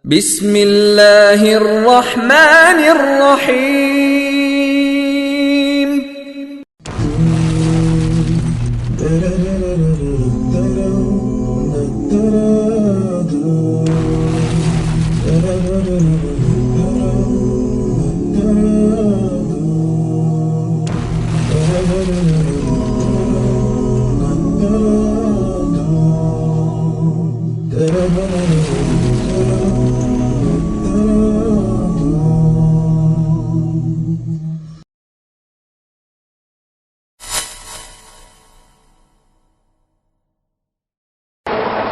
بسم الله الرحمن الرحيم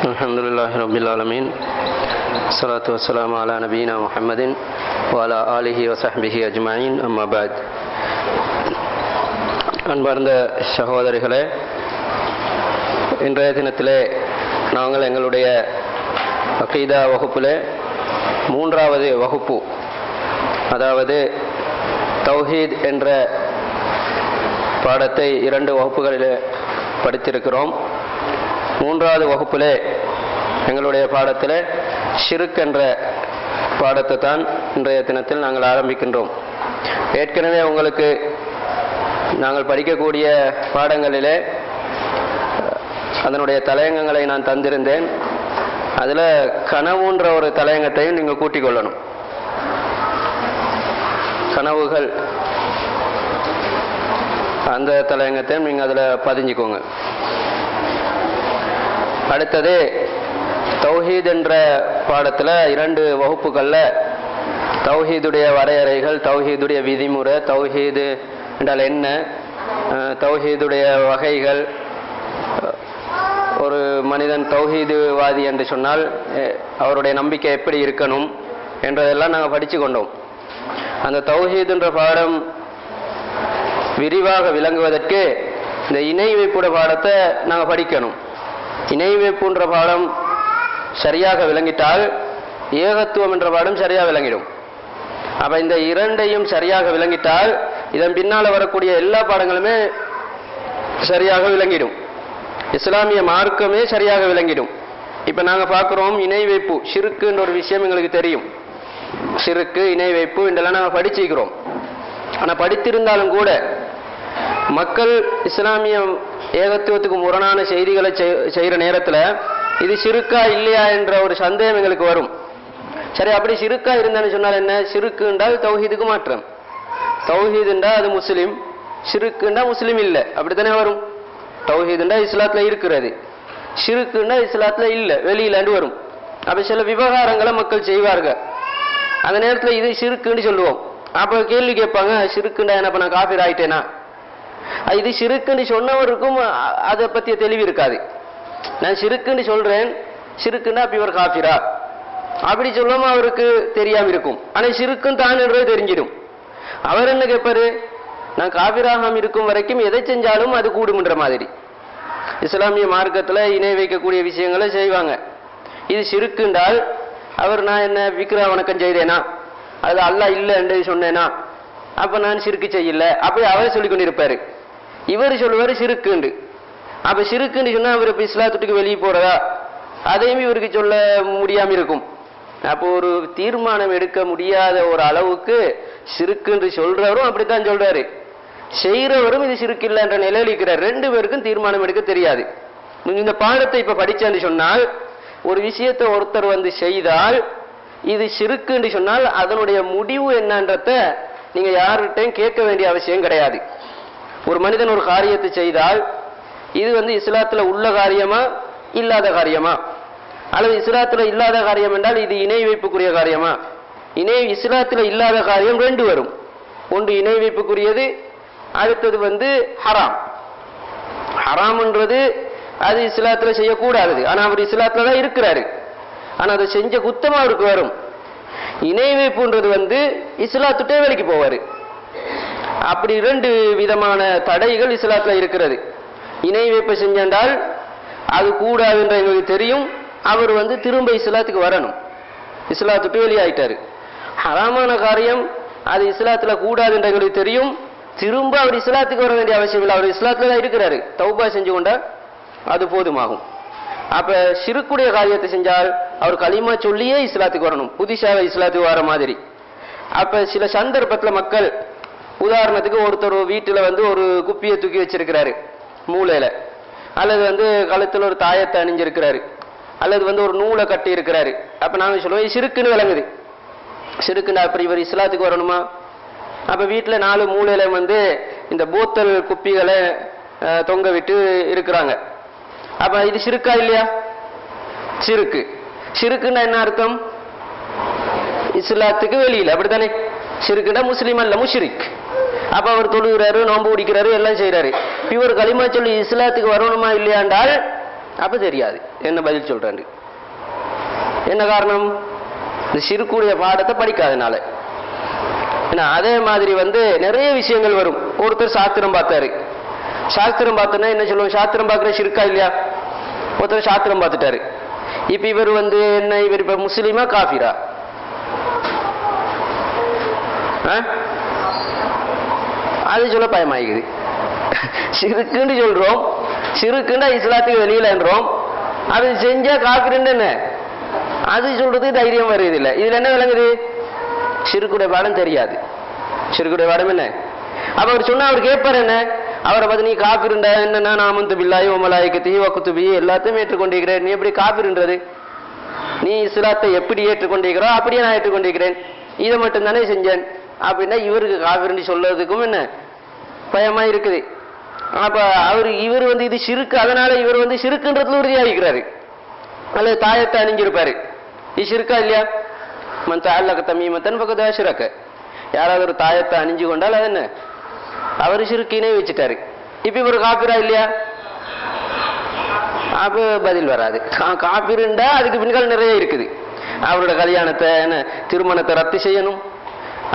அல்ஹம்துலில்லாஹி ரப்பில் ஆலமீன் ஸலாத்து வஸ்ஸலாமு அலா நபியினா முஹம்மதின் வ அலா ஆலிஹி வ ஸஹ்பிஹி அஜ்மஈன் அம்மா பஅத். அன்பார்ந்த சகோதரிகளே, இன்றைய தினத்திலே நாங்கள் எங்களுடைய அகீதா வகுப்பிலே 3வது வகுப்பு, அதாவது தௌஹீத் என்ற பாடத்தை 2 வகுப்புகளிலே படித்திருக்கிறோம். 3வது வகுப்பிலே எங்களுடைய பாடத்தில் ஷிர்க் என்ற பாடத்தை தான் இன்றைய தினத்தில் நாங்கள் ஆரம்பிக்கின்றோம். ஏற்கனவே உங்களுக்கு நாங்கள் படிக்கக்கூடிய பாடங்களிலே அதனுடைய தலையங்கங்களை நான் தந்திருந்தேன். அதில் கனவுன்ற ஒரு தலையங்கத்தையும் நீங்கள் கூட்டிக் கொள்ளணும். கனவுகள் அந்த தலையங்கத்தையும் நீங்கள் அதில் பதிஞ்சுக்கோங்க. அடுத்தது தௌஹீத் என்ற பாடத்தில் 2 வகுப்புகளில் தௌஹீதுடைய வரையறைகள், தௌஹீதுடைய விதிமுறை, தௌஹீது என்றால் என்ன, தௌஹீதுடைய வகைகள், ஒரு மனிதன் தௌஹீதுவாதி என்று சொன்னால் அவருடைய நம்பிக்கை எப்படி இருக்கணும் என்றதெல்லாம் நாங்கள் படித்து கொண்டோம். அந்த தௌஹீத் என்ற பாடம் விரிவாக விளங்குவதற்கு இந்த இணை வைப்புட பாடத்தை நாங்கள் படிக்கணும். இணை வைப்புன்ற பாடம் சரியாக விளங்கிட்டால் ஏகத்துவம் என்ற பாடம் சரியாக விளங்கிடும். அப்ப இந்த 2ஐயும் சரியாக விளங்கிட்டால் இதன் பின்னால வரக்கூடிய எல்லா பாடங்களுமே சரியாக விளங்கிடும். இஸ்லாமிய மார்க்கமே சரியாக விளங்கிடும். இப்ப நாங்க பார்க்கிறோம் இணை வைப்பு, ஷிர்க்குன்ற ஒரு விஷயம் எங்களுக்கு தெரியும். ஷிர்க்கு, இணை வைப்பு இதெல்லாம் நாங்க படிச்சிருக்கிறோம். ஆனா படித்திருந்தாலும் கூட மக்கள் இஸ்லாமிய ஏகத்துவத்துக்கு முரணான செய்திகளை செய்கிற நேரத்தில் இது ஷிர்க்கா இல்லையா என்ற ஒரு சந்தேகம் எங்களுக்கு வரும். சரி, அப்படி ஷிர்க்கா இருந்தான்னு சொன்னால் என்ன? ஷிர்க்கு என்றால் தௌஹீதுக்கு மாற்றம். தௌஹீத் என்றால் அது முஸ்லிம், ஷிர்க்குண்டா முஸ்லிம் இல்லை, அப்படித்தானே வரும். தௌஹீதுண்டா இஸ்லாத்துல இருக்கிறது, ஷிர்க்குண்டா இஸ்லாத்துல இல்லை, வெளியிலாண்டு வரும். அப்ப சில விவகாரங்களை மக்கள் செய்வார்கள். அந்த நேரத்தில் இது ஷிர்க்குன்னு சொல்லுவோம். அப்போ கேள்வி கேட்பாங்க, ஷிர்க்குண்டா என்ன, நான் காஃபிர் ஆயிட்டேனா? இது ஷிர்க்குன்னு சொன்னவருக்கும் அதை பற்றிய தெளிவு இருக்காது. நான் ஷிர்க்குன்னு சொல்றேன், ஷிர்க்குன்னா அப்ப இவர் காஃபிரா அப்படி சொல்லாம அவருக்கு தெரியாம இருக்கும். ஆனா ஷிர்க்குன்னு தான் என்றது தெரிஞ்சிடும். அவர் என்ன கேட்பாரு, நான் காஃபிராகாம இருக்கும் வரைக்கும் எதை செஞ்சாலும் அது கூடும்ன்ற மாதிரி. இஸ்லாமிய மார்க்கத்துல இணை வைக்கக்கூடிய விஷயங்களை செய்வாங்க. இது ஷிர்க்குண்டால் அவர் நான் என்ன விக்ரா வணக்கம் செய்தேனா, அது அல்லாஹ் இல்லை என்று சொன்னேனா, அப்ப நான் ஷிர்க்கு செய்யல அப்படி அவர் சொல்லிக் கொண்டிருப்பாரு. இவர் சொல்லுவாரு ஷிர்க்குண்டு. அப்ப ஷிர்க்குன்னு சொன்னா அவர் இப்ப இஸ்லாத்துக்கு வெளியே போறதா, அதையும் இவருக்கு சொல்ல முடியாம இருக்கும். அப்போ ஒரு தீர்மானம் எடுக்க முடியாத ஒரு அளவுக்கு ஷிர்க்குன்னு சொல்றவரும் அப்படித்தான் சொல்றாரு, செய்யறவரும் இது ஷிர்க் இல்லை என்ற நிலையில் இருக்கிறார். 2 பேருக்கும் தீர்மானம் எடுக்க தெரியாது. இந்த பாடத்தை இப்ப படிச்சேன்னு சொன்னால், ஒரு விஷயத்தை ஒருத்தர் செய்தால் இது ஷிர்க்குன்னு சொன்னால் அதனுடைய முடிவு என்னன்றத நீங்க யார்கிட்டையும் கேட்க வேண்டிய அவசியம் கிடையாது. ஒரு மனிதன் ஒரு காரியத்தை செய்தால் இது இஸ்லாத்துல உள்ள காரியமா இல்லாத காரியமா, அல்லது இஸ்லாத்துல இல்லாத காரியம் என்றால் இது இணை வைப்புக்குரிய காரியமா? இஸ்லாத்துல இல்லாத காரியம் 2 வரும். ஒன்று இணை வைப்புக்குரியது, அடுத்தது ஹராம். ஹராம்ன்றது அது இஸ்லாத்துல செய்யக்கூடாது, ஆனா அவர் இஸ்லாத்துல தான் இருக்கிறாரு, ஆனா அதை செஞ்ச குத்தமா அவருக்கு வரும். இணை வைப்புன்றது இஸ்லாத்துட்டே வேலைக்கு போவாரு. அப்படி 2 விதமான தடைகள் இஸ்லாத்துல இருக்கிறது. இணை வைப்பை செஞ்சால் அது கூடாதுன்ற எங்களுக்கு தெரியும், அவர் திரும்ப இஸ்லாத்துக்கு வரணும், இஸ்லாத்துட்டு வெளியாயிட்டாரு. ஹராமான காரியம் அது இஸ்லாத்துல கூடாது என்ற எங்களுக்கு தெரியும், திரும்ப அவர் இஸ்லாத்துக்கு வர வேண்டிய அவசியம் இல்லை, அவர் இஸ்லாத்துல தான் இருக்கிறாரு, தௌபா செஞ்சு கொண்டா அது போதுமாகும். அப்ப ஷிர்க்குடைய காரியத்தை செஞ்சால் அவர் களிமா சொல்லியே இஸ்லாத்துக்கு வரணும், புதுசாக இஸ்லாத்துக்கு வர மாதிரி. அப்ப சில சந்தர்ப்பத்தில் மக்கள், உதாரணத்துக்கு ஒருத்தர் வீட்டில் வந்து ஒரு குப்பியை தூக்கி வச்சிருக்கிறாரு மூளையில, அல்லது வந்து கழுத்தில் ஒரு தாயத்தை அணிஞ்சிருக்கிறாரு, அல்லது வந்து ஒரு நூலை கட்டி இருக்கிறாரு. அப்ப நாங்க சொல்லுவோம் சிறுக்குன்னு விளங்குது. சிறுக்குன்னு அப்படி இவர் இஸ்லாத்துக்கு வரணுமா? அப்ப வீட்டுல 4 மூலையில வந்து இந்த போத்தல் குப்பிகளை தொங்க விட்டு இருக்கிறாங்க. அப்ப இது சிறுக்கா இல்லையா? சிறுக்கு. சிறுக்குன்னா என்ன அர்த்தம்? இஸ்லாத்துக்கு வெளியில, அப்படித்தானே? சிறுக்குன்னா முஸ்லீம் அல்ல, முஷ்ரிக். அப்ப அவர் தொழுகிறாரு, நோன்பு பிடிக்கிறாரு, எல்லாம் செய்யறாரு. இவர் களிமா சொல்லி இஸ்லாத்துக்கு வரணுமா இல்லையாண்டால் அப்ப தெரியாது. என்ன பதில் சொல்றாரு? என்ன காரணம்? இந்த சிறுக்குடைய பாடத்தை படிக்காதனால. அதே மாதிரி வந்து நிறைய விஷயங்கள் வரும். ஒருத்தர் சாஸ்திரம் பார்த்தாரு. சாஸ்திரம் பார்த்தோன்னா என்ன சொல்லுவோம்? சாஸ்திரம் பார்க்கிற சிறுக்கா இல்லையா? ஒருத்தர் சாஸ்திரம் பார்த்துட்டாரு. இப்ப இவர் வந்து என்ன, இவர் இப்ப முஸ்லீமா காஃபிரா? அது சொல்ல பயமாயிக்குது. சிறுக்குன்னு சொல்றோம், சிறுக்குண்டா இஸ்லாத்துக்கு வெளியிலன்றோம். அது செஞ்சா காஃபிருன்னு என்ன அது சொல்றது தைரியம் வருது இல்லை. இதுல என்ன விளங்குது? சிறுக்குடைய பாடம் தெரியாது. சிறுக்குடைய பாடம் என்ன? அப்ப அவர் சொன்னா அவர் கேட்பார் என்ன? அவரை பார்த்து நீ காஃபிருண்டா என்னன்னா, நாமந்து பில்லாயி ஒமலாய்க்கத்தி வக்குத்துபி எல்லாத்தையும் ஏற்றுக்கொண்டிருக்கிறேன், நீ எப்படி காஃபிருன்றது? நீ இஸ்லாத்தை எப்படி ஏற்றுக்கொண்டிருக்கிறோ அப்படியே நான் ஏற்றுக்கொண்டிருக்கிறேன், இதை மட்டும் தானே செஞ்சேன் அப்படின்னா இவருக்கு காஃபிருன்னு சொல்றதுக்கும் என்ன பயமா இருக்குது. அப்ப இவர் வந்து இது சிறுக்கு, அதனால இவர் வந்து சிறுக்குன்றதுல உறுதியாகிக்கிறாரு. அல்லது தாயத்தை அணிஞ்சிருப்பாரு, இது சிறுக்கா இல்லையா? மன் தஅல்லக தமீமத்தன் ஃபகத் அஷ்ரக. யாராவது ஒரு தாயத்தை அணிஞ்சு கொண்டால் அது என்ன? அவர் சிறுக்கினே வச்சுட்டாரு. இப்ப இவர் காபிரா இல்லையா? அப்ப பதில் வராது. காபிருண்டா அதுக்கு பின்னால் நிறைய இருக்குது. அவருடைய கல்யாணத்தை என்ன திருமணத்தை ரத்து செய்யணும்,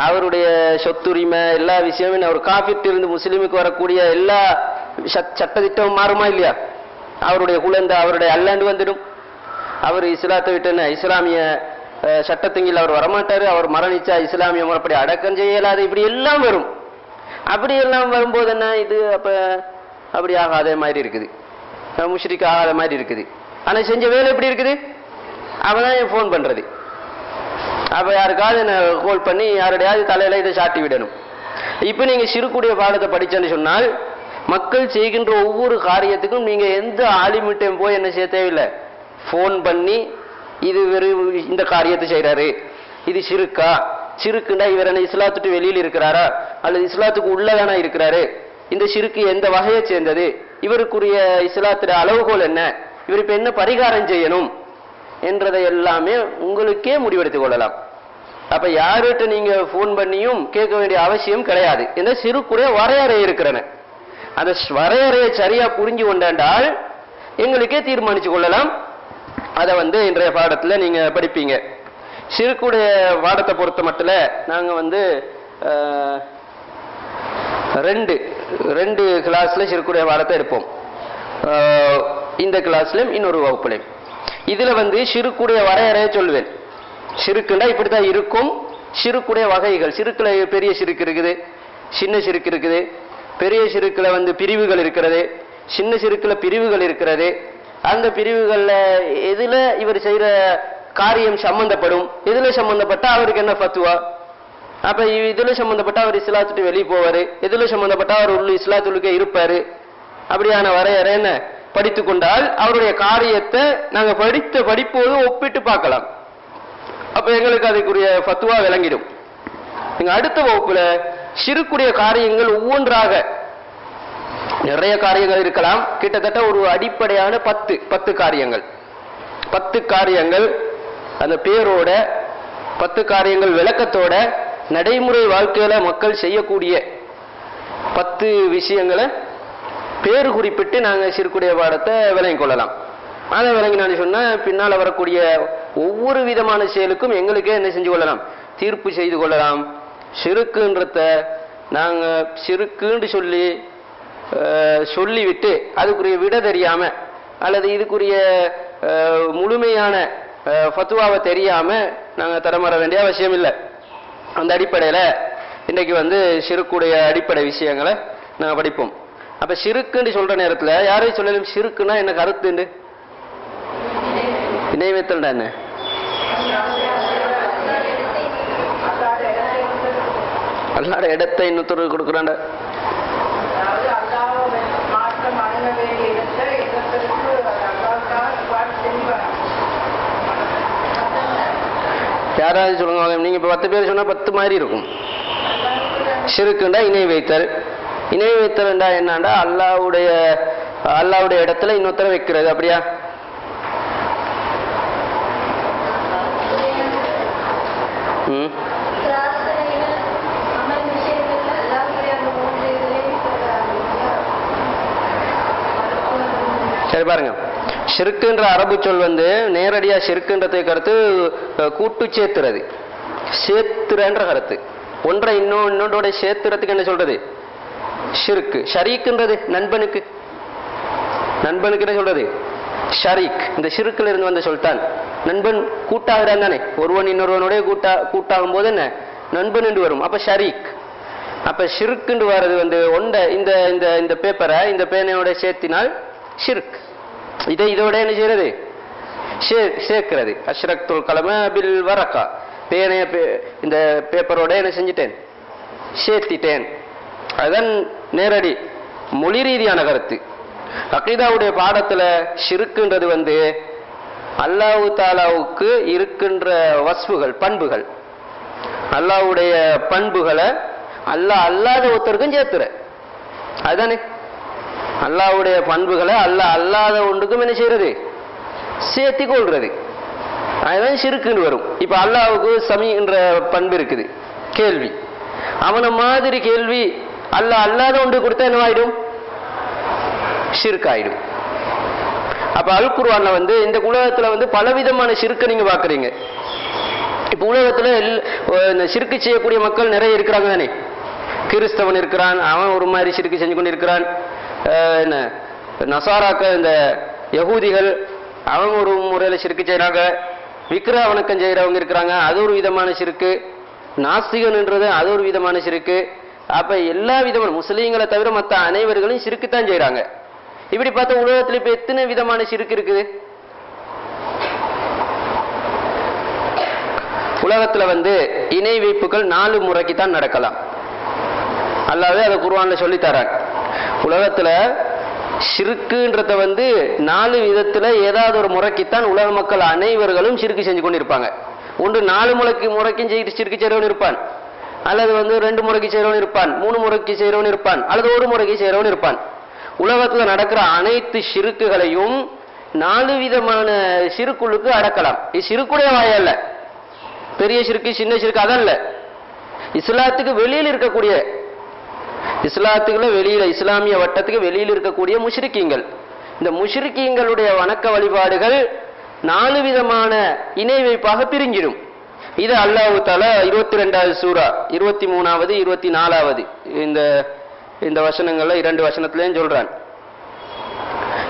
அவருடைய சொத்துரிமை எல்லா விஷயமும். அவர் காபிர்ட்டு இருந்து முஸ்லீமுக்கு வரக்கூடிய எல்லா சட்டத்திட்டமும் மாறுமா இல்லையா? அவருடைய குழந்தை அவருடைய அல்லாண்டு வந்துடும். அவர் இஸ்லாத்தை விட்டு என்ன இஸ்லாமிய சட்டத்திங்கில் அவர் வரமாட்டாரு. அவர் மரணிச்சா இஸ்லாமிய முறைப்படி அடக்கம் செய்யலாது. இப்படி எல்லாம் வரும். அப்படி எல்லாம் வரும்போது என்ன இது? அப்ப அப்படி ஆகாத மாதிரி இருக்குது, முஷ்ரிக் ஆகாத மாதிரி இருக்குது. ஆனா செஞ்ச வேலை எப்படி இருக்குது? அவதான் போன் பண்றது. அப்ப யாருக்காவது என்ன கோல் பண்ணி யாருடையாவது தலையில இதை சாட்டி விடணும். இப்ப நீங்க சிறுக்குடைய பாடத்தை படிச்சேன்னு சொன்னால், மக்கள் செய்கின்ற ஒவ்வொரு காரியத்துக்கும் நீங்க எந்த ஆலிமிட்டையும் போய் என்ன செய்ய தேவையில்லை. போன் பண்ணி இது இந்த காரியத்தை செய்யறாரு, இது சிறுக்கா? சிறுக்குண்டா இவர் என்ன இஸ்லாத்துட்டு வெளியில் இருக்கிறாரா அல்லது இஸ்லாத்துக்கு உள்ளதானா இருக்கிறாரு? இந்த சிறுக்கு எந்த வகையை சேர்ந்தது? இவருக்குரிய இஸ்லாத்துடைய அளவுகோல் என்ன? இவர் இப்ப என்ன பரிகாரம் செய்யணும் என்றதை எல்லாமே உங்களுக்கே முடிவெடுத்துக் கொள்ளலாம். அப்ப யார்கிட்ட நீங்க போன் பண்ணியும் கேட்க வேண்டிய அவசியம் கிடையாது. இந்த சிறுக்குடைய வரையறை இருக்கிறன. அந்த வரையறையை சரியா புரிஞ்சு கொண்டால் எங்களுக்கே தீர்மானிச்சு கொள்ளலாம். அதை வந்து இன்றைய பாடத்துல நீங்க படிப்பீங்க. சிறுக்குடைய பாடத்தை பொறுத்த மட்டும் நாங்க வந்து ரெண்டு கிளாஸ்ல சிறுக்குடைய பாடத்தை எடுப்போம். இந்த கிளாஸ்லயும் இன்னொரு வகுப்புலையும். இதுல வந்து சிறுக்குடைய வரையறையை சொல்லுவேன். சிறுக்குண்டா இப்படித்தான் இருக்கும். சிறுக்குடைய வகைகள், சிறுக்குல பெரிய சிறுக்கு இருக்குது, சின்ன சிறுக்கு இருக்குது. பெரிய சிறுக்குல வந்து பிரிவுகள் இருக்கிறது, சின்ன சிறுக்குல பிரிவுகள் இருக்கிறது. அந்த பிரிவுகள்ல எதுல இவர் செய்யற காரியம் சம்பந்தப்படும், எதுல சம்பந்தப்பட்டா அவருக்கு என்ன ஃபத்வா? அப்ப இதுல சம்பந்தப்பட்டா அவர் இஸ்லாத்துட்டு வெளியே போவாரு, எதுல சம்பந்தப்பட்டா அவர் உள்ள இஸ்லாத்துள்ளுக்கே இருப்பாரு. அப்படியான வரையறை என்ன படித்து கொண்டால் அவருடைய காரியத்தை நாங்க படித்த படிப்போது ஒப்பிட்டு பார்க்கலாம். அப்ப எங்களுக்கு அதுக்குரிய ஃபத்வா விளங்கிடும். நீங்க அடுத்த வகுப்புல சிறுக்குடைய காரியங்கள் ஒவ்வொன்றாக நிறைய காரியங்கள் இருக்கலாம். கிட்டத்தட்ட ஒரு அடிப்படையான 10 காரியங்கள், 10 காரியங்கள் அந்த பேரோட, 10 காரியங்கள் விளக்கத்தோட நடைமுறை வாழ்க்கையில மக்கள் செய்யக்கூடிய 10 விஷயங்களை பேரு குறிப்பிட்டு நாங்க சிறுக்குடைய பாடத்தை விளங்கிக் கொள்ளலாம். அதை விளங்கினான்னு சொன்னா பின்னால வரக்கூடிய ஒவ்வொரு விதமான செயலுக்கும் எங்களுக்கே என்ன செஞ்சு கொள்ளலாம், தீர்ப்பு செய்து கொள்ளலாம். சிறுக்குன்றத நாங்க சிறுக்குன்னு சொல்லிவிட்டு அதுக்குரிய விட தெரியாம அல்லது இதுக்குரிய முழுமையான ஃபத்வாவை தெரியாம நாங்க தரமற வேண்டிய அவசியம் இல்லை. அந்த அடிப்படையில இன்றைக்கு வந்து சிறுக்குடைய அடிப்படை விஷயங்களை நாங்க படிப்போம். அப்ப சிறுக்குன்னு சொல்ற நேரத்துல யாரையும் சொல்லலும் சிறுக்குன்னா என்ன கருத்துண்டு இணைவேத்தல்டா என்ன அல்லாட இடத்தை இன்னொருத்தருக்கு கொடுக்குறாண்ட. யாராவது சொல்லுங்க, நீங்க இப்ப 10 பேர் சொன்னா 10 மாதிரி இருக்கும். ஷிர்க்குண்டா இணை வைத்தல். இணை வைத்தல்ண்டா என்னண்டா அல்லாவுடைய இடத்துல இன்னொருத்தர வைக்கிறது. அப்படியா? சரி பாருங்க, ஷிர்க்குன்ற அரபு சொல் நேரடியா ஷிர்க்குன்றதை கருத்து கூட்டு சேர்த்துறது, சேர்த்துறன்ற கருத்து. ஒன்றை இன்னொன்றோட சேர்த்துறதுக்கு என்ன சொல்றது? ஷிர்க்கு. ஷரீக்குன்றது நண்பனுக்கு என்ன சொல்றது? ஷரீக். இந்த ஷிர்க்குல இருந்து வந்த சொல்தான். நண்பன் கூட்டாகிறான் தானே, ஒருவன் இன்னொருவனுடைய கூட்டாகும் போது என்ன நண்பன் என்று வரும். அப்ப ஷரீக். அப்ப ஷிர்க்குன்னு வர்றது ஒன்றை இந்த பேப்பரை இந்த பேனையோட சேர்த்தினால் ஷிர்க். இதோட என்ன செய்யறது? சேர்க்கிறது. அஷ்ரக்துல் கலம பில் வரக்கா, பேனைய இந்த பேப்பரோட என்ன செஞ்சிட்டேன்? சேர்த்திட்டேன். அதுதான் நேரடி மொழி ரீதியான கருத்து. அகீதாவுடைய பாடத்துல ஷிர்க்குன்றது அல்லாஹு தாலாவுக்கு இருக்கின்ற வஸ்புகள், பண்புகள், அல்லாஹ்வுடைய பண்புகளை அல்லாஹ் அல்லாத ஒருத்தருக்கும் சேர்த்துற. அதுதானே அல்லாஹ்வுடைய பண்புகளை அல்லாஹ் அல்லாத ஒன்றுக்கும் என்ன செய்யறது? சேர்த்தி கொள்றது. அதுதான் ஷிர்க்குன்னு வரும். இப்ப அல்லாஹ்வுக்கு சமீ என்ற பண்பு இருக்குது, கேள்வி. அவனை மாதிரி கேள்வி அல்லாஹ் அல்லாத ஒன்று கொடுத்தா என்னவாயிடும்? ஷிர்க் ஆயிடும். அப்ப அல் குர்ஆன்ல இந்த உலகத்துல பலவிதமான ஷிர்க்கை நீங்க பாக்குறீங்க. இப்ப உலகத்துல இந்த ஷிர்க்கு செய்யக்கூடிய மக்கள் நிறைய இருக்கிறாங்க தானே. கிறிஸ்தவன் இருக்கிறான், அவன் ஒரு மாதிரி ஷிர்க்கு செஞ்சு கொண்டு இருக்கிறான். என்ன நசாராக்கள், இந்த யகூதிகள், அவங்க ஒரு முறையில ஷிர்க்கு செய்யறாங்க. விக்கிரக வணக்கம் செய்யறவங்க இருக்கிறாங்க, அது ஒரு விதமான ஷிர்க்கு. நாஸ்திகன்ன்றது அது ஒரு விதமான ஷிர்க்கு. அப்ப எல்லா விதமான முஸ்லீம்களை தவிர மற்ற அனைவர்களும் ஷிர்க்கு தான் செய்யறாங்க. இப்படி பார்த்தா உலகத்துல இப்ப எத்தனை விதமான ஷிர்க்கு இருக்குது? உலகத்துல இணை வைப்புகள் 4 முறைக்கு தான் நடக்கலாம். அல்லாஹ்வே அதை குர்ஆன்ல சொல்லி தரான். உலகத்துல ஷிர்க்குன்றத 4 விதத்துல ஏதாவது ஒரு முறைக்குத்தான் உலக மக்கள் அனைவர்களும் ஷிர்க்கு செஞ்சு கொண்டு இருப்பாங்க. ஒன்று 4 முறைக்கும் ஷிர்க்கு செய்றவன் இருப்பான், அல்லது 2 முறைக்கு செய்றவன் இருப்பான், 3 முறைக்கு செய்றவன் இருப்பான், அல்லது 1 முறைக்கு செய்றவன் இருப்பான். உலகத்துல நடக்கிற அனைத்து ஷிர்க்குகளையும் 4 விதமான ஷிர்க்குகளுக்கு அடக்கலாம். இது ஷிர்க்குடைய வாயல்ல, பெரிய ஷிர்க்கு சின்ன ஷிர்க்கு அதல்ல. இஸ்லாத்துக்கு வெளியில் இருக்கக்கூடிய, இஸ்லாத்துக்குள்ள வெளியில, இஸ்லாமிய வட்டத்துக்கு வெளியில் இருக்கக்கூடிய முஷ்ரிக்கீங்கள், இந்த முஷ்ரிக்கீங்களுடைய வணக்க வழிபாடுகள் 4 விதமான இணை வைப்பாக பிரிஞ்சிடும். இது அல்லாஹ் தஆலா 22வது சூரா 23வது 24வது இந்த வசனங்கள்ல 2 வசனத்திலேயும் சொல்றான்.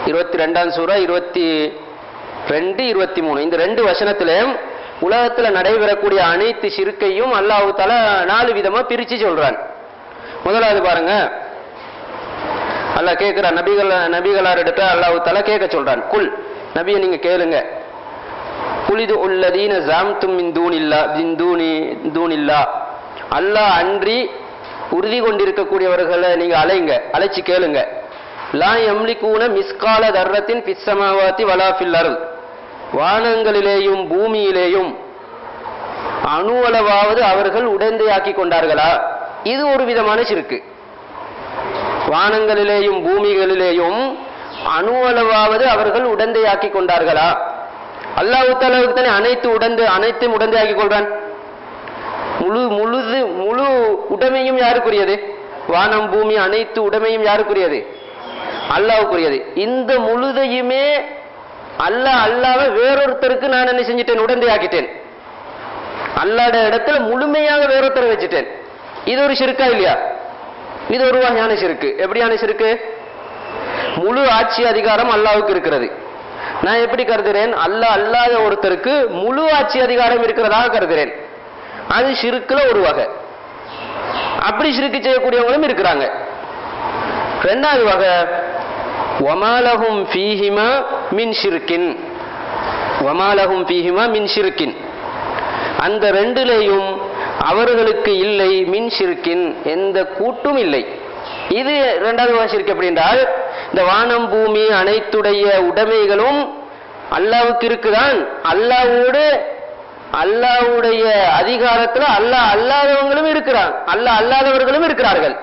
22ஆம் சூரா 22 23 இந்த 2 வசனத்திலேயும் உலகத்துல நடைபெறக்கூடிய அனைத்து ஷிர்க்கையும் அல்லாஹ் தஆலா 4 விதமா பிரிச்சு சொல்றான். முதலாவது பாருங்க, அல்லாஹ் கேட்கிறான், நபிகளார் எடுத்து அல்லாஹ் தஆலா கேட்க சொல்றான். குல், நபியை நீங்க கேளுங்க. குலிது உள்ளதீன ஜாம்தும் மின் தூனில்லா, அல்லாஹ் அன்றி உறுதி கொண்டிருக்கக்கூடியவர்களை நீங்க அழைச்சு கேளுங்க. லா யம்லிகூன மிஸ்கால தர்ரத்தின் ஃபிஸ் ஸமாவாதி வலா ஃபில் அர்த், வானங்களிலேயும் பூமியிலேயும் அணுவளவாவது அவர்கள் உடந்தையாக்கி கொண்டார்களா? இது ஒரு விதமான ஷிர்க்கு. வானங்களிலேயும் பூமிகளிலேயும் அணுவளவாவது அவர்கள் உடந்தையாக்கி கொண்டார்களா? அல்லாஹ் தஆலாவுக்கு தானே அனைத்தும் உடந்தையாக்கி கொள்றான். முழு உடைமையும் யாருக்குரியது? வானம் பூமி அனைத்து உடைமையும் யாருக்குரியது? அல்லாஹ்வுக்குரியது. இந்த முழுதையுமே அல்லாஹ்வை வேறொருத்தருக்கு நான் என்ன செஞ்சிட்டேன்? உடந்தையாக்கிட்டேன். அல்லாஹ்ட இடத்துல முழுமையாக வேறொருத்தரை வச்சுட்டேன். இது ஒரு ஷிர்க்கா இல்லையா? இது ஒரு வகையான ஷிர்க்கு. எப்படியான ஷிர்க்கு? முழு ஆட்சி அதிகாரம் அல்லாஹ்வுக்கு இருக்கிறது. நான் எப்படி கருதுறேன்? அல்லாஹ் அல்லாத ஒருத்தருக்கு முழு ஆட்சி அதிகாரம் இருக்கிறதாக கருதுறேன். அது ஷிர்க்குல ஒரு வகை. அப்படி ஷிர்க்கு செய்யக்கூடியவங்களும் இருக்கிறாங்க. 2வது வகை, வமாலஹும் ஃபீஹிமா மின் ஷிர்கின், வமாலஹும் ஃபீஹிமா மின் ஷிர்கின், அந்த ரெண்டிலேயும் அவர்களுக்கு இல்லை மின் ஷிர்கின், எந்த கூட்டும் இல்லை. இது இரண்டாவது வகை ஷிர்க். எப்படி என்றால், இந்த வானம் பூமி அனைத்துடைய உடைமைகளும் அல்லாஹ்வுக்கு இருக்குதான், அல்லாஹ்வுடைய அதிகாரத்துல அல்லாஹ் அல்லாதவங்களும் இருக்கிறான், அல்லாஹ் அல்லாதவர்களும் இருக்கிறார்கள்.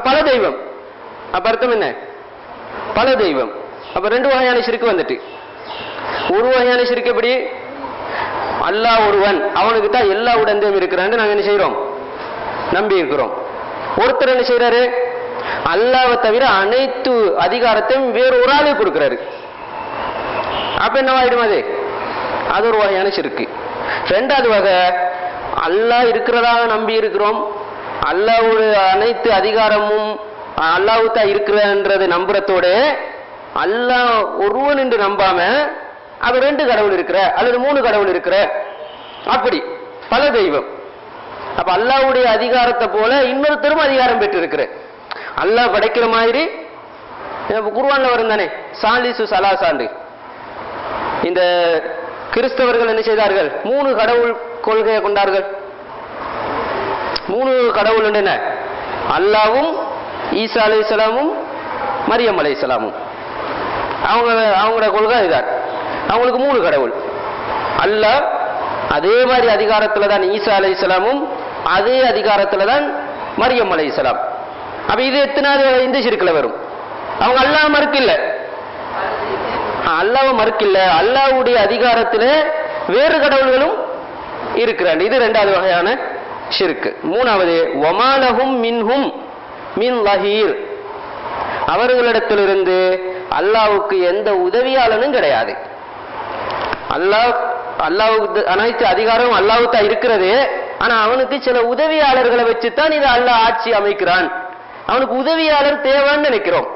பல தெய்வம். அப்ப அர்த்தம் என்ன? பல தெய்வம். அப்ப ரெண்டு வகையான ஷிர்க் வந்துட்டு. ஒரு வகையான ஷிர்க் எப்படி? அல்லாஹ் ஒருவன், அவனுக்கு தான் எல்லா உடந்தையும் இருக்கிறான்னு நாங்க என்ன செய்யறோம்? நம்பி இருக்கிறோம். ஒருத்தர் என்ன செய்யறாரு? அல்லாஹ்வை தவிர அனைத்து அதிகாரத்தையும் வேறு ஒரு ஆளு கொடுக்கிறாரு. அப்ப என்னவாயிடும்? அது ஒரு வகையான ஷிர்க். ரெண்டாவது வகை, அல்லாஹ் இருக்கிறதாக நம்பி இருக்கிறோம், அல்லாஹ்வுடைய அனைத்து அதிகாரமும் அல்லாஹ் தான் இருக்கிறன்றது நம்புறதோட அல்லாஹ் ஒருவன் என்று நம்பாம அது ரெண்டு கடவுள் இருக்கிற அல்லது மூணு கடவுள் இருக்கிற, அப்படி பல தெய்வம். அப்ப அல்லாஹ்வுடைய அதிகாரத்தை போல இன்னொருத்தரும் அதிகாரம் பெற்று இருக்கிற. அல்லாஹ் படைக்கிற மாதிரி குர்ஆன்ல வரும் தானே, சாலிசு சலாசாண்டு. இந்த கிறிஸ்தவர்கள் என்ன செய்தார்கள்? மூணு கடவுள் கொள்கையை கொண்டார்கள். மூணு கடவுள் என்ன? அல்லாவும் ஈசா அலைஹிஸ்ஸலாமும் மரியம் அலைஹிஸ்ஸலாமும். அவங்களோட கொள்கை இதுதான். அவங்களுக்கு மூணு கடவுள். அல்லாஹ் அதே மாதிரி அதிகாரத்துல தான் ஈசா அலைஹிஸ்ஸலாமும், அதே அதிகாரத்துல தான் மரியம் அலைஹிஸ்ஸலாம். அப்ப இது எத்தனாவது இந்த ஷிர்க்ல வரும்? அவங்க அல்லாஹ் மறுக்கல, அல்லாஹ்வை மறுக்கல, அல்லாஹ்வுடைய அதிகாரத்துல வேறு கடவுள்களும் இருக்கிறாங்க. இது இரண்டாவது வகையான ஷிர்க். மூணாவது, வமாலஹும் மின்ஹும் மின் லஹீர், அவர்களிடத்திலிருந்து அல்லாஹ்வுக்கு எந்த உதவியாளனும் கிடையாது. அல்லாஹ்வுக்கு அனைத்து அதிகாரமும் அல்லாஹ்வுக்கு தான் இருக்கிறது. ஆனா அவனுக்கு சில உதவியாளர்களை வச்சுதான் இதை அல்லாஹ் ஆட்சி அமைக்கிறான். அவனுக்கு உதவியாளர் தேவைன்னு நினைக்கிறோம்.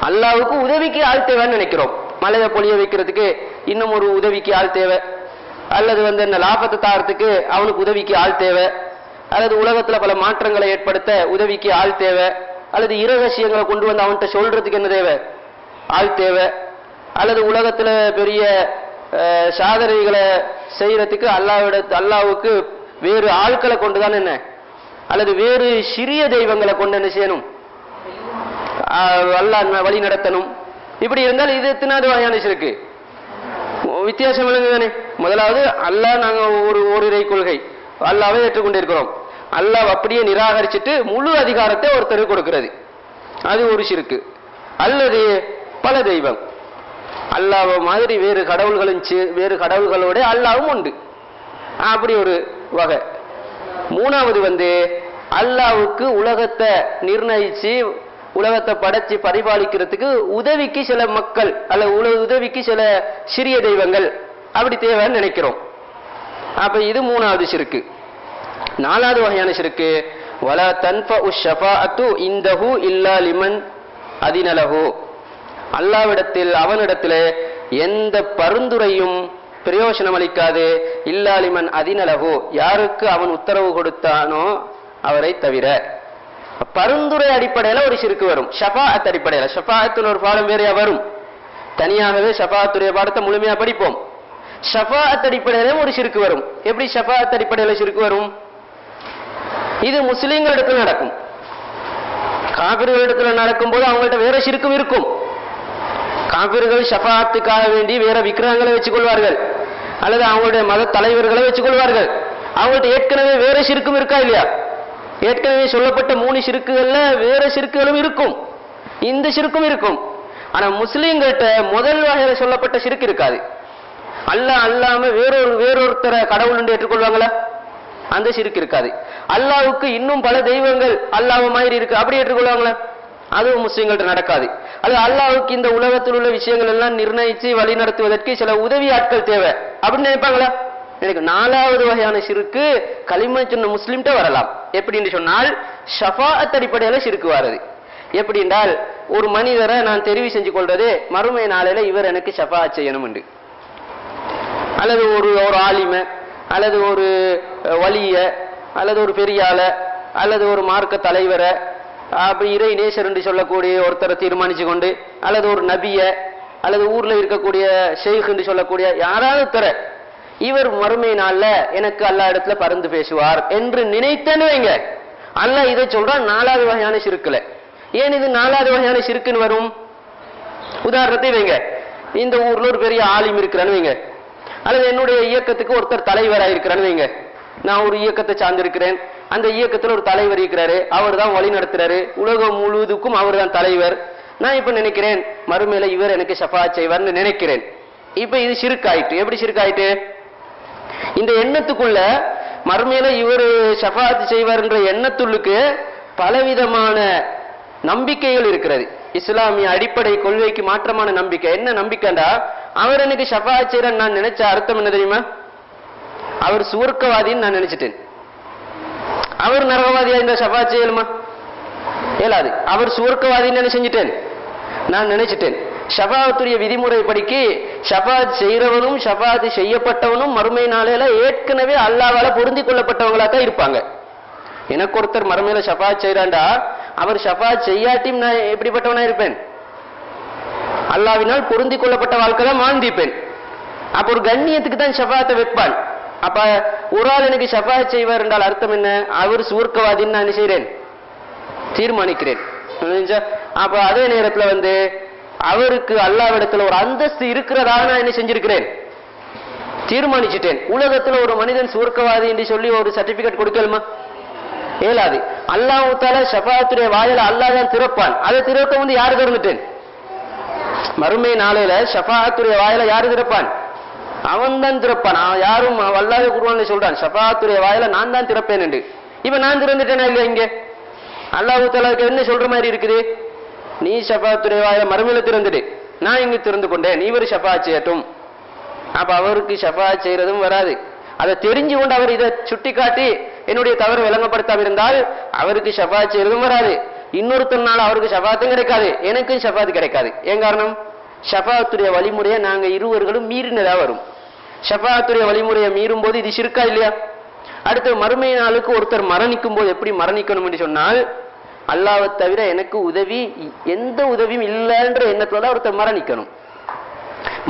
அல்லாஹ்வுக்கு உதவிக்கு ஆள் தேவைன்னு நினைக்கிறோம். மழையை பொழிய வைக்கிறதுக்கு இன்னும் ஒரு உதவிக்கு ஆள் தேவை, அல்லது இந்த லாபத்தை தாரத்துக்கு அவனுக்கு உதவிக்கு ஆள் தேவை, அல்லது உலகத்துல பல மாற்றங்களை ஏற்படுத்த உதவிக்கு ஆள் தேவை, அல்லது இரகசியங்களை கொண்டு வந்து அவன்கிட்ட சொல்றதுக்கு என்ன தேவை? ஆள் தேவை, அல்லது உலகத்துல பெரிய சாதனைகளை செய்யறதுக்கு அல்லாஹ்வுக்கு வேறு ஆட்களை கொண்டுதான் என்ன, அல்லது வேறு சிறிய தெய்வங்களை கொண்டு என்ன செய்யணும்? அல்லாஹ் வழி நடத்தணும். இப்படி இருந்தால் இது எத்தனாவது வகையான ஷிர்க்? வித்தியாசம் விளங்குதானே? முதலாவது, அல்லாஹ் நாங்க ஒரு இறை கொள்கை, அல்லாஹ்வை ஏற்றுக்கொண்டிருக்கிறோம். அல்லாஹ் அப்படியே நிராகரிச்சுட்டு முழு அதிகாரத்தை ஒருத்தருக்கு கொடுக்கிறது, அது ஒரு ஷிர்க். அல்லது பல தெய்வம், அல்லாஹ் மாதிரி வேறு கடவுள்களோட அல்லாஹ்வும் உண்டு, அப்படி ஒரு வகை. மூணாவது அல்லாஹ்வுக்கு உலகத்தை நிர்ணயிச்சு உலகத்தை படைச்சு பரிபாலிக்கிறதுக்கு உதவிக்கு சில மக்கள் அல்லது உதவிக்கு சில சிறிய தெய்வங்கள் அப்படி தேவைன்னு நினைக்கிறோம். அப்ப இது மூணாவது ஷிர்க். நாலாவது வகையான ஷிர்க், வலா தன்ஃபஉ ஷஃபாஅத்து இந்தஹு இல்லா லிமன் அதினலஹு, அல்லாஹ்விடத்தில் அவனிடத்தில் எந்த பரிந்துரையும் பிரயோஜனம் அளிக்காது, இல்லா லிமன் அதினலஹு, யாருக்கு அவன் உத்தரவு கொடுத்தானோ அவரை தவிர. பரிந்துரை அடிப்படையில் ஒரு ஷிர்க் வரும், ஷஃபாஅத் அடிப்படையில். ஷஃபாஅத்துன்னு ஒரு பாடம் வேறையா வரும், தனியாகவே ஷஃபாஅத்துடைய பாடத்தை முழுமையா படிப்போம். ஷஃபாஅத் அடிப்படையில ஒரு ஷிர்க் வரும். எப்படி ஷஃபாஅத் அடிப்படையில் ஷிர்க் வரும்? இது முஸ்லிம்களிடத்தில் நடக்கும். காபிர்களிடத்தில் நடக்கும்போது அவங்கள்ட்ட வேற ஷிர்க்கும் இருக்கும். காபிர்கள் ஷஃபாஅத்துக்காக வேண்டி வேற விக்கிரகங்களை வச்சுக் கொள்வார்கள், அல்லது அவங்களுடைய மத தலைவர்களை வச்சுக் கொள்வார்கள். அவங்கள்ட்ட ஏற்கனவே வேற ஷிர்க்கும் இருக்கா இல்லையா? ஏற்கனவே சொல்லப்பட்ட 3 ஷிர்க்குகள்ல வேற ஷிர்க்குகளும் இருக்கும், இந்த ஷிர்க்கும் இருக்கும். ஆனா முஸ்லிம்கிட்ட முதல் வகையில சொல்லப்பட்ட ஷிர்க் இருக்காது. அல்லாஹ் அல்லாம வேறொருத்தர கடவுள் என்று ஏற்றுக்கொள்வாங்களா? அந்த ஷிர்க் இருக்காது. அல்லாஹ்வுக்கு இன்னும் பல தெய்வங்கள் அல்லாஹ் மாதிரி இருக்கு, அப்படி ஏற்றுக்கொள்வாங்களா? அதுவும் முஸ்லிம்கள்ட்ட நடக்காது. அது அல்லாஹ்வுக்கு இந்த உலகத்தில் உள்ள விஷயங்கள் எல்லாம் நிர்ணயிச்சு வழி நடத்துவதற்கு சில உதவி ஆட்கள் தேவை அப்படின்னு நினைப்பாங்களா? எனக்கு நாலாவது வகையான ஷிர்க்கு கலிமா சொன்ன முஸ்லிம்கிட்ட வரலாம். எப்படின்னு சொன்னால் ஷஃபாஅத் அடிப்படையில் ஷிர்க்கு வாரது. எப்படி என்றால், ஒரு மனிதரை நான் தெரிவு செஞ்சு கொள்றது, மறுமை நாளையில இவர் எனக்கு ஷஃபாஅத் செய்யணும் என்று, அல்லது ஒரு ஆலிம, அல்லது ஒரு வலிய, அல்லது ஒரு பெரியாள, அல்லது ஒரு மார்க்க தலைவரை, அப்படி இறை நேசர் என்று சொல்லக்கூடிய ஒருத்தரை தீர்மானிச்சு கொண்டு, அல்லது ஒரு நபிய, அல்லது ஊர்ல இருக்கக்கூடிய ஷேக் என்று சொல்லக்கூடிய யாராவது தர, இவர் மறுமை நாள்ல எனக்கு அல்லாஹ் இடத்துல பரிந்து பேசுவார் என்று நினைத்தேன்னு வைங்க, அல்லாஹ் இதை சொல்றான் 4வது வகையான ஷிர்க்குல. ஏன் இது 4வது வகையான ஷிர்க்குன்னு வரும்? உதாரணத்தை வைங்க, இந்த ஊர்ல ஒரு பெரிய ஆலிம் இருக்கிறான்னு வைங்க, அல்லது என்னுடைய இயக்கத்துக்கு ஒருத்தர் தலைவராக இருக்கிறான்னு வைங்க. நான் ஒரு இயக்கத்தை சார்ந்திருக்கிறேன், அந்த இயக்கத்தில் ஒரு தலைவர் இருக்கிறாரு, அவர் தான் வழி நடத்துறாரு, உலகம் முழுவதுக்கும் அவர் தான் தலைவர். நான் இப்ப நினைக்கிறேன் மறுமையில இவர் எனக்கு ஷஃபாஅத் செய்வார்னு நினைக்கிறேன். இப்ப இது ஷிர்க் ஆயிட்டு. எப்படி ஷிர்க் ஆயிட்டு? இந்த எண்ணத்துக்குள்ள மறுமையில இவர் ஷஃபாஅத் செய்வார்ன்ற எண்ணத்துள்ளுக்கு பலவிதமான நம்பிக்கைகள் இருக்கிறது. இஸ்லாமிய அடிப்படை கொள்கைக்கு மாற்றமான நம்பிக்கை. என்ன நம்பிக்கைண்டா, அவர் எனக்கு ஷஃபாஅத் செய்யறன்னு நான் நினைச்ச அர்த்தம் என்ன தெரியுமா? அவர் சுவர்க்கவாதின்னு நான் நினைச்சிட்டேன். அவர் நரகவாதியா இந்த ஷஃபாஅத் செய்யலுமா? இயலாது. அவர் சுவர்க்கவாதின்னு என்ன செஞ்சிட்டேன்? நான் நினைச்சிட்டேன். ஷஃபாஅத்துடைய விதிமுறைப்படிக்கு ஷஃபாஅத் செய்யறவனும் ஷஃபாஅத் செய்யப்பட்டவனும் மறுமை நாளையில ஏற்கனவே அல்லாஹ்வால பொருந்தி கொள்ளப்பட்டவங்களா தான் இருப்பாங்க. எனக்கு ஒருத்தர் மறுமையில ஷஃபாஅத் செய்யறாண்டா, அவர் ஷஃபாஅத் செய்யாட்டியும் நான் எப்படிப்பட்டவனா இருப்பேன்? அல்லாஹ்வினால் பொருந்தி கொள்ளப்பட்ட வாழ்க்கை தான் வாழ்ந்திப்பேன். அப்ப ஒரு கண்ணியத்துக்கு தான் ஷஃபாஅத்தை வைப்பான். அப்ப ஒரு ஆள் எனக்கு ஷஃபாஅத் செய்வார் என்றால் அர்த்தம் என்ன? அவர் சுவர்க்கவாதின்னு நான் செய்கிறேன், தீர்மானிக்கிறேன். அப்ப அதே நேரத்துல அவருக்கு அல்லாஹ்விடத்துல ஒரு அந்தஸ்து இருக்கிறதாக நான் என்ன செஞ்சிருக்கிறேன்? தீர்மானிச்சிட்டேன். உலகத்துல ஒரு மனிதன் சுவர்க்கவாதி என்று சொல்லி ஒரு சர்டிபிகேட் கொடுக்கலுமா? இயலாது. அல்லாஹ் தஆலா ஷஃபாஅத்துடைய வாயில அல்லாஹ் தான் திறப்பான். அதை திறக்க யாரு திறந்துட்டேன்? மறுமை நாளையில ஷஃபாஅத்துடைய வாயில யாரு திறப்பான்? அவன் தான் திறப்பான். யாரும் அல்லாஹ் குர்ஆன்ல சொல்றான், ஷஃபாஅத்துடைய வாயில நான் தான் திறப்பேன் என்று. இப்ப நான் திறந்துட்டேனா இல்லையா? இங்க அல்லாஹ் தஆலாக்கு என்ன சொல்ற மாதிரி இருக்குது? நீ ஷஃபாஅத்துடைய வாயில மறுமையில திறந்துடு, நான் இங்கு திறந்து கொண்டேன், இவர் ஷஃபாஅத் செய்யட்டும். அப்ப அவருக்கு ஷஃபாஅத் செய்யறதும் வராது. அதை தெரிஞ்சு கொண்டு அவர் இதை சுட்டி காட்டி என்னுடைய தவறு விளங்கப்படுத்தாம இருந்தால் அவருக்கு ஷஃபாஅத் செய்யறதும் வராது. இன்னொருத்தனால அவருக்கு ஷஃபாஅத்தும் கிடைக்காது, எனக்கும் ஷஃபாஅத் கிடைக்காது. ஏன் காரணம்? ஷஃபாஅத்துடைய வழிமுறையை நாங்க இருவர்களும் மீறினதா வரும். ஷஃபாஅத்துடைய வழிமுறையை மீறும் போது இது ஷிர்கா இல்லையா? அடுத்து மறுமை நாளுக்கு ஒருத்தர் மரணிக்கும் போது எப்படி மரணிக்கணும் என்று சொன்னால், அல்லாஹ்வை தவிர எனக்கு உதவி எந்த உதவியும் இல்லைன்ற எண்ணத்தோட ஒருத்தர் மரணிக்கணும்.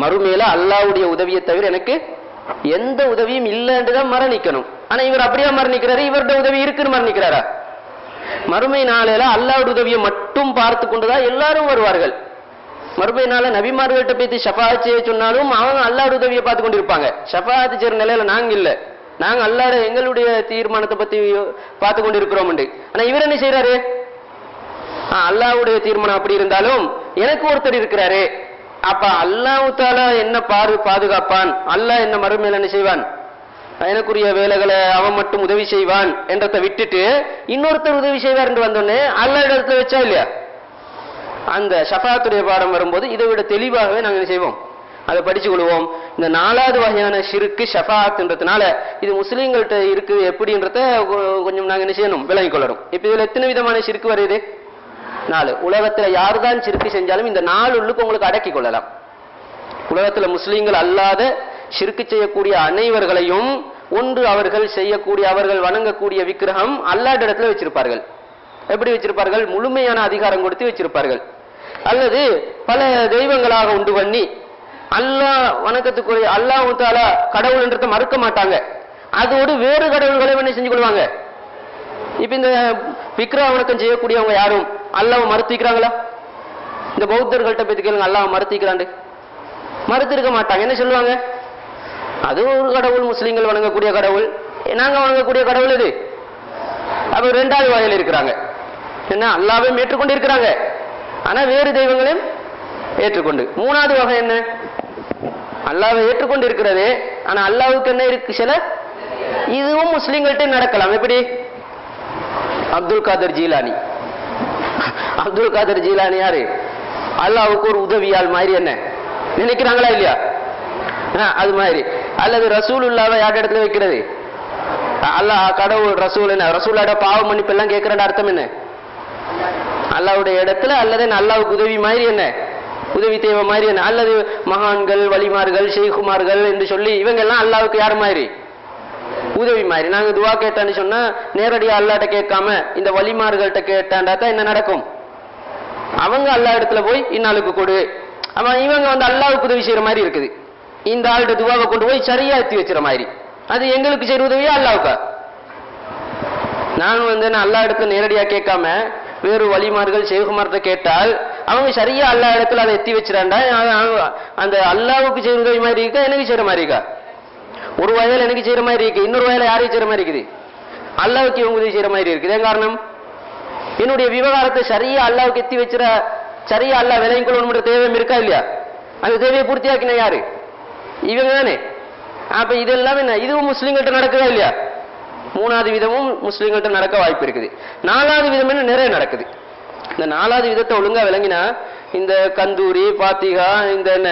மறுமையில அல்லாஹ்வுடைய உதவியை தவிர எனக்கு எந்த உதவியும் இல்லைன்றுதான் மரணிக்கணும். ஆனா இவர் அப்படியே மரணிக்கிறாரு, இவருடைய உதவி இருக்குன்னு மரணிக்கிறாரா? மறுமை நாளையில அல்லாஹ்வுடைய உதவியை மட்டும் பார்த்து கொண்டுதான் எல்லாரும் வருவார்கள். மறுமை நாள நபிமார்கள்ட்ட போய் ஷஃபாஅத் செய்ய சொன்னாலும் அவங்க அல்லாஹ்வுடைய உதவியை பார்த்து கொண்டிருப்பாங்க. ஷஃபாஅத் செய்யற நிலையில நாங்க இல்ல, நாங்க அல்லாஹ் எங்களுடைய தீர்மானத்தை பத்தி பார்த்து கொண்டிருக்கிறோம். ஆனா இவர் என்ன செய்யறாரு? அல்லாஹ்வுடைய தீர்மானம் அப்படி இருந்தாலும் எனக்கு ஒருத்தர் இருக்கிறாரு, அப்ப அல்லாஹ் தஆலா என்ன பாதுகாப்பான், அல்லாஹ் என்ன மறுமையில என்ன செய்வான், எனக்குரிய வேலைகளை அவன் மட்டும் உதவி செய்வான் என்றதை விட்டுட்டு இன்னொருத்தர் உதவி செய்வார் என்று வந்தோடனே அல்லாஹ் இடத்துல வச்சா இல்லையா? அந்த ஷஃபாஅத்துடைய பாடம் வரும்போது இதை விட தெளிவாகவே நாங்கள் என்ன செய்வோம், அதை படிச்சு கொள்வோம். இந்த 4வது வகையான ஷிர்க்கு ஷஃபாஅத்ன்றதுனால இது முஸ்லீம்கள்ட்ட இருக்கு எப்படின்றத கொஞ்சம் நாங்க என்ன செய்யணும், விளங்கிக் கொள்ளணும். இப்ப இதுல எத்தனை விதமான ஷிர்க்கு வருது? 4. உலகத்துல யாருதான் ஷிர்க்கு செஞ்சாலும் இந்த 4 உள்ளுக்கு உங்களுக்கு அடக்கி கொள்ளலாம். உலகத்துல முஸ்லீம்கள் அல்லாத ஷிர்க்கு செய்யக்கூடிய அனைவர்களையும் ஒன்று அவர்கள் செய்யக்கூடிய அவர்கள் வணங்கக்கூடிய விக்கிரகம் அல்லாஹ் இடத்துல வச்சிருப்பார்கள். எப்படி வச்சிருப்பார்கள்? முழுமையான அதிகாரம் கொடுத்து வச்சிருப்பார்கள். அல்லது பல தெய்வங்களாக உண்டு பண்ணி அல்லாஹ் வணக்கத்துக்குரிய அல்லாஹ் தஆலா கடவுள் என்றதை மறுக்க மாட்டாங்க, அதோடு வேறு கடவுள்களை என்ன செஞ்சு கொள்வாங்க. இப்ப இந்த விக்கிரக வணக்கம் செய்யக்கூடியவங்க யாரும் அல்லாஹ்வை மறுத்திக்கிறாங்களா? இந்த பௌத்தர்கள்ட்ட பத்தி கேளுங்க, அல்லாஹ்வை மறுத்திக்கிறாண்டு மறுத்திருக்க மாட்டாங்க. என்ன சொல்லுவாங்க? அது ஒரு கடவுள், முஸ்லீம்கள் வணங்கக்கூடிய கடவுள், நாங்க வணங்கக்கூடிய கடவுள் இது. அப்ப 2வது வகையில் இருக்கிறாங்க. என்ன? அல்லாஹ்வையும் ஏற்றுக்கொண்டு இருக்கிறாங்க, ஆனா வேறு தெய்வங்களையும் ஏற்றுக்கொண்டு. 3வது வகை என்ன? அல்லாஹ்வை ஏற்றுக்கொண்டு இருக்கிறது, ஆனா அல்லாஹ்வுக்கு என்ன இருக்கு சில, இதுவும் முஸ்லீம்கள்ட்ட நடக்கலாம். எப்படி? அப்துல் காதர் ஜீலானி. அப்துல் காதர் ஜீலானி யாரு? அல்லாஹ்வுக்கு ஒரு உதவியால் மாதிரி என்ன நினைக்கிறாங்களா இல்லையா? அது மாதிரி. அல்லது ரசூலுல்லாஹ்வை யார் இடத்துல வைக்கிறது? அல்லாஹ் கடவுள் ரசூல் என்ன, ரசூலோட பாவ மன்னிப்பு எல்லாம் கேட்கிற அர்த்தம் என்ன? அல்லாஹ்வுடைய இடத்துல அல்லது அல்லாஹ்வுக்கு உதவி மாதிரி என்ன, உதவி தேவை மாதிரி என்ன, அல்லது மகான்கள் வலிமார்கள் ஷெய்குமார்கள் என்று சொல்லி இவங்க எல்லாம் அல்லாஹ்வுக்கு யார் மாதிரி? உதவி மாதிரி. நாங்க துவா கேட்டான்னு சொன்னா நேரடியா அல்லாஹ்ட்ட கேட்காம இந்த வலிமார்கள்ட்ட கேட்டாண்டா தான் என்ன நடக்கும்? அவங்க அல்லாஹ் இடத்துல போய் இன்னாளுக்கு கொடு, அவன் இவங்க அல்லாஹ்வுக்கு உதவி செய்யற மாதிரி இருக்குது. இந்த ஆளுடைய துவாவை கொண்டு போய் சரியா எத்தி வச்சுற மாதிரி. அது எங்களுக்கு செய்ய உதவியா அல்லாவுக்கா? நான் அல்லா இடத்துல நேரடியா கேட்காம வேறு வழிமார்கள் சேகுமார்கிட்ட கேட்டால் அவங்க சரியா அல்லா இடத்துல அதை எத்தி வச்சிடாண்டா அந்த அல்லாவுக்கு செய்ய உதவி மாதிரி இருக்கா, எனக்கு செய்யற மாதிரி இருக்கா? ஒரு வயதில் எனக்கு செய்யற மாதிரி இருக்கு, இன்னொரு வயதில் யாரையும் செய்யற மாதிரி இருக்குது. அல்லாவுக்கு இவங்க உதவி செய்யற மாதிரி இருக்குது. ஏன் காரணம்? என்னுடைய விவகாரத்தை சரியா அல்லாவுக்கு எத்தி வச்சிட சரியா அல்லா விலையும் கொள்ளணும் தேவையும் இருக்கா இல்லையா? அந்த தேவையை பூர்த்தியாக்கின யாரு? இவங்க தானே. அப்ப இதெல்லாம் என்ன, இதுவும் முஸ்லீம்கிட்ட நடக்குதா இல்லையா? மூணாவது விதமும் முஸ்லீம்கிட்ட நடக்க வாய்ப்பு இருக்குது. நாலாவது விதம் என்ன, நிறைய நடக்குது. இந்த நாலாவது விதத்தை ஒழுங்கா விளங்கினா இந்த கந்தூரி பாத்திகா இந்த என்ன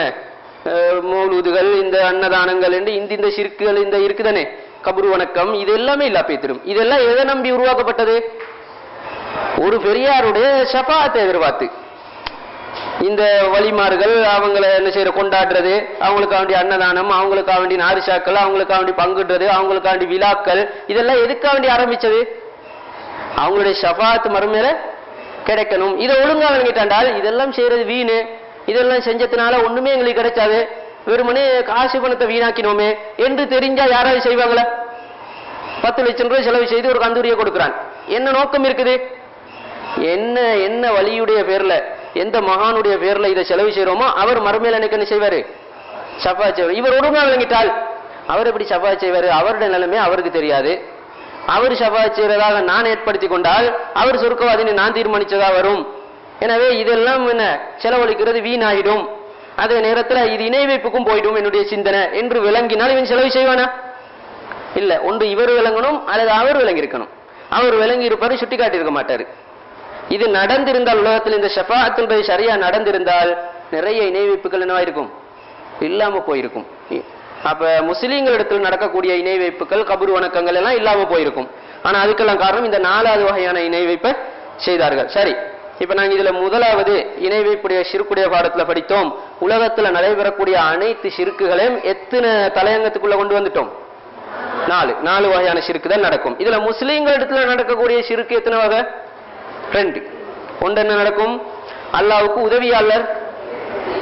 மௌலூதுகள் இந்த அன்னதானங்கள் என்று இந்த சிறுக்குகள் இந்த இருக்குதானே, கபரு வணக்கம், இது எல்லாமே இல்லா பேத்திடும். இதெல்லாம் எதை நம்பி உருவாக்கப்பட்டது? ஒரு பெரியாருடைய ஷஃபாஅத்தை எதிர்பார்த்து இந்த வழிமார்கள் அவங்களை என்ன செய்யற கொண்டாடுறது, அவங்களுக்காக வேண்டிய அன்னதானம், அவங்களுக்காக வேண்டிய நாரிசாக்கள், அவங்களுக்காக வேண்டி பங்குடுறது, அவங்களுக்காக வேண்டிய விழாக்கள், இதெல்லாம் எதுக்காக வேண்டி ஆரம்பிச்சது? அவங்களுடைய ஷஃபாஅத் மறுமையில கிடைக்கணும். இதை ஒழுங்கா விளங்கிட்டாண்டால் இதெல்லாம் செய்யறது வீணு, இதெல்லாம் செஞ்சதுனால ஒண்ணுமே எங்களுக்கு கிடைச்சாது, வெறுமனே காசு பணத்தை வீணாக்கினோமே என்று தெரிஞ்சா யாராவது செய்வாங்களா? 10 லட்சம் ரூபாய் செலவு செய்து ஒரு கந்தூரியை கொடுக்கிறான். என்ன நோக்கம் இருக்குது? என்ன வழியுடைய பேர்ல, எந்த மகானுடைய பேர்ல இதை செலவு செய்யறோமோ அவர் மறுமையில எனக்கு என்ன செய்வாரு? ஷஃபாஅத் செய்வார். இவர் ஒழுங்கா விளங்கிட்டால் அவர் எப்படி ஷஃபாஅத் செய்வாரு? அவருடைய நிலைமை அவருக்கு தெரியாது. அவர் ஷஃபாஅத் செய்யறதாக நான் ஏற்படுத்தி கொண்டால் அவர் சொர்க்கவாதின்னு நான் தீர்மானிச்சதா வரும். எனவே இதெல்லாம் என்ன செலவழிக்கிறது வீணாகிடும். அதே நேரத்தில் இது இணை வைப்புக்கும் போயிடும் என்னுடைய சிந்தனை என்று விளங்கினால் இவன் செலவு செய்வானா? இல்ல. ஒன்று இவர் விளங்கணும் அல்லது அவர் விளங்கி இருக்கணும். அவர் விளங்கி இருப்பாரு, சுட்டி காட்டியிருக்க மாட்டாரு. இது நடந்திருந்தால் உலகத்தில் இந்த ஷஃபாஅத்துடைய சரியா நடந்திருந்தால் நிறைய இணை வைப்புகள் என்னவா இருக்கும்? இல்லாம போயிருக்கும். அப்ப முஸ்லீம்களிடத்தில் நடக்கக்கூடிய இணை வைப்புகள் கபர் வணக்கங்கள் எல்லாம் இல்லாம போயிருக்கும். ஆனா அதுக்கெல்லாம் காரணம் இந்த 4வது வகையான இணை வைப்பை செய்தார்கள். சரி, இப்ப நாங்க இதுல முதலாவது இணை வைப்புடைய ஷிர்க்குடைய பாடத்துல படித்தோம். உலகத்துல நடைபெறக்கூடிய அனைத்து ஷிர்க்குகளையும் எத்தனை தலையங்கத்துக்குள்ள கொண்டு வந்துட்டோம்? 4 வகையான ஷிர்க்கு தான் நடக்கும். இதுல முஸ்லீம்களிடத்துல நடக்கக்கூடிய ஷிர்க்கு எத்தனை வகை? 2. ஒன்று என்ன நடக்கும்? அல்லாவுக்கு உதவியாளர்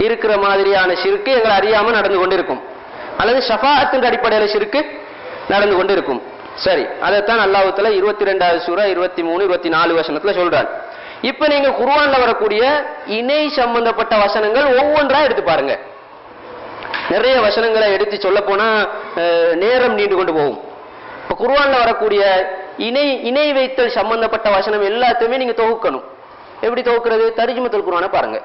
இருக்கிற மாதிரியான ஷிர்க்கு எங்களை அறியாம நடந்து கொண்டிருக்கும், அல்லது ஷஃபாஅத்தின் அடிப்படையில் ஷிர்க்கு நடந்து கொண்டிருக்கும். சரி, அதைத்தான் அல்லாஹ் தஆலா 22வது சூரா 23, 24 வசனத்துல சொல்றான். இப்ப நீங்க குர்ஆன்ல வரக்கூடிய இணை சம்பந்தப்பட்ட வசனங்கள் ஒவ்வொன்றா எடுத்து பாருங்க. நிறைய வசனங்களை எடுத்து சொல்ல போனா நேரம் நீண்டு கொண்டு போகும். இப்ப குர்ஆன்ல வரக்கூடிய இணை வைத்தல் சம்பந்தப்பட்ட வசனம் எல்லாத்தையுமே நீங்க தொகுக்கணும். எப்படி தொகுக்கிறது? தர்ஜுமத்துல் குர்ஆனை பாருங்க.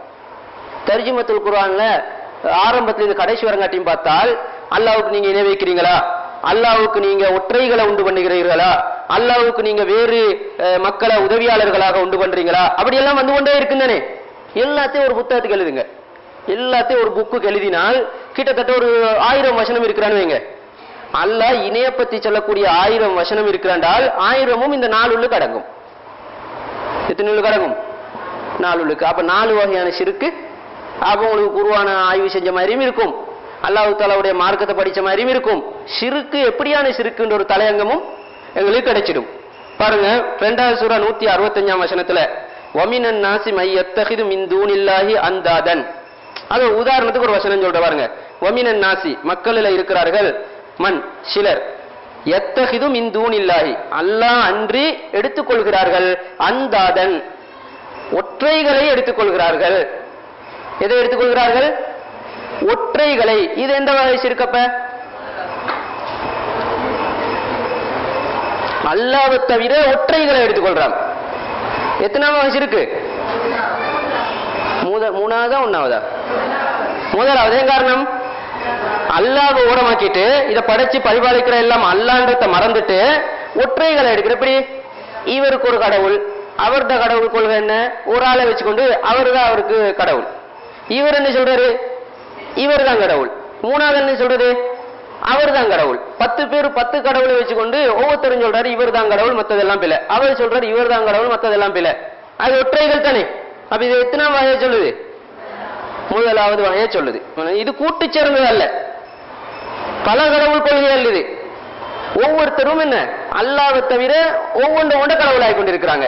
தர்ஜுமத்துல் குர்ஆன்ல ஆரம்பத்துல இந்த கடைசி வரங்காட்டியும் பார்த்தால் அல்லாஹ்வுக்கு நீங்க இணை வைக்கிறீங்களா, அல்லாஹ்வுக்கு நீங்க ஒற்றைகளை உண்டு பண்ணுகிறீர்களா, அல்லாஹ்வுக்கு நீங்க வேறு மக்களை உதவியாளர்களாக உண்டு பண்றீங்களா, அப்படி எல்லாம் வந்து கொண்டே இருக்குந்தானே. எல்லாத்தையும் ஒரு புத்தகத்துக்கு எழுதுங்க. எல்லாத்தையும் ஒரு புக்கு எழுதினால் கிட்டத்தட்ட ஒரு 1000 வசனம் இருக்கிறான்னு வைங்க. அல்லாஹ் இணைய பத்தி சொல்லக்கூடிய 1000 வசனம் இருக்கிறாண்டால் 1000மும் இந்த 4 உள்ளுக்கு அடங்கும். எத்தனை உள்ளுக்கு அடங்கும்? 4 உள்ளுக்கு. அப்ப 4 வகையான ஷிர்க்கு. அப்ப உங்களுக்கு குர்ஆன ஆய்வு செஞ்ச மாதிரியும் இருக்கும், அல்லாஹ் தஆலாவுடைய மார்க்கத்தை படிச்ச மாதிரியும் இருக்கும். ஷிர்க்கு எப்படியான ஷிர்க்குன்ற ஒரு தலையங்கமும் எங்களுக்கு கிடைச்சிடும். பாருங்க 2வது சூரா 165ஆம் வசனத்துல வமினன் நாசி மை யத்தகிது மின் தூனில்லாஹி அந்தாதன். அது உதாரணத்துக்கு ஒரு வசனம் சொல்ற பாருங்க. வமினன் நாசி மக்களில் இருக்கிறார்கள், மன் சிலர், யத்தகிது மின் தூனில்லாஹி அல்லாஹ் அன்றி எடுத்துக்கொள்கிறார்கள், அந்தாதன் ஒற்றைகளை எடுத்துக்கொள்கிறார்கள். எதை எடுத்துக்கொள்கிறார்கள்? ஒற்றைகளை. இது எந்த வகை ஷிர்க்கப்ப? அல்லாஹ்வை தவிர ஒற்றைகளை எடுத்துக்கொள்றாங்க. எத்தனாவது வகை ஷிர்க்கு? மூணாவதா 1ஆவதா? முதலாவது. ஏன் காரணம்? அல்லாஹ்வை ஓரமாக்கிட்டு இதை படைச்சு பரிபாலிக்கிற எல்லாம் அல்லாஹ்ன்றத மறந்துட்டு ஒற்றைகளை எடுக்கிற. எப்படி? இவருக்கு ஒரு கடவுள், அவர்த கடவுள் கொள்கை என்ன? ஒரு ஆளை வச்சுக்கொண்டு அவர்தான் அவருக்கு கடவுள். இவர் என்ன சொல்றாரு? இவர் தான் கடவுள். 3வது என்ன சொல்றது? அவர் தான் கடவுள். 10 பேர் 10 கடவுளை வச்சுக்கொண்டு ஒவ்வொருத்தரும் சொல்றாரு இவர் தான் கடவுள், மத்ததெல்லாம் பிள்ளை. அவர் சொல்றாரு இவர் தான் கடவுள், மத்ததெல்லாம் பிள்ளை. அது ஒற்றைகள் தானே. அப்ப இது எத்தனாம் வகையை சொல்லுது? முதலாவது வகையை சொல்லுது. இது கூட்டு சேர்ந்தது அல்ல, பல கடவுள் கொள்கைகள். இது ஒவ்வொருத்தரும் என்ன அல்லாஹ்வை தவிர ஒவ்வொன்ற கடவுளாகி கொண்டிருக்கிறாங்க.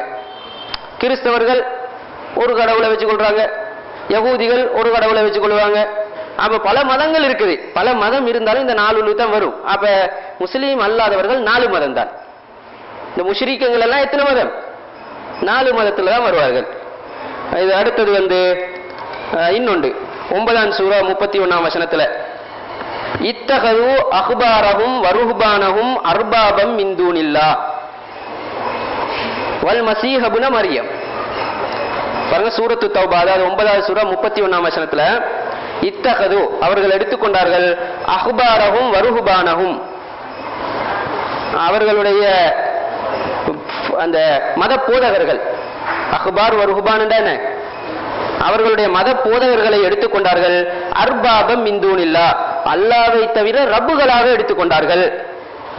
கிறிஸ்தவர்கள் ஒரு கடவுளை வச்சுக்கொள்றாங்க, யகூதிகள் ஒரு கடவுளை வச்சுக்கொள்வாங்க, அப்ப பல மதங்கள் இருக்குது, பல மதம் இருந்தாலும் இந்த 4 தான் வரும். அப்ப முஸ்லீம் அல்லாதவர்கள் 4 மதம் தான். இந்த முஷ்ரிக்குகள் எல்லாம் எத்தனை மதம்? 4 மதத்துல தான் வருவார்கள். இது அடுத்தது இன்னொன்று 9ஆம் சூரா 31ஆம் வசனத்துல இத்தகது அஹ்பாரஹும் வருஹ்பானஹும் அர்பாபம் மின் தூனில்லாஹ் வல் மஸீஹ் இப்னு மரியம். பாருங்க, சூரத்து தௌபா, அதாவது 9ஆவது சூரா 31ஆம் வசனத்துல இத்தகது அவர்கள் எடுத்துக்கொண்டார்கள், அஹ்பாரஹும் வருஹ்பானஹும் அவர்களுடைய அந்த மத போதகர்கள், அஹ்பார் வருஹ்பான் என்ன, அவர்களுடைய மத போதகர்களை எடுத்துக்கொண்டார்கள், அர்பாபம் மின் தூனில்லாஹ் அல்லாஹ்வை தவிர ரப்புகளாக எடுத்துக்கொண்டார்கள்.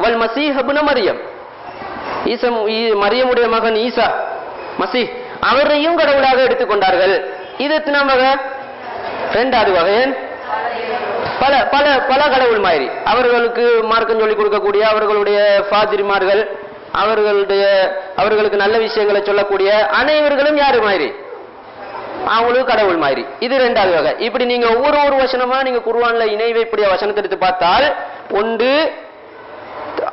வல் மஸீஹ் இப்னு மரியம் மரியமுடைய மகன் ஈசா மஸீஹ் அவரையும் கடவுளாக எடுத்துக்கொண்டார்கள். இது எத்தனாம் வகை? 2வது வகை. பல பல பல கடவுள் மாதிரி அவர்களுக்கு மார்க்கம் சொல்லிக் கொடுக்கக்கூடிய அவர்களுடைய ஃபாதிரிமார்கள், அவர்களுக்கு நல்ல விஷயங்களை சொல்லக்கூடிய அனைவர்களும் யாரு மாதிரி? அவங்களுக்கு கடவுள் மாதிரி. இது 2வது வகை. இப்படி நீங்க ஒவ்வொரு வசனமா நீங்க குர்ஆன்ல இணை வைப்புடைய வசனத்தை எடுத்து பார்த்தால், ஒன்று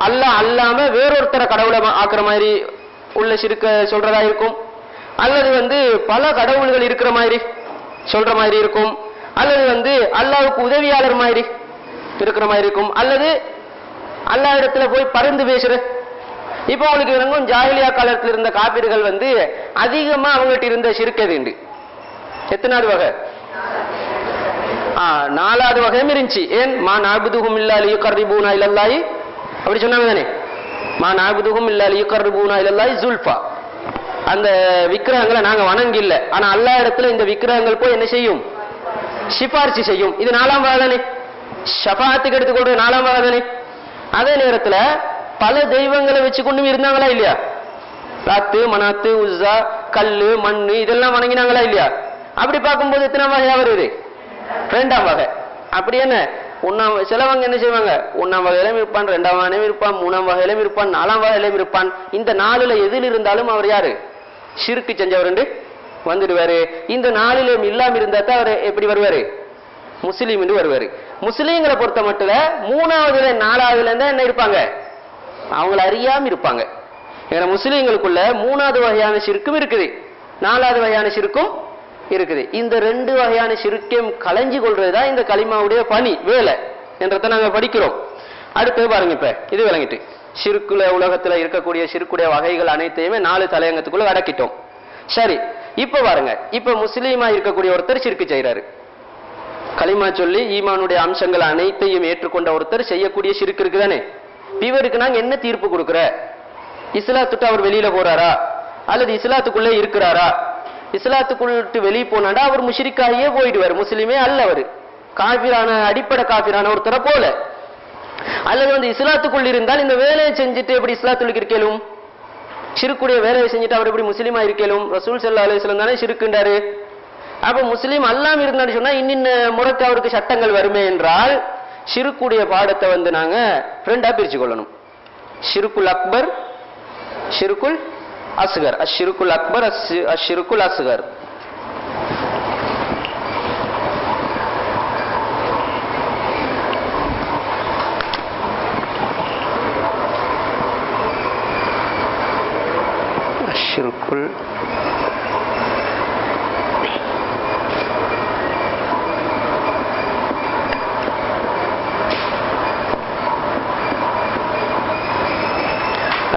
அல்லாஹ் அல்லாம வேறொருத்தர கடவுளை ஆக்குற மாதிரி உள்ள ஷிர்க்க சொல்றதா இருக்கும், அல்லது பல கடவுள்கள் இருக்கிற மாதிரி சொல்ற மாதிரி இருக்கும், அல்லது அல்லாஹ்வுக்கு உதவியாளர் மாதிரி இருக்கிற மாதிரி இருக்கும், அல்லது அல்லாஹ் இடத்துல போய் பறந்து பேசுற. இப்ப உங்களுக்கு இறங்கும் ஜாஹிலியா காலத்தில் இருந்த காபிர்கள் அதிகமா அவங்ககிட்ட இருந்த ஷிர்க் உண்டு. எத்தனாவது வகை? 4வது வகையும் இருந்துச்சு. ஏன்? மா நஅபுதுஹும் இல்லா லியுகர்ரிபூனா இலல்லாஹி, அப்படி சொன்னாங்க தானே. மா நஅபுதுஹும் இல்லா லியுகர்ரிபூனா இலல்லாஹி ஸுல்ஃபா, அந்த விக்கிரகங்களை நாங்க வணங்கில்ல, ஆனா அல்லாஹ் இடத்துல இந்த விக்கிரகங்கள் போய் என்ன செய்யும்? சிபாரிசு செய்யும். இது 4ஆம் வகை தானே. ஷஃபாஅத்துக்கு எடுத்துக்கொள்ற 4ஆம் வகை தானே. அதே நேரத்துல பல தெய்வங்களை வச்சு கொண்டும் இருந்தாங்களா இல்லையா? லாத்து மனாத்து உஸ்ஸா கல்லு மண்ணு இதெல்லாம் வணங்கினாங்களா இல்லையா? அப்படி பார்க்கும்போது எத்தனை வகையா வருது? 2ஆம் வகை. அப்படி என்ன, சிலவங்க என்ன செய்வாங்க, 1ஆம் வகையிலும் இருப்பான், 2ஆம் வகையிலும் இருப்பான், 3ஆம் வகையிலும் இருப்பான், 4ஆம் வகையிலும் இருப்பான். இந்த 4ல எதில் இருந்தாலும் அவர் யாரு? ஷிர்க் செஞ்சவர் வந்துடுவாரு. இந்த 4லும் இல்லாம இருந்தா தான் அவர் எப்படி வருவாரு? முஸ்லீம் என்று வருவாரு. முஸ்லீம்களை பொறுத்த மட்டும் 3ஆவதுல 4ஆவதுல இருந்தா என்ன இருப்பாங்க? அவங்கள அறியாம இருப்பாங்க. ஏன்னா முஸ்லீம்களுக்குள்ள 3வது வகையான ஷிர்க்கும் இருக்குது, 4வது வகையான ஷிர்க்கும் இருக்குது. இந்த 2 வகையான ஷிர்க்கையும் களைஞ்சு கொள்றதுதான் இந்த கலிமாவுடைய பணி வேலை என்றதை நாங்க படிக்கிறோம். அடுத்து பாருங்க, இப்ப இது விளங்கிட்டு ஷிர்க்குல உலகத்துல இருக்கக்கூடிய ஷிர்க்குடைய வகைகள் அனைத்தையுமே 4 தலையங்கத்துக்குள்ள அடக்கிட்டோம். சரி, இப்ப பாருங்க, இப்ப முஸ்லீமா இருக்கக்கூடிய ஒருத்தர் ஷிர்க்கு செய்யறாரு, கலிமா சொல்லி ஈமானுடைய அம்சங்கள் அனைத்தையும் ஏற்றுக்கொண்ட ஒருத்தர் செய்யக்கூடிய ஷிர்க் இருக்குதானே. இவருக்கு நாங்க என்ன தீர்ப்பு கொடுக்கிற? இஸ்லாத்துட்டு அவர் வெளியில போறாரா, அல்லது இஸ்லாத்துக்குள்ளே இருக்கிறாரா? இஸ்லாத்துக்குள்ளிட்டு வெளியே போனாடா அவர் முஷ்ரிக்காகியே போயிடுவார், முஸ்லிமே அல்ல, அவர் காபிரான அடிப்படை காபிரான ஒருத்தரை போல. அல்லது இஸ்லாத்துக்குள் இருந்தால் இந்த வேலையை செஞ்சுட்டு எப்படி இஸ்லாத்துக்கு இருக்கலும்? ஷிர்க்குடைய வேலையை செஞ்சுட்டு அவர் எப்படி முஸ்லீமா இருக்கலும்? ரசூல் ஸல்லல்லாஹு அலைஹி வஸல்லம் தானே ஷிர்க்குண்டாரு. அப்ப முஸ்லீம் அல்லாம இருந்தான்னு சொன்னா இன்னின்ன முறைக்கு அவருக்கு சட்டங்கள் வருமே என்றால், ஷிர்க்குடைய பாடத்தை நாங்க 2ஆ பிரிச்சு கொள்ளணும். ஷிர்குல் அக்பர், ஷிர்குல் அஸ்கர். அஷ்ஷிருக்குல் அக்பர், அஷ்ஷிருக்குல் அஸ்கர். அஷ்ஷிருக்குல்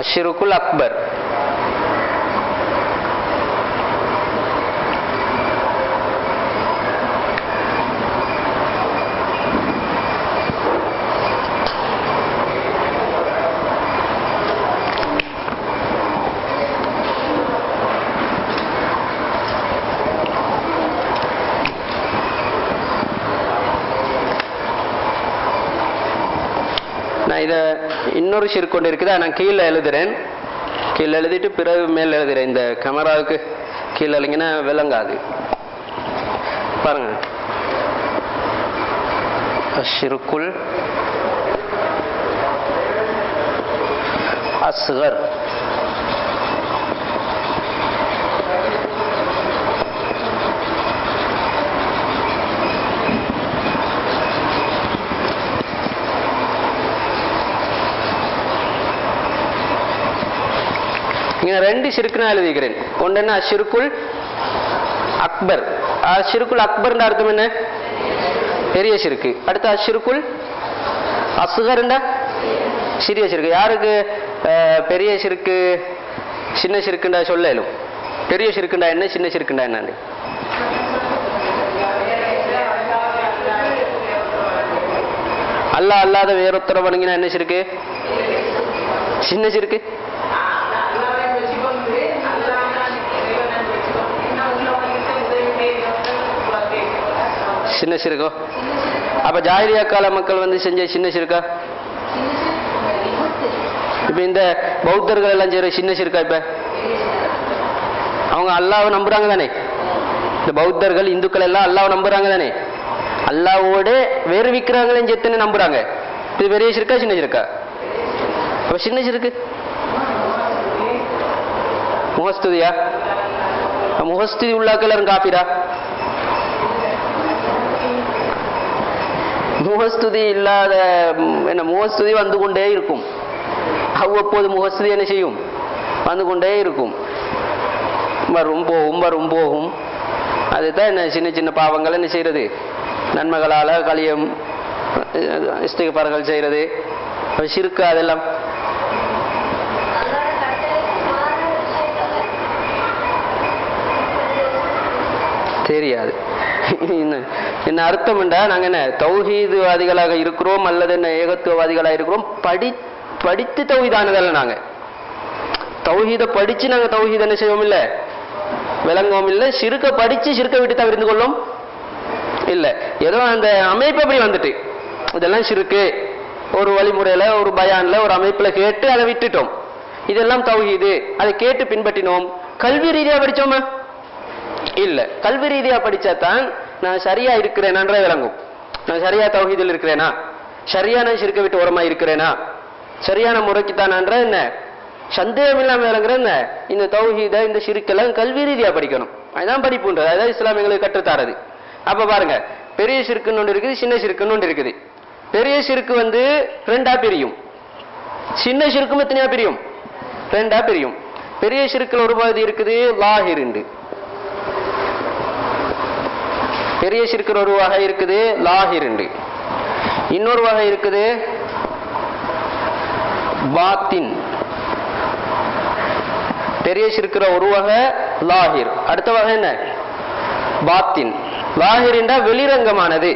அஷ்ஷிருக்குல் அக்பர். இதை இன்னொரு ஷிர்க் கொண்டு இருக்குதா, நான் கீழே எழுதுறேன், கீழே எழுதிட்டு பிறகு மேல் எழுதுறேன். இந்த கேமராவுக்கு கீழே எழுதிங்கன்னா விளங்காது. பாருங்க, அஷ்ஷிருக்குல் அஸ்கர். இங்க 2 ஷிர்க் நான் எழுதிக்கிறேன். ஒன்று என்ன அஷ்ஷிருக்குல் அக்பர். அஷ்ஷிருக்குல் அக்பர்ன்ற அர்த்தம் என்ன? பெரிய ஷிர்க். அடுத்து அஷ்ஷிருக்குல் அஸ்கர்ண்டா சிறிய ஷிர்க். யாருக்கு பெரிய ஷிர்க் சின்ன ஷிர்க்குண்டா சொல்லலும்? பெரிய ஷிர்க்குண்டா என்ன, சின்ன ஷிர்க்குண்டா என்னன்னு? அல்லாஹ் அல்லாத வேறொத்தர வணங்கினா என்ன ஷிர்க்? சின்ன ஷிர்க். சின்ன ஷிர்கோ? அப்ப ஜாஹிலியா கால மக்கள் வந்து செஞ்ச சின்ன ஷிர்கா? இப்ப இந்த பௌத்தர்கள் எல்லாம் செய்யற சின்ன ஷிர்கா? இப்ப அவங்க அல்லாஹ்வை நம்புறாங்க தானே? இந்த பௌத்தர்கள் இந்துக்கள் எல்லாம் அல்லாஹ்வை நம்புறாங்க தானே? அல்லாஹ்வோட வேறு விக்கிரகங்களையும் சேர்த்துன்னு நம்புறாங்க. இது பெரிய ஷிர்கா சின்ன ஷிர்கா? அப்ப சின்ன ஷிர்க் முகஸ்துதியா? முகஸ்துதி உள்ளாக்கள் எல்லாரும் காபிரா? முகஸ்துதி இல்லாத என்ன, முகஸ்துதி வந்து கொண்டே இருக்கும். அவ்வப்போது முகஸ்துதி என்ன செய்யும்? வந்து கொண்டே இருக்கும். வரும் போகும் வரும் போகும். அதுதான் என்ன, சின்ன சின்ன பாவங்கள் என்ன செய்யறது, நன்மைகளால கலியம் இஸ்திக்பார்கள் செய்யறது, ஷிர்க் அதெல்லாம் தெரியாது. என்ன அர்த்தம் என்றா, நாங்க என்ன தௌஹீதுவாதிகளாக இருக்கிறோம் அல்லது என்ன ஏகத்துவவாதிகளாக இருக்கிறோம், படித்து தௌஹீதானதல்ல. நாங்க தௌஹீத படிச்சு நாங்க தௌஹீத் என்ன செய்வோம் இல்ல, விளங்குவோம் இல்ல. ஷிர்க படிச்சு ஷிர்கை விட்டு தவிர்த்து கொள்ளும் இல்ல. ஏதோ அந்த அமைப்பு அப்படி வந்துட்டு இதெல்லாம் ஷிர்கு, ஒரு வழிமுறையில ஒரு பயான்ல ஒரு அமைப்புல கேட்டு அதை விட்டுட்டோம். இதெல்லாம் தௌஹீது, அதை கேட்டு பின்பற்றினோம். கல்வி ரீதியா படிச்சோமா? இல்ல. கல்வி ரீதியா படிச்சாதான் நான் சரியா இருக்கிறேனான்ற விளங்கும். நான் சரியா தௌஹீதில் இருக்கிறேனா, சரியான ஷிர்கை விட்டு ஓரமா இருக்கிறேனா, சரியான முறைக்குத்தானான்ற என்ன சந்தேகம் இல்லாம விளங்குற என்ன. இந்த தௌஹீத இந்த ஷிர்கெல்லாம் கல்வி ரீதியா படிக்கணும். அதுதான் படிப்புன்றது. அதான் இஸ்லாம் எங்களுக்கு கற்றுத்தாரது. அப்ப பாருங்க, பெரிய ஷிர்க்குன்னு ஒன்று இருக்குது, சின்ன ஷிர்க்குன்னு ஒன்று இருக்குது. பெரிய ஷிர்க்கு வந்து 2ஆ பிரியும். சின்ன ஷிர்க்கும் எத்தனையா பிரியும்? 2ஆ பிரியும். பெரிய ஷிர்க்குல ஒரு பகுதி இருக்குது லாஹிர். பெரிய ஷிர்க்குல ஒரு வகை இருக்குது லாஹிர். இன்னொரு வகை இருக்குது பாத்தின். பெரிய ஷிர்க்குல ஒரு வகை லாஹிர், அடுத்த வகை என்ன பாத்தின். லாஹிர் என்றா வெளிரங்கமானது.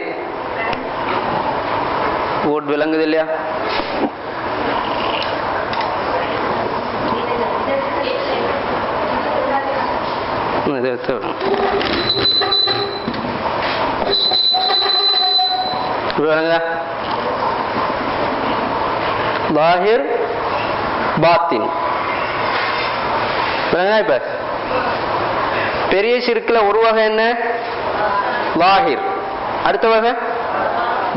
ஓட் விளங்குது இல்லையா? லாஹிர் பாத்தின். இப்ப பெரிய ஷிர்க்குல ஒரு வகை என்ன லாஹிர், அடுத்த வகை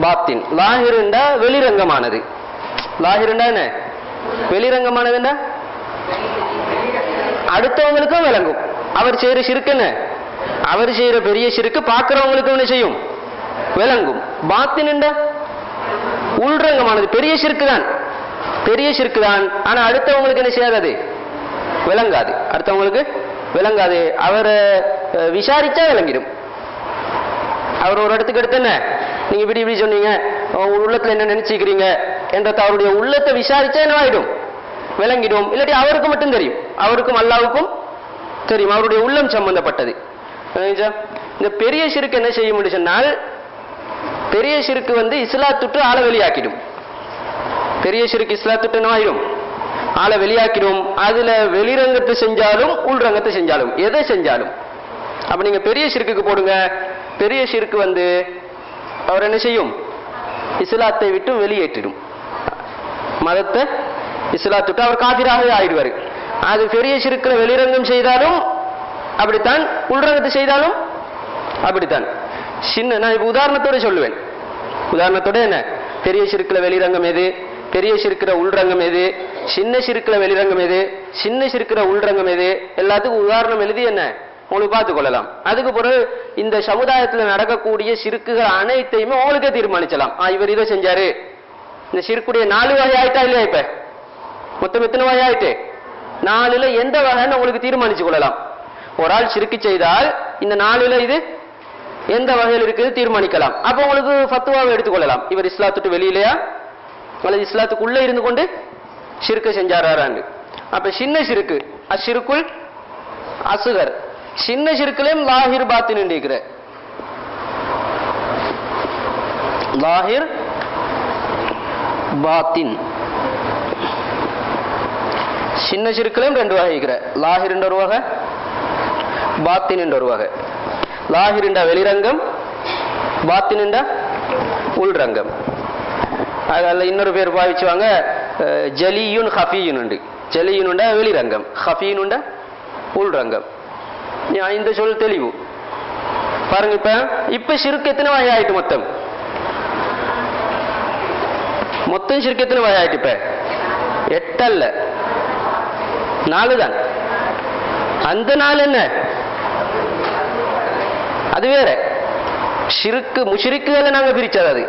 பாத்தின். லாஹிர் என்றா வெளிரங்கமானது. லாஹிர் என்றா என்ன வெளிரங்கமானதுண்டா அடுத்தவங்களுக்கும் விளங்கும். அவர் செய்யற ஷிர்க் என்ன, அவர் செய்யற பெரிய ஷிர்க் பார்க்கிறவங்களுக்கும் என்ன செய்யும், விளங்கும். பாத்தின் என்றா உள்ரங்கமானது. பெரிய ஷிர்க் தான், பெரிய ஷிர்க் தான். ஆனா அடுத்தவங்களுக்கு என்ன செய்யாது, விளங்காது. அடுத்தவங்களுக்கு விளங்காது. அவரை விசாரிச்சா விளங்கிடும். அவர் ஒரு இடத்துக்கு எடுத்து என்ன நீங்க இப்படி இப்படி சொன்னீங்க, உள்ளத்துல என்ன நினைச்சுக்கிறீங்க என்ற அவருடைய உள்ளத்தை விசாரிச்சா என்ன ஆயிடும், விளங்கிடும். இல்லாட்டி அவருக்கு மட்டும் தெரியும், அவருக்கும் அல்லாவுக்கும் தெரியும், அவருடைய உள்ளம் சம்பந்தப்பட்டது. இந்த பெரிய ஷிர்க் என்ன செய்யும் சொன்னால், பெரிய ஷிர்க் வந்து இஸ்லாத்துட்டு ஆளை வெளியாக்கிடும். பெரிய ஷிர்க் இஸ்லாத்துட்டு என்ன ஆயிடும், ஆளை வெளியாக்கிடும். அதுல வெளிரங்கத்தை செஞ்சாலும் உள்ரங்கத்தை செஞ்சாலும் எதை செஞ்சாலும். அப்ப நீங்க பெரிய ஷிர்க்குக்கு போடுங்க. பெரிய ஷிர்க் வந்து அவர் என்ன செய்யும், இஸ்லாத்தை விட்டு வெளியேற்றிடும். மதத்தை இஸ்லாத்துட்டு அவர் காபிராகவே ஆயிடுவார். அது பெரிய ஷிர்க்ல வெளிரங்கம் செய்தாலும் அப்படித்தான், உள்ரங்கத்தை செய்தாலும் அப்படித்தான். சின்ன நான் இப்ப உதாரணத்தோட சொல்லுவேன். உதாரணத்தோட என்ன, பெரிய ஷிர்க்ல வெளிரங்கம் எது, பெரிய ஷிர்க்ல உள்ரங்கம் எது, சின்ன ஷிர்க்ல வெளிரங்கம் எது, சின்ன ஷிர்க்ல உள்ரங்கம் எது, எல்லாத்துக்கும் உதாரணம் எழுதி என்ன உங்களுக்கு பார்த்துக் கொள்ளலாம். அதுக்கு பிறகு இந்த சமுதாயத்தில் நடக்கக்கூடிய ஷிர்க்குகள் அனைத்தையுமே உங்களுக்கே தீர்மானிச்சலாம். இவர் இதை செஞ்சாரு. இந்த ஷிர்க்குடைய 4 வகை ஆயிட்டா இல்லையா? இப்ப மொத்தம் எத்தனை வகை ஆயிட்டு? நாலுல எந்த வகைன்னு உங்களுக்கு தீர்மானிச்சு கொள்ளலாம். ஒரு ஆள் ஷிர்க் செய்தால் இந்த நாலுல இது எந்த வகையில் இருக்குது தீர்மானிக்கலாம். அப்ப உங்களுக்கு ஃபத்வாவை எடுத்துக்கொள்ளலாம். இவர் இஸ்லாத்துக்கு வெளியிலையா அல்லது இஸ்லாத்துக்குள்ள இருந்து கொண்டு ஷிர்க செஞ்சாரான்னு. அப்ப சின்ன ஷிர்கு அஷ்ஷிருக்குல் அஸ்கர், சின்ன ஷிர்குலயும் லாஹிர் பாத்தின் இருக்கிற லாஹிர் பாத்தின் சின்ன ஷிர்குலயும் ரெண்டு வகை இருக்கிற. லாஹிர் என்ற ஒரு வகை, பாத்தின் என்ற ஒரு வகை. லாஹிர் என்ற வெளிரங்கம், பாத்தின் என்ற உள்ரங்கம். அதில் இன்னொரு பேர் பாவிச்சுவாங்க ஜலியுன் ஹஃபியுன் உண்டு. ஜலியுன் உண்ட வெளிரங்கம், ஹஃபியுன் உண்ட உள்ரங்கம். இந்த சொல் தெளிவு பாருங்க. இப்ப ஷிர்க் எத்தனை வகை ஆயிட்டு? மொத்தம் ஷிர்க் எத்தனை வகை ஆயிட்டு? இப்ப 8 அல்ல, 4 தான். அந்த 4 என்ன? அது வேற ஷிர்க். முஷ்ரிக்குகளை நாங்க பிரிச்சது அது.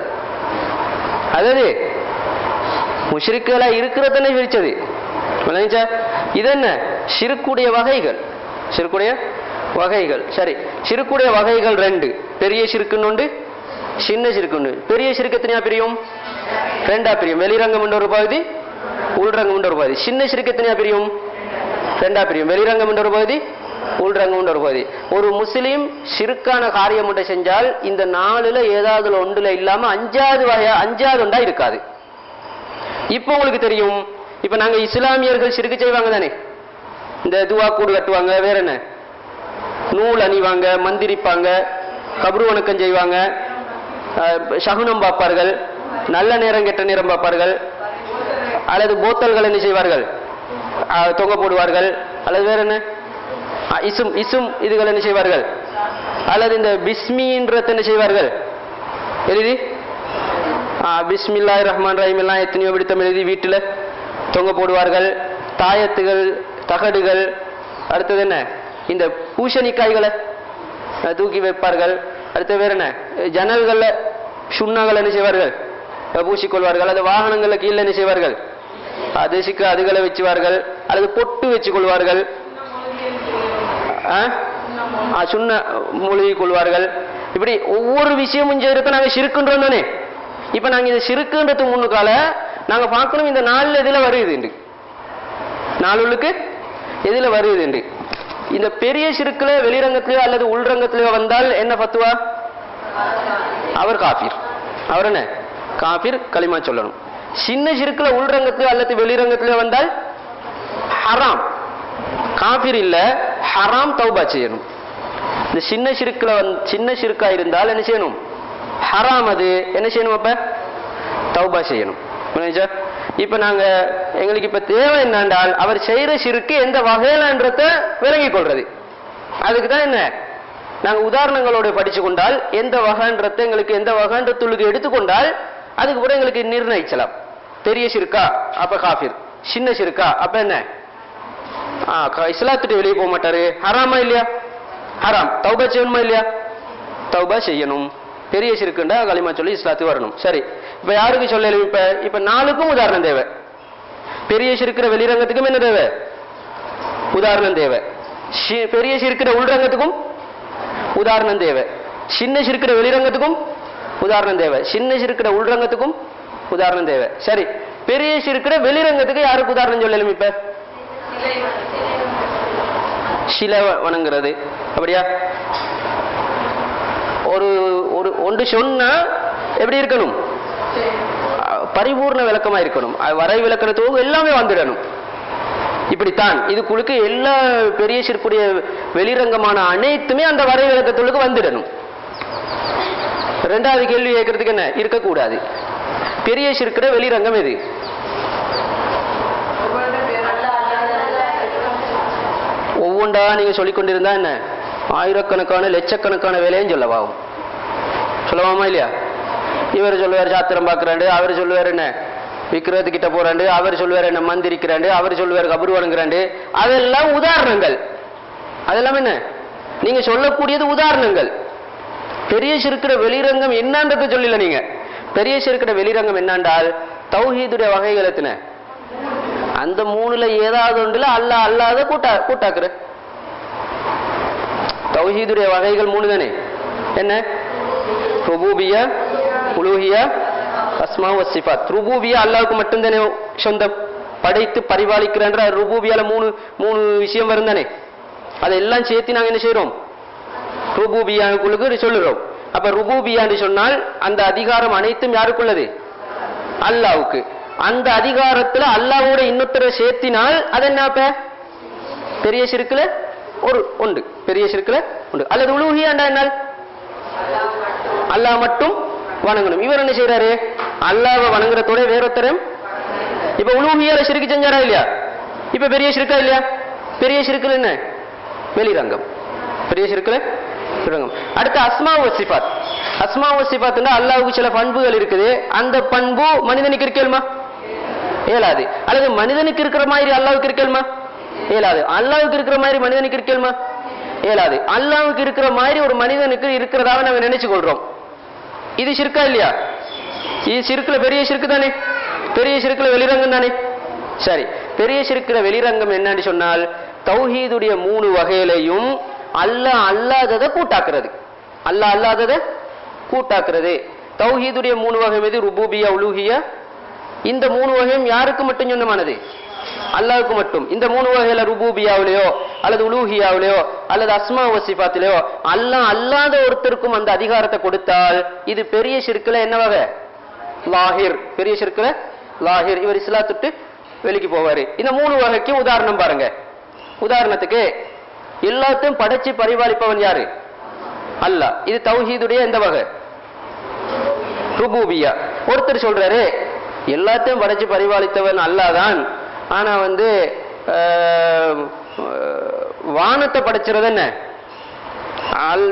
அதாவது முஷ்ரிக்குகளா இருக்கிறதனை பிரிச்சது. இது என்ன? ஷிர்க்குடைய வகைகள். ஷிர்க்குடைய வகைகள் சரி. ஷிர்க்குடைய வகைகள் 2. பெரிய ஷிர்க்குன்னு உண்டு, சின்ன ஷிர்க்குன்னு. பெரிய ஷிர்க் எத்தனையா பிரியும்? 2ஆ பிரியும். வெளிரங்கம் என்ற ஒரு பகுதி, உள்ரங்கம் என்ற ஒரு பகுதி. சின்ன ஷிர்க் எத்தனையா பிரியும்? 2ஆ பிரியும். வெளிரங்கம் என்ற ஒரு பகுதி, உள்ரங்கம் என்ற ஒரு பகுதி. ஒரு முஸ்லீம் ஷிர்க்கான காரியம் ஒன்றை செஞ்சால் இந்த 4ல ஏதாவது ஒன்றுல இல்லாம 5வது ஒன்றா இருக்காது. இப்ப உங்களுக்கு தெரியும், இப்ப நாங்க இஸ்லாமியர்கள் ஷிர்க் செய்வாங்க தானே, இந்த துவா கூடு கட்டுவாங்க, வேற என்ன நூல் அணிவாங்க, மந்திரிப்பாங்க, கபரு வணக்கம் செய்வாங்க, சகுனம் பார்ப்பார்கள், நல்ல நேரம் கெட்ட நேரம் பார்ப்பார்கள், அல்லது போத்தல்கள் என்ன செய்வார்கள் தொங்க போடுவார்கள், அல்லது வேற என்ன இசும் இதுகள் என்ன செய்வார்கள், அல்லது இந்த பிஸ்மின்றத என்ன செய்வார்கள் எழுதி பிஸ்மில்லாஹிர் ரஹ்மான் ரஹீம் எல்லாம் எத்தனையோ விடுத்தம் எழுதி வீட்டில் தொங்க போடுவார்கள். தாயத்துகள், தகடுகள், அடுத்தது என்ன இந்த பூசணிக்காய்களை தூக்கி வைப்பார்கள். அடுத்தது வேற என்ன ஜன்னல்கள்ல சுண்ணாக்கள் என்ன செய்வார்கள் பூசிக்கொள்வார்கள். அல்லது வாகனங்கள்ல கீழே என்ன செய்வார்கள் அதுகளை வச்சுவார்கள், அல்லது பொட்டு வச்சுக் கொள்வார்கள், சுண்ண மூழ்கி கொள்வார்கள். இப்படி ஒவ்வொரு விஷயமும் செய்யறத நாங்க ஷிர்க்குன்றோம் தானே. இப்ப நாங்க இந்த ஷிர்க்குன்றதுக்கு முன்னுக்கால நாங்க பார்க்கணும் இந்த 4 எதுல வருது, 4க்கு எதுல வருது. இந்த பெரிய ஷிர்க்குல வெளிரங்கத்திலயோ அல்லது உள்ரங்கத்திலயோ வந்தால் என்ன ஃபத்வா? அவர் காஃபிர். அவர் என்ன காஃபிர், களிமா சொல்லணும். சின்ன ஷிர்க்குல உள்ரங்கத்திலயோ அல்லது வெளிரங்கத்திலயோ வந்தால் ஹராம், காஃபிர் இல்ல, ஹராம், தௌபா செய்யணும். இந்த சின்ன ஷிர்க்குல சின்ன ஷிர்கா இருந்தால் என்ன செய்யணும்? ஹராம். அது என்ன செய்யணும்? அப்ப தௌபா செய்யணும். இப்ப நாங்க எங்களுக்கு இப்ப தேவை என்னென்றால் அவர் செய்யற ஷிர்க்கு எந்த வகையிலன்றத விளங்கிக் கொள்றது. அதுக்கு தான் என்ன நாங்க உதாரணங்களோட படிச்சு கொண்டால் எந்த வகைன்றத எங்களுக்கு எந்த வகைன்றதுக்கு எடுத்துக்கொண்டால் அதுக்கு கூட எங்களுக்கு நிர்ணயிச்சலாம். பெரிய ஷிர்கா அப்ப காஃபிர், சின்ன ஷிர்கா அப்ப என்ன இஸ்லாத்துட்டு வெளியே போக மாட்டாரு, ஹராமா இல்லையா? ஹராம். தௌபா செய்யணுமா இல்லையா? தௌபா செய்யணும். பெரிய ஷிர்க்குண்டா களிமா சொல்லி இஸ்லாத்துக்கு வரணும். சரி, இப்ப யாருக்கு சொல்லலும்? இப்ப 4க்கும் உதாரணம் தேவை. பெரிய ஷிர்க்குற வெளிரங்கத்துக்கும் என்ன தேவை? உதாரணம் தேவை. பெரிய ஷிர்க்குற உள்ரங்கத்துக்கும் உதாரணம் தேவை. சின்ன ஷிர்க்குற வெளிரங்கத்துக்கும் உதாரணம் தேவை. சின்ன ஷிர்க்குற உள்ரங்கத்துக்கும் உதாரணம் தேவை. சரி, பெரிய ஷிர்க்குற வெளிரங்கத்துக்கு யாருக்கு உதாரணம் சொல்லலும்? இப்ப சிலை வணங்குறது, அப்படியா? ஒரு ஒன்று சொன்னா எப்படி இருக்கணும்? பரிபூர்ண விளக்கமா இருக்கணும். வரை விளக்கணத்தோடு எல்லாமே வந்துடணும். இப்படித்தான் இது குழுக்கு எல்லா பெரிய ஷிர்க்குடைய வெளிரங்கமான அனைத்துமே அந்த வரை விளக்கத்தோளுக்கு வந்துடணும். 2வது கேள்வி கேட்கறதுக்கு என்ன இருக்கக்கூடாது? பெரிய ஷிர்க்குற வெளிரங்கம் எது? ஒவ்வொன்றா நீங்க சொல்லிக் கொண்டிருந்தா என்ன ஆயிரக்கணக்கான லட்சக்கணக்கான வேலையும் சொல்லவாகும். சொல்லவாமா இல்லையா? இவர் சொல்லுவார் சாத்திரம் பார்க்கிறாண்டு, அவர் சொல்லுவார் என்ன விக்கிரத்துக்கிட்ட போறாண்டு, அவர் சொல்லுவார் என்ன மந்திரிக்கிறாண்டு, அவர் சொல்லுவார் கபரு வணங்குறாண்டு. அதெல்லாம் உதாரணங்கள். அதெல்லாம் என்ன நீங்க சொல்லக்கூடியது உதாரணங்கள். பெரிய ஷிர்க்குற வெளிரங்கம் என்னன்றதை சொல்லல. நீங்க பெரிய ஷிர்க்குற வெளிரங்கம் என்னண்டால் தௌஹீதுடைய வகைகள் எத்தனை? அந்த மூணுல ஏதாவது ஒன்றுல அல்லாஹ் அல்லாத கூட்டாக்குற. தௌஹீதுடைய வகைகள் மூணு தானே. என்ன? ருபூபியா, உலூஹியா, அஸ்மா வ சிஃபாத். ருபூபியா அல்லாஹ்வுக்கு மட்டும்தானே சொந்தம். படைத்து பரிபாலிக்கிறன்ற ருபூபியால மூணு மூணு விஷயம் வரும் தானே. அதெல்லாம் சேர்த்து நாங்க என்ன செய்யறோம்? ருபூபியாவுக்குள்ளுக்கு சொல்லுறோம். அப்ப ருபூபியான்னு சொன்னால் அந்த அதிகாரம் அனைத்தும் யாருக்குள்ளது? அல்லாஹ்வுக்கு. அந்த அதிகாரத்துல அல்லாஹ்வோட இன்னொருத்தரை சேர்த்தினால் அது என்ன? பெரிய ஷிர்க்குல ஒரு உண்டு, பெரிய ஷிர்க்குல உண்டு. அல்லது உலூஹியாண்டா என்ன? அல்லாஹ் மட்டும் வணங்கணும். இவர் என்ன செய்யறாரு? அல்லாஹ்வை வணங்குறதோட வேறொருத்தரும். இப்ப உலூஹியால ஷிர்க் செஞ்சாரா இல்லையா? இப்ப பெரிய ஷிர்கா இல்லையா? பெரிய ஷிர்க்குல என்ன? வெளிரங்கம். பெரிய ஷிர்க்குல வெளிரங்கம். அடுத்து அஸ்மா வ சிஃபாத். அஸ்மா வ சிஃபாத்னா அல்லாஹ்வுக்கு சில பண்புகள் இருக்குது. அந்த பண்பு மனிதனுக்கு இருக்கேல்மா? இயலாது. அல்லது மனிதனுக்கு இருக்கிற மாதிரி அல்லாஹ்வுக்கு இருக்கேல்மா? இயலாது. அல்லாஹ்வுக்கு இருக்கிற மாதிரி மனிதனுக்கு இருக்கேல்மா? இயலாது. அல்லாஹ்வுக்கு இருக்கிற மாதிரி ஒரு மனிதனுக்கு இருக்கிறதாக நாம நினைச்சு கொள்றோம். இது ஷிர்கா இல்லையா? இது ஷிர்க்குல பெரிய ஷிர்க்கு தானே. பெரிய ஷிர்க்குல வெளிரங்கம் தானே. சரி, பெரிய ஷிர்க்குல வெளிரங்கம் என்னன்னு சொன்னால் தௌஹீதுடைய மூணு வகையிலையும் அல்லாஹ் அல்லாததை கூட்டாக்குறது. அல்லாஹ் அல்லாததை கூட்டாக்குறது. தௌஹீதுடைய மூணு வகை மீது ருபூபியா, உலூஹியா. இந்த மூணு வகையும் யாருக்கு மட்டும் சொந்தமானது? அல்லாஹ்வுக்கு மட்டும். இந்த மூணு வகையில ருபூபியாவிலையோ அல்லது உலூஹியாவிலையோ அல்லது அஸ்மா வ சிஃபாத்திலையோ அல்லாஹ் அல்லாத ஒருத்தருக்கும் அந்த அதிகாரத்தை கொடுத்தால் இது பெரிய ஷிர்க்குல என்ன வகை? லாஹிர். பெரிய ஷிர்க்குல லாஹிர். இவர் இஸ்லாத்துட்டு வெளிக்கு போவாரு. இந்த மூணு வகைக்கு உதாரணம் பாருங்க. உதாரணத்துக்கு எல்லாத்தையும் படைச்சு பரிபாலிப்பவன் யாரு? அல்லாஹ். இது தௌஹீதுடைய எந்த வகை? ருபூபியா. ஒருத்தர் சொல்றாரு எல்லாத்தையும் படைச்சு பரிபாலித்தவன் அல்லாஹ் தான், ஆனா வானத்தை படைச்சிறது என்ன?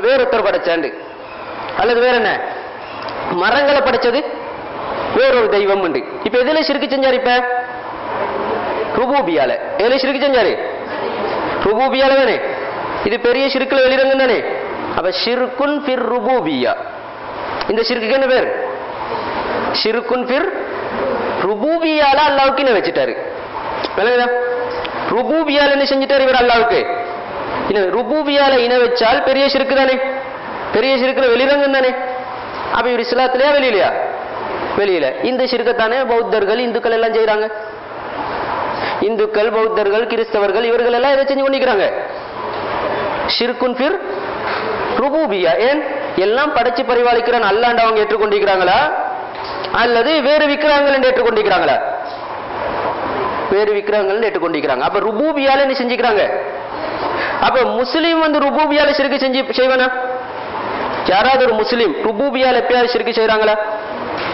வேறொருத்தர் படைச்சாண்டு. அல்லது வேற என்ன? மரங்களை படைச்சது வேறொரு தெய்வம் உண்டு. இப்ப எதுல ஷிர்க் செஞ்சாரு? இப்ப ருபூபியால. எதுல ஷிர்க் செஞ்சாரு? ருபூபியால தானே. இது பெரிய ஷிர்க்குல வெளிரங்கம் தானே. அப்ப ஷிர்குன் ஃபிர் ருபூபியா. இந்த ஷிர்க்குக்கு என்ன பேர்? ஷிர்குன் ஃபிர் ருபூபியால அல்லாஹ்வுக்கு என்ன வச்சிட்டாரு? விளங்குதா? ருபூபியால என்ன செஞ்சிட்டாரு இவர் அல்லாஹ்வுக்கு? ருபூபியால இன வச்சால் பெரிய ஷிர்க் தானே. பெரிய ஷிர்க்குல வெளிரங்கம் தானே. அப்ப இவர் இஸ்லாத்திலேயா வெளியிலையா? வெளியில. இந்த ஷிர்க்கத்தானே பௌத்தர்கள் இந்துக்கள் எல்லாம் செய்யறாங்க. இந்துக்கள், பௌத்தர்கள், கிறிஸ்தவர்கள் இவர்கள் எல்லாம் இதை செஞ்சு கொண்டிருக்கிறாங்க. ஷிர்குன் ஃபிர் ருபூபியா. ஏன்? எல்லாம் படைச்சு பரிபாலிக்கிறான் அல்லாஹ்ன்னு அவங்க ஏற்றுக்கொண்டிருக்கிறாங்களா அல்லது வேறு விக்கிரகங்கள் என்று ஏற்றுக்கொண்டிருக்கிறாங்களா? வேறு விக்கிரகங்கள் ஏற்றுக்கொண்டிருக்கிறாங்க. அப்ப ருபூபியால என்ன செஞ்சுக்கிறாங்க? அப்ப முஸ்லீம் ருபூபியால ஷிர்க் செய்வானா? யாராவது ஒரு முஸ்லீம் ருபூபியால எப்பயாவது ஷிர்க் செய்யறாங்களா?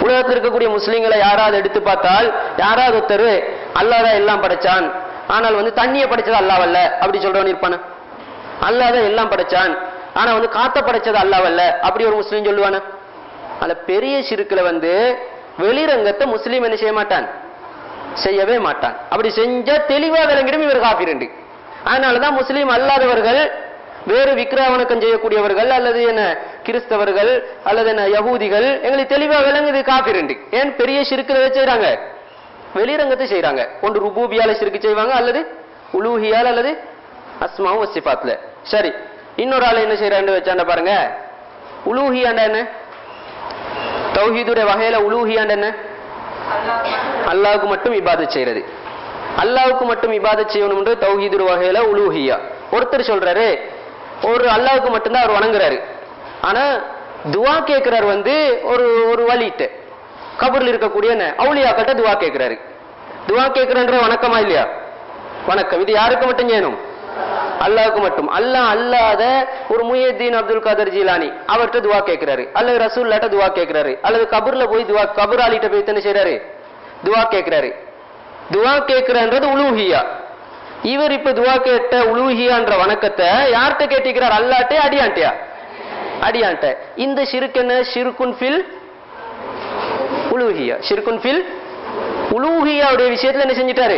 உலகத்தில் இருக்கக்கூடிய முஸ்லீம்களை யாராவது எடுத்து பார்த்தால் யாராவது ஒருத்தர் அல்லாஹ் தான் எல்லாம் படைச்சான், ஆனால் தண்ணியை படைச்சது அல்லாஹ் அப்படி சொல்றவன் இருப்பானா? அல்லாஹ் தான் எல்லாம் படைச்சான், ஆனா காத்த படைச்சது அல்லாஹ் அப்படி ஒரு முஸ்லீம் சொல்லுவானா? அல்ல. பெரிய ஷிர்க்ல வெளிரங்கத்தை முஸ்லீம் என்ன செய்ய மாட்டான்? செய்யவே மாட்டான். அப்படி செஞ்சா தெளிவா விளங்கிடும் இவர் காஃபிர் என்று. அதனாலதான் முஸ்லீம் அல்லாதவர்கள், வேறு விக்கிரவணக்கம் செய்யக்கூடியவர்கள் அல்லது என்ன கிறிஸ்தவர்கள் அல்லது என்ன யகூதிகள் எங்களுக்கு தெளிவா விளங்குது காஃபிர் என்று. ஏன்? பெரிய ஷிர்க்ல செய்யறாங்க, வெளிரங்கத்தை செய்யறாங்க. ஒன்று ருபூபியால ஷிர்க் செய்வாங்க அல்லது உலூஹியால் அல்லது அஸ்மா வ சிஃபாத்ல. சரி, இன்னொரு ஆள் என்ன செய்யறான்னு வச்சாண்ட பாருங்க. உலூஹியாண்ட என்ன? தௌஹீதுடைய வகையில உலூஹியாண்ட என்ன? அல்லாஹ்வுக்கு மட்டும் இபாதத் செய்யறது. அல்லாஹ்வுக்கு மட்டும் இபாதத் செய்யணும் என்று தௌஹீது வகையில உலூஹியா. ஒருத்தர் சொல்றாரு ஒரு அல்லாஹ்வுக்கு மட்டும்தான் அவர் வணங்குறாரு, ஆனா துவா கேட்கிறார் ஒரு வலிட்டு கபூர்ல இருக்கக்கூடிய அவுலியாக்கிட்ட துவா கேட்கிறாரு. துவா கேட்கிறன்ற வணக்கமா இல்லையா? வணக்கம். இது யாருக்கு மட்டும் செய்யணும்? அல்லாஹ்வுக்கு மட்டும். அல்லாஹ் அல்லாத ஒரு முஹியத்தீன் அப்துல் காதர் ஜீலானி அவர்கிட்ட துவா கேட்கிறாரு, அல்லது ரசூல்லாட்ட துவா கேட்கிறாரு, அல்லது கபூர்ல போய் கபூர் ஆலிட்ட போய் என்ன செய்யறாரு? துவா கேட்கிறாரு. துவா கேட்கிறன்றது உலூஹியா. இவர் இப்ப துவா கேட்ட உலூஹியான்ற வணக்கத்தை யார்கிட்ட கேட்டிருக்கிறார்? அல்லாட்டே அடியான்ட்டியா? அடியான்ட்ட. இந்த ஷிர்க் என்ன? ஷிர்குன் ஃபில் உலூஹியா. ஷிர்குன் ஃபில் உலூஹியாவுடைய விஷயத்துல என்ன செஞ்சிட்டாரு?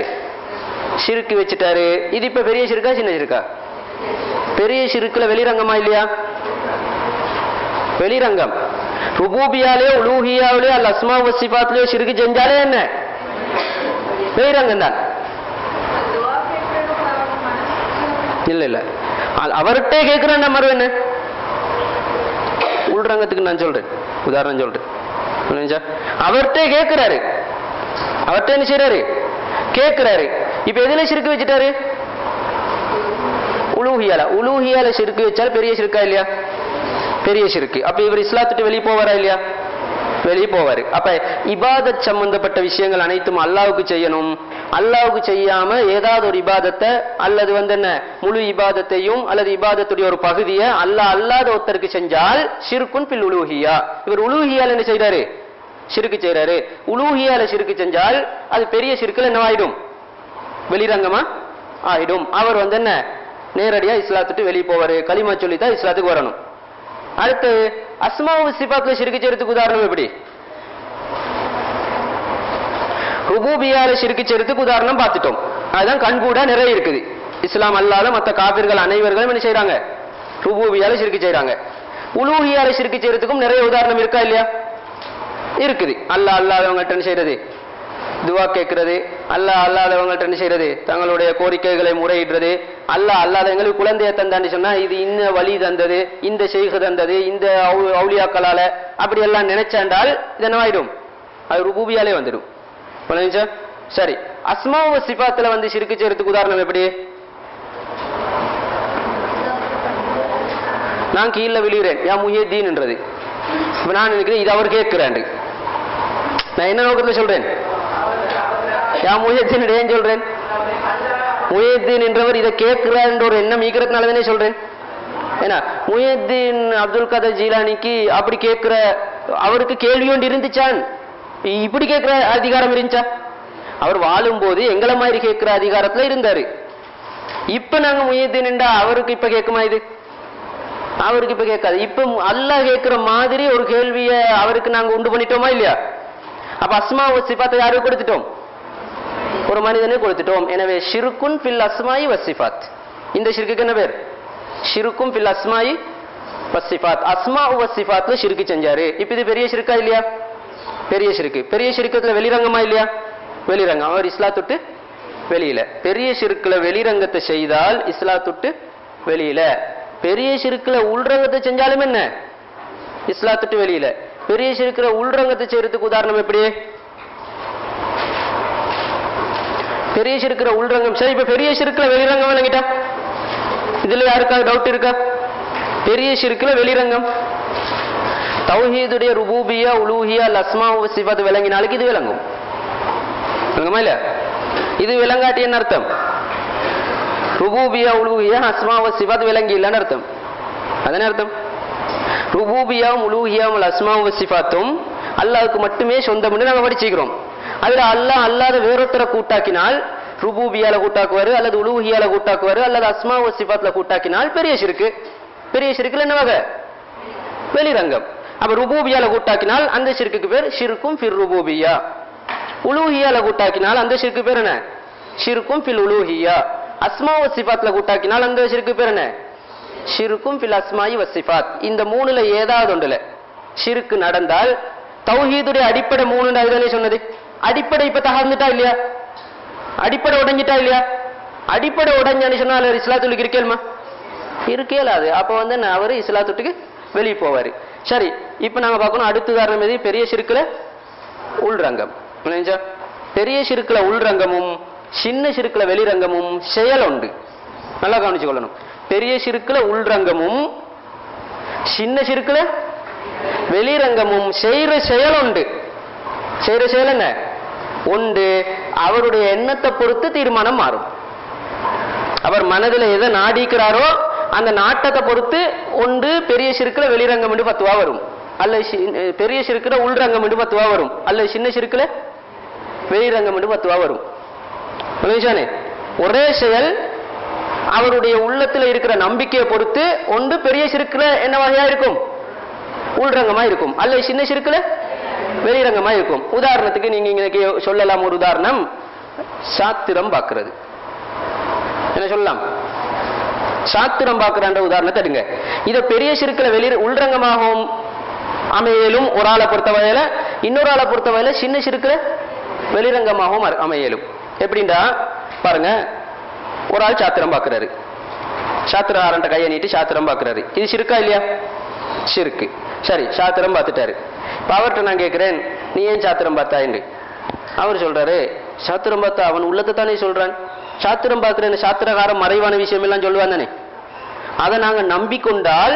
ஷிர்க் வச்சுட்டாரு. இது இப்ப பெரிய ஷிர்கா சின்ன ஷிர்கா? பெரிய ஷிர்க்ல வெளிரங்கமா இல்லையா? வெளிரங்கம். ருபூபியாலே உலூஹியாவிலே அல் அஸ்மா வ சிஃபாத்லயே ஷிர்க் செஞ்சாலே என்ன? வெளிரங்கம் தான். இல்ல இல்ல, அவர்கிட்ட கேட்கிறேன் மறு என்ன உள்ரங்கத்துக்கு நான் சொல்றேன், உதாரணம் சொல்றேன். அவர்கிட்ட கேட்கிறாரு, அவர்கிட்ட என்ன செய்யறாரு, கேட்கிறாரு. இப்ப எதுல ஷிர்க் வச்சுட்டாரு? உலூஹியால. உலூஹியால ஷிர்க் வச்சால் பெரிய ஷிர்கா இல்லையா? பெரிய ஷிர்க். அப்ப இவர் இஸ்லாத்துட்டு வெளியே போவாரா இல்லையா? வெளியே போவாரு. அப்ப இபாதத் சம்பந்தப்பட்ட விஷயங்கள் அனைத்தும் அல்லாஹ்வுக்கு செய்யணும். அல்லாஹ்வுக்கு செய்யாம ஏதாவது ஒரு இபாதத்தை அல்லது என்ன முழு இபாதத்தையும் அல்லது இபாதத்துடைய ஒரு பகுதியை அல்லாஹ் அல்லாத ஒருத்தருக்கு செஞ்சால் ஷிர்குன் ஃபில் உலூஹியா. இவர் உலூஹியால என்ன செய்யறாரு? ஷிர்க் செய்யறாரு. உலூஹியால ஷிர்க் செஞ்சால் அது பெரிய ஷிர்க்ல என்னவாயிடும்? வெளிரங்கமா ஆயிடும். அவர் என்ன நேரடியா இஸ்லாத்துட்டு வெளியே போவாரு. கலிமா சொல்லித்தான் இஸ்லாத்துக்கு வரணும். அடுத்து அஸ்மாவு சிஃபாத்ல ஷிர்க் செய்யறதுக்கு உதாரணம் எப்படி? ருபூபியால ஷிர்க் செய்யறதுக்கு உதாரணம் பார்த்துட்டோம். அதுதான் கண்கூடா நிறைய இருக்குது. இஸ்லாம் அல்லாத மற்ற காபிர்கள் அனைவர்களும் என்ன செய்யறாங்க? ருபூபியால ஷிர்க் செய்யறாங்க. உலூஹியால ஷிர்க் செய்யறதுக்கும் நிறைய உதாரணம் இருக்கா இல்லையா? இருக்குது. அல்லாஹ் அல்லாதவங்கள்ட்ட என்ன செய்யறது? துவா கேட்கிறது. அல்லாஹ் அல்லாதவங்கள்ட்ட என்ன செய்யறது? தங்களுடைய கோரிக்கைகளை முறையிடுறது. அல்லாஹ் அல்லாதவங்களுக்கு குழந்தைய தந்தான்னு சொன்னா இது இந்த வழி தந்தது, இந்த ஷேக் தந்தது, இந்த அவுலியாக்களால அப்படி எல்லாம் நினைச்சாண்டால் இது என்னவாயிடும்? அது ருபூபியாலே வந்துடும். சரி, அஸ்மாவு சிஃபாத்துல ஷிர்க் செய்யறதுக்கு உதாரணம் எப்படி? நான் கீழே விழுகிறேன், யா முஹியத்தீன்ன்றது. இப்ப நான் நினைக்கிறேன் இது அவர் கேட்கிறேன். நான் என்ன நோக்கத்துல சொல்றேன்? யா முஹியத்தீன் ஏன் சொல்றேன்? முஹியத்தீன் என்றவர் இதை கேட்கிறார் என்ற ஒரு எண்ணம் ஈக்கிறதுனால தானே சொல்றேன். ஏன்னா முஹியத்தீன் அப்துல் கதர் ஜீலானிக்கு அப்படி கேட்கிற அவருக்கு கேள்வி ஒன்று இருந்துச்சான், இப்படி கேட்கிற அதிகாரம் இருந்துச்சா? அவர் வாழும் போது எங்களை மாதிரி கேட்கிற அதிகாரத்துல இருந்தாரு. இப்ப நாங்க முஹியத்தீன் என்றா அவருக்கு இப்ப கேட்குமா? இது அவருக்கு இப்ப கேட்காது. இப்ப அல்லாஹ் கேட்கிற மாதிரி ஒரு கேள்விய அவருக்கு நாங்க உண்டு பண்ணிட்டோமா இல்லையா? அப்ப அஸ்மா வசிஃபாத்தை யாருக்கு கொடுத்துட்டோம்? ஒரு மனிதனே கொடுத்துட்டோம். எனவே ஷிர்குன் ஃபில் அஸ்மாயி வசிஃபாத். இந்த ஷிர்க்குக்கு என்ன பேர்? ஷிர்கும் ஃபில் அஸ்மாயி வசிஃபாத். அஸ்மா வசிஃபாத்ல ஷிர்க் செஞ்சாரு. இப்ப இது பெரிய ஷிர்கா இல்லையா? பெரிய ஷிர்க். பெரிய ஷிர்கத்துல வெளிரங்கமா இல்லையா? வெளிரங்கம். அவர் இஸ்லாத்துட்டு வெளியில. பெரிய ஷிர்க்ல வெளிரங்கத்தை செய்தால் இஸ்லாத்துட்டு வெளியில. பெரிய ஷிர்க்ல உள்ரங்கத்தை செஞ்சாலும் என்ன? இஸ்லாத்துட்டு வெளியில. பெரிய ஷிர்க்ல உள்ரங்கத்தை செய்யறதுக்கு உதாரணம் எப்படி? பெரிய ஷிர்க்ல உள்ரங்கம். சரி, இப்ப பெரிய ஷிர்க்ல வெளிரங்கம் விளங்கிட்டா இதுல யாருக்காவது டவுட் இருக்கா? பெரிய ஷிர்க்ல வெளிரங்கம் தௌஹீதுடைய ருபூபியா உலூஹியா அஸ்மா சிஃபாத் விளங்கினாலுக்கு இது விளங்கும். விளங்குமா இல்ல? இது விளங்காட்டி என்ன அர்த்தம்? ருபூபியா உலூஹியா அஸ்மா சிஃபாத் விளங்கி இல்லைன்னு அர்த்தம். அதன அர்த்தம். ருபூபியாவும் உலூஹியாவும் அஸ்மா சிஃபாத்தும் அல்லாஹ்வுக்கு மட்டுமே சொந்தம் என்று நாங்கள் படிச்சுக்கிறோம். அதுல அல்லாஹ் அல்லாத வேறொருத்தரை கூட்டாக்கினால் ருபூபியால கூட்டாக்குவாரு அல்லது உலூஹியால கூட்டாக்குவாரு அல்லது அஸ்மா சிஃபாத்ல கூட்டாக்கினால் பெரிய ஷிர்க். பெரிய ஷிர்க்ல என்ன வகை? வெளிரங்கம். அப்ப ருபூபியால கூட்டாக்கினால் அந்த ஷிர்க்குக்கு பேர் ஷிர்கும் ஃபிர் ருபூபியா. உலூஹியால கூட்டாக்கினால் அந்த ஷிர்க்கு பேர் என்ன? ஷிர்கும் ஃபில் உலூஹியா. அஸ்மா வசிஃபாத்ல கூட்டாக்கினால் அந்த ஷிர்க்கு பேர் என்ன? ஷிர்கும் ஃபில் அஸ்மாயி வசிஃபாத். இந்த மூணுல ஏதாவது ஒன்றுல ஷிர்க் நடந்தால் தௌஹீதுடைய அடிப்படை மூணு அதுதானே சொன்னது. அடிப்படை இப்ப தகர்ந்துட்டா இல்லையா? அடிப்படை உடைஞ்சிட்டா இல்லையா? அடிப்படை உடைஞ்சான்னு சொன்னா இஸ்லாத்துக்கு இருக்கேல்மா? இருக்கேலாது. அப்ப அவரு இஸ்லாத்துக்கு வெளியே போவாரு. சரி, இப்ப நாங்க பார்க்கணும் அடுத்த உதாரணம் எது? பெரிய ஷிர்க்ல உள்ரங்கம். பெரிய ஷிர்க்ல உள்ரங்கமும் சின்ன ஷிர்க்ல வெளிரங்கமும் செயல் உண்டு. நல்லா கவனிச்சு கொள்ளணும். பெரிய ஷிர்க்ல உள்ரங்கமும் சின்ன ஷிர்க்ல வெளிரங்கமும் செய்யற செயல் உண்டு. செய்யற செயல் என்ன உண்டு? அவருடைய எண்ணத்தை பொறுத்து தீர்மானம் மாறும். அவர் மனதில் எதை நாடிக்கிறாரோ அந்த நாட்டத்தை பொறுத்து ஒன்று பெரிய ஷிர்க்ல வெளிரங்கம் என்று பத்துவா வரும், அல்ல பெரிய ஷிர்க்ல உள்ரங்கம் என்று பத்துவா வரும், அல்ல சின்ன ஷிர்க்ல வெளிரங்கம் என்று பத்துவா வரும். ஒரே செயல் அவருடைய உள்ளத்துல இருக்கிற நம்பிக்கையை பொறுத்து ஒன்று பெரிய ஷிர்க்ல என்ன வகையா இருக்கும்? உள்ரங்கமா இருக்கும், அல்ல சின்ன ஷிர்க்ல வெளிரங்கமா இருக்கும். உதாரணத்துக்கு நீங்க இன்னைக்கு சொல்லலாம் ஒரு உதாரணம், சாத்திரம் பார்க்கிறது. என்ன சொல்லலாம்? சாத்திரம் பார்க்கிற உதாரணத்தை எடுங்க. இதை பெரிய ஷிர்க்ல உள்ரங்கமாகவும் அமையலும் ஒரு ஆளை பொறுத்த வகையில, இன்னொரு ஆளை பொறுத்த வகையில சின்ன ஷிர்க்ல வெளிரங்கமாகவும் அமையலும். எப்படின்னா பாருங்க, ஒரு ஆள் சாத்திரம் பார்க்கிறாரு. சாத்திரக்காரன்ட்ட கையை நீட்டி சாத்திரம் பார்க்குறாரு. இது ஷிர்கா இல்லையா? ஷிர்கு. சரி, சாத்திரம் பார்த்துட்டாரு. இப்போ அவர்கிட்ட நான் கேட்குறேன், நீ ஏன் சாத்திரம் பார்த்தாயின்னு. அவர் சொல்றாரு, சாத்திரம் பார்த்தா அவன் உள்ளத்தை தானே சொல்றான். சாத்திரம் பார்க்குறேன், சாத்திரக்காரன் மறைவான விஷயம் எல்லாம் சொல்லுவான் தானே. அதை நாங்கள் நம்பிக்கொண்டால்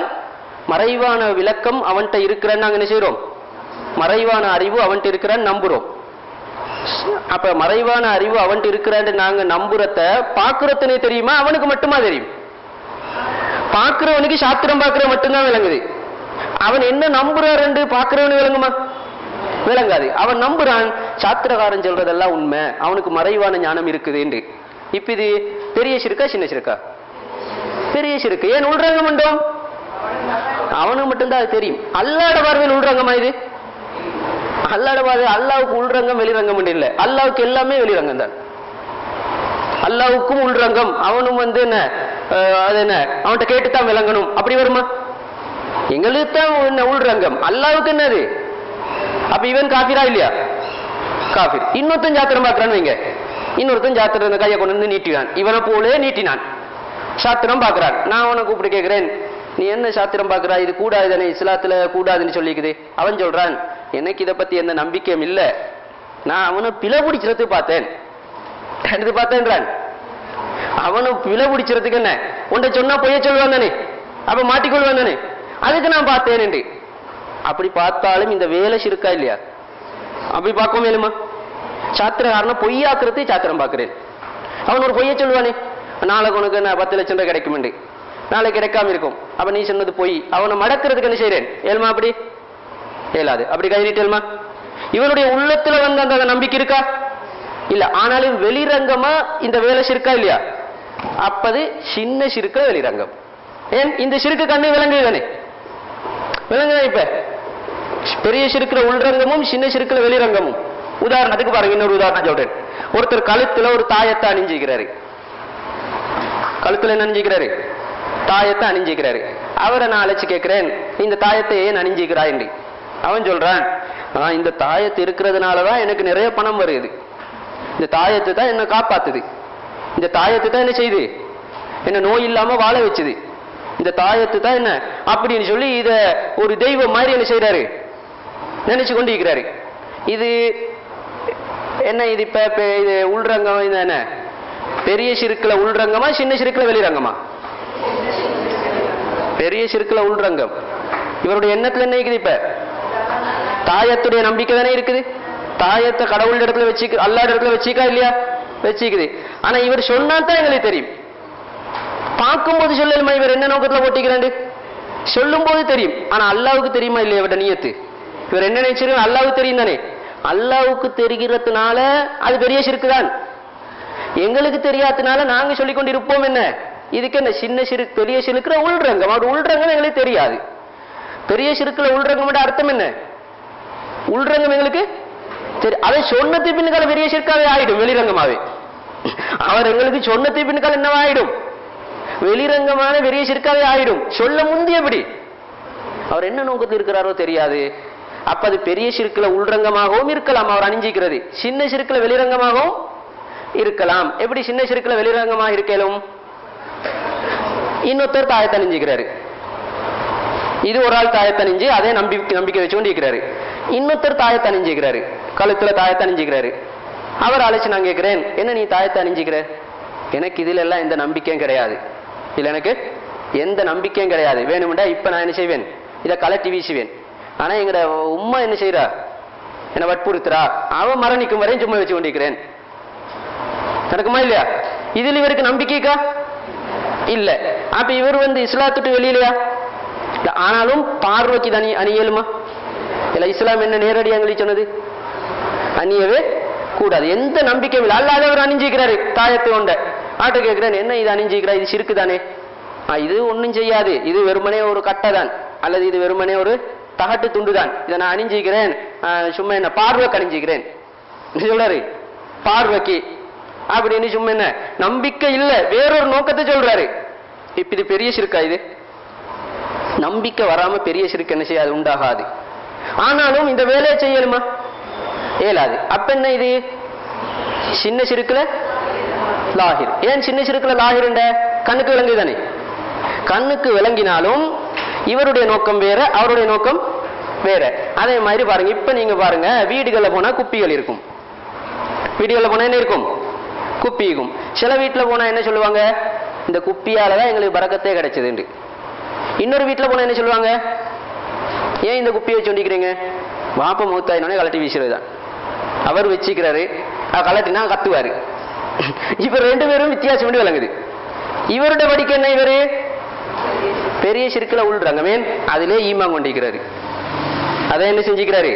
மறைவான விளக்கம் அவன்கிட்ட இருக்கிறான்னு நாங்கள் என்ன செய்கிறோம்? மறைவான அறிவு அவன்கிட்ட இருக்கிறான்னு நம்புறோம். அப்ப மறைவான அறிவு அவன்கிட்ட இருக்கிறான்னு நாங்க நம்புறத பாக்குறதுனே தெரியுமா? அவனுக்கு மட்டுமா தெரியும்? பாக்குறவனுக்கு சாத்திரம் பார்க்கிற மட்டும்தான் விளங்குது. அவன் என்ன நம்புறாரு பாக்குறவனு விளங்குமா? விளங்காது. அவன் நம்புறான், சாத்திரக்காரன் சொல்றதெல்லாம் உண்மை, அவனுக்கு மறைவான ஞானம் இருக்குது என்று. இப்ப இது பெரிய ஷிர்கா சின்ன ஷிர்கா? பெரிய ஷிர்கு. ஏன் உள்ரங்கம் உண்டோம்? அவனுக்கு மட்டும்தான் அது தெரியும். அல்லாஹ்வுடைய பார்வையில் உள்ரங்கமா இது? அல்லாஹ்வுடைய பார்வை, அல்லாஹ்வுக்கு உள்ரங்கம் வெளிரங்கம் இல்லை. அல்லாஹ்வுக்கு எல்லாமே வெளிரங்கம் தான். அல்லாஹ்வுக்கும் உள்ரங்கம். அவனும் என்ன அது என்ன அவன்கிட்ட கேட்டுத்தான் விளங்கணும், அப்படி வருமா? எங்களுக்கு தான் உள்ரங்கம், அல்லாஹ்வுக்கு என்னது? அப்ப இவன் காஃபிரா இல்லையா? காஃபிர். இன்னொருத்தன் சாத்திரம் பார்க்கிறான்னு வைங்க, இன்னொருத்தன் சாத்திரம் கையை கொண்டு வந்து நீட்டினான், இவனை போலே நீட்டினான், சாத்திரம் பார்க்கிறான். நான் அவனை கூப்பிட்டு கேட்கிறேன், நீ என்ன சாத்திரம் பார்க்கிறா? இது கூடாது தானே, இஸ்லாத்துல கூடாதுன்னு சொல்லிக்குது. அவன் சொல்றான், எனக்கு இதை பத்தி எந்த நம்பிக்கையும் இல்லை, நான் அவனை பிழை பிடிச்சிடத்து பார்த்தேன் பார்த்தேன்றான். அவனு பிழை பிடிச்சிடத்துக்கு என்ன உன்னை சொன்னா பொய்ய சொல்லுவான் தானே, அப்ப மாட்டிக்கொள்வான் தானே, அதுக்கு நான் பார்த்தேன் என்று. அப்படி பார்த்தாலும் இந்த வேலை ஷிர்கா இல்லையா? அப்படி பார்க்க மேலுமா? சாத்திரக்காரனை பொய்யாக்குறது சாத்திரம் பார்க்கிறேன். அவன் ஒரு பொய்ய சொல்லுவானே, நாளைக்கு உனக்கு என்ன 10 லட்சம் ரூபாய் கிடைக்கும், நாளைக்கு கிடைக்காம இருக்கும், அப்ப நீ சொன்னது பொய். அவனை மடக்கிறதுக்கு என்ன செய்யறேன்? ஏல்மா அப்படி ஏலாது. அப்படி கை நீட்டேல்மா? இவனுடைய உள்ளத்துல வந்து அந்த நம்பிக்கை இருக்கா? இல்ல. ஆனாலும் வெளிரங்கமா இந்த வேலை ஷிர்கா இல்லையா? அப்பது சின்ன ஷிர்க வெளிரங்கம். ஏன் இந்த ஷிர்கு கண்ணு விளங்குதானே? விளங்குதான். இப்ப பெரிய ஷிர்குல உள்ரங்கமும் சின்ன ஷிர்குல வெளிரங்கமும். உதாரணத்துக்கு பாருங்க, இன்னொரு உதாரணம் சொல்றேன். ஒருத்தர் கழுத்துல ஒரு தாயத்தை அணிஞ்சிக்கிறாரு. கழுத்துல என்ன அணிஞ்சிக்கிறாரு? தாயத்தை அணிஞ்சிக்கிறாரு. அவரை நான் அழைச்சு கேட்கிறேன், இந்த தாயத்தை ஏன் அணிஞ்சிக்கிறாய் என்று. அவன் சொல்றான், இந்த தாயத்து இருக்கிறதுனாலதான் எனக்கு நிறைய பணம் வருது, இந்த தாயத்து தான் என்ன காப்பாத்துது, இந்த தாயத்து தான் என்ன செய்யுது, என்ன நோய் இல்லாம வாழ வச்சுது, இந்த தாயத்து தான் என்ன அப்படின்னு சொல்லி இத ஒரு தெய்வம் மாதிரி என்ன செய்யறாரு, நினைச்சு கொண்டு இருக்கிறாரு. இது என்ன? இது இப்ப இது உள்ரங்கம். இது என்ன? பெரிய ஷிர்குல உள்ரங்கமா சின்ன ஷிர்குல வெளிரங்கமா? பெரிய ஷிர்குல உள்ரங்கம். இவருடைய எண்ணத்துல என்ன இருக்குது? இப்ப தாயத்துடைய நம்பிக்கை தானே இருக்குது. தாயத்தை கடவுள் இடத்துல வச்சுக்க, அல்லாஹ் இடத்துல வச்சிக்கா இல்லையா? வச்சிக்குது. ஆனா இவர் சொன்னா தான் எங்களுக்கு தெரியும். பார்க்கும்போது சொல்லலுமா இவர் என்ன நோக்கத்துல போட்டிக்கிறாண்டு? சொல்லும் போது தெரியும். ஆனா அல்லாஹ்வுக்கு தெரியுமா இல்லையா இவருடைய நியத்து? இவர் என்ன நினைச்சிருக்க? அல்லாஹ்வுக்கு தெரியும் தானே. அல்லாஹ்வுக்கு தெரிகிறதுனால அது பெரிய ஷிர்கு தான். எங்களுக்கு தெரியாதனால நாங்க சொல்லிக் கொண்டு இருப்போம். என்ன இதுக்கு என்ன சின்ன ஷிர்கு பெரிய ஷிர்குல உள்ரங்கம்? அவருடைய உள்ரங்கம் எங்களுக்கு தெரியாது. பெரிய ஷிர்குல உள்ரங்கம் அர்த்தம் என்ன? உள்ரங்கம் எங்களுக்கு அதை சொன்னது பின்னுக்கால பெரிய ஷிர்காவே ஆயிடும், வெளிரங்கமாவே. அவர் எங்களுக்கு சொன்னது பின்னுக்கால என்னவாயிடும்? வெளிரங்கமான பெரிய ஷிர்காவே ஆயிடும். சொல்ல முந்தி எப்படி? அவர் என்ன நோக்கத்தில் இருக்கிறாரோ தெரியாது. அப்ப அது பெரிய ஷிர்குல உள்ரங்கமாகவும் இருக்கலாம், அவர் அணிஞ்சிக்கிறது. சின்ன ஷிர்குல வெளிரங்கமாகவும் இருக்கலாம். எப்படி சின்ன ஷிர்குல வெளிரங்கமாக இருக்கலும்? இன்னொருத்தர் தாயத்தை அணிஞ்சிக்கிறாரு. இது ஒரு ஆள் தாயத்தை அணிஞ்சு அதே நம்பிக்கை வச்சு கொண்டு இருக்கிறாரு. இன்னொருத்தர் தாயத்தை அணிஞ்சிக்கிறாரு, கழுத்துல தாயத்தை அணிஞ்சிக்கிறாரு. அவர் அழைச்சு நான் கேட்கிறேன், என்ன நீ தாயத்தை அணிஞ்சிக்கிற? எனக்கு இதுல எல்லாம் எந்த நம்பிக்கையும் கிடையாது, இல்ல எனக்கு எந்த நம்பிக்கையும் கிடையாது. வேணும்டா இப்ப நான் என்ன செய்வேன், இதை கலட்டி வீசுவேன். ஆனா எங்கட உம்மா என்ன செய்யறா, என்ன வற்புறுத்துறா, அவன் மரணிக்கும் வரையும் சும்மா வச்சு கொண்டிருக்கிறேன். நடக்குமா இல்லையா? இதுல இவருக்கு நம்பிக்கைக்கா இல்ல. அப்ப இவர் இஸ்லாத்துட்டு வெளியிலையா? ஆனாலும் பார்வைக்கு அணியலுமா இல்ல? இஸ்லாம் என்ன நேரடியாக எங்களுக்கு சொன்னது? அணியவே கூடாது. எந்த நம்பிக்கையும் இல்லை. அல்லாத அவர் அணிஞ்சிக்கிறாரு தாயத்தை கொண்ட. ஆட்ட கேட்கிறேன், என்ன இது அணிஞ்சிக்கிறா, இது ஷிர்கு தானே? இது ஒன்றும் செய்யாது, இது வெறுமனே ஒரு கட்டை தான், அல்லது இது வெறுமனே ஒரு தகட்டு துண்டு தான், இதை நான் அணிஞ்சிக்கிறேன், சும்மா என்ன பார்வைக்கு அணிஞ்சிக்கிறேன் சொல்றாரு, பார்வைக்கு அப்படின்னு. சும்மா என்ன நம்பிக்கை இல்லை, வேறொரு நோக்கத்தை சொல்றாரு. இப்ப இது பெரிய ஷிர்கா? இது நம்பிக்கை வராம பெரிய ஷிர்க் என்ன செய்யாது, உண்டாகாது. ஆனாலும் இந்த வேலையை செய்யலுமா? இயலாது. அப்ப என்ன இது? சின்ன ஷிர்குல லாஹிர். ஏன் சின்ன ஷிர்குல லாஹிர்? கண்ணுக்கு விளங்குது தானே. கண்ணுக்கு விளங்கினாலும் இவருடைய நோக்கம் வேற, அவருடைய நோக்கம் வேற. அதே மாதிரி பாருங்க, இப்ப நீங்க பாருங்க, வீடுகளில் போனா குப்பிகள் இருக்கும். வீடுகளில் போனா என்ன இருக்கும்? குப்பி இருக்கும். சில வீட்டில் போனா என்ன சொல்லுவாங்க? இந்த குப்பியாலதான் எங்களுக்கு பரக்கத்தே கிடைச்சதுண்டு. இன்னொரு வீட்டில் போனா என்ன சொல்லுவாங்க? ஏன் இந்த குப்பியை சொல்லிக்கிறீங்க? வாப்ப மூத்தாயினோடனே கலட்டி வீசுறதுதான். அவர் வச்சுக்கிறாரு, கலட்டினா கத்துவாரு. இப்ப ரெண்டு பேரும் வித்தியாசம் பண்ணி விளங்குது. இவருடைய படிக்க என்ன? இவரு பெரிய சிறுக்கில் உள்றாங்க மேன், அதிலே ஈமான் கொண்டிருக்கிறாரு. அதை என்ன செஞ்சுக்கிறாரு?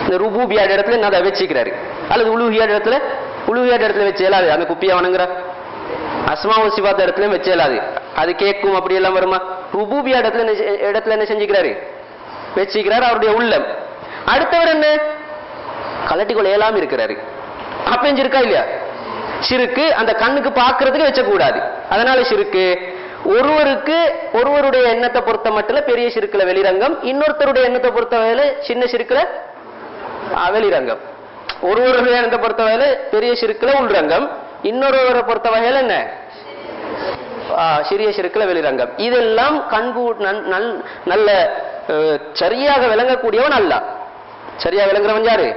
இந்த ருபூபியாட இடத்துல அதை வச்சுக்கிறாரு. அல்லது உலுஹியாட இடத்துல வச்சு இயலாது. அந்த குப்பியை வணங்குற அஸ்மாவு சிவாத்த இடத்துல வச்சு இயலாது. அது கேட்கும், அப்படி எல்லாம் வருமா? ருபூபியா இடத்துல என்ன செஞ்சுக்கிறாரு? வச்சுக்கிறாரு அவருடைய உள்ளம். அடுத்தவர் என்ன? கலட்டிக்குள்ள ஏலாம இருக்கிறாரு. அப்ப இருக்கா இல்லையா? சிறுக்கு அந்த கண்ணுக்கு பார்க்கறதுக்கு வச்சக்கூடாது. அதனால சிறுக்கு ஒருவருடைய எண்ணத்தை பொறுத்த மட்டும் பெரிய சிறுக்குல வெளிரங்கம், இன்னொருத்தருடைய எண்ணத்தை பொறுத்த வகையில சின்ன சிறுக்குல வெளிரங்கம். ஒருவருடைய எண்ணத்தை பொறுத்த வகையில பெரிய சிறுக்குல உள்ரங்கம், இன்னொருவரை பொறுத்த வகையில என்ன? சிறிய சிறுக்குல வெளிரங்கம். இதெல்லாம் கண்கூ நல்ல சரியாக விளங்கக்கூடியவன் அல்லாஹ். சரியா விளங்குறவன் யாரு?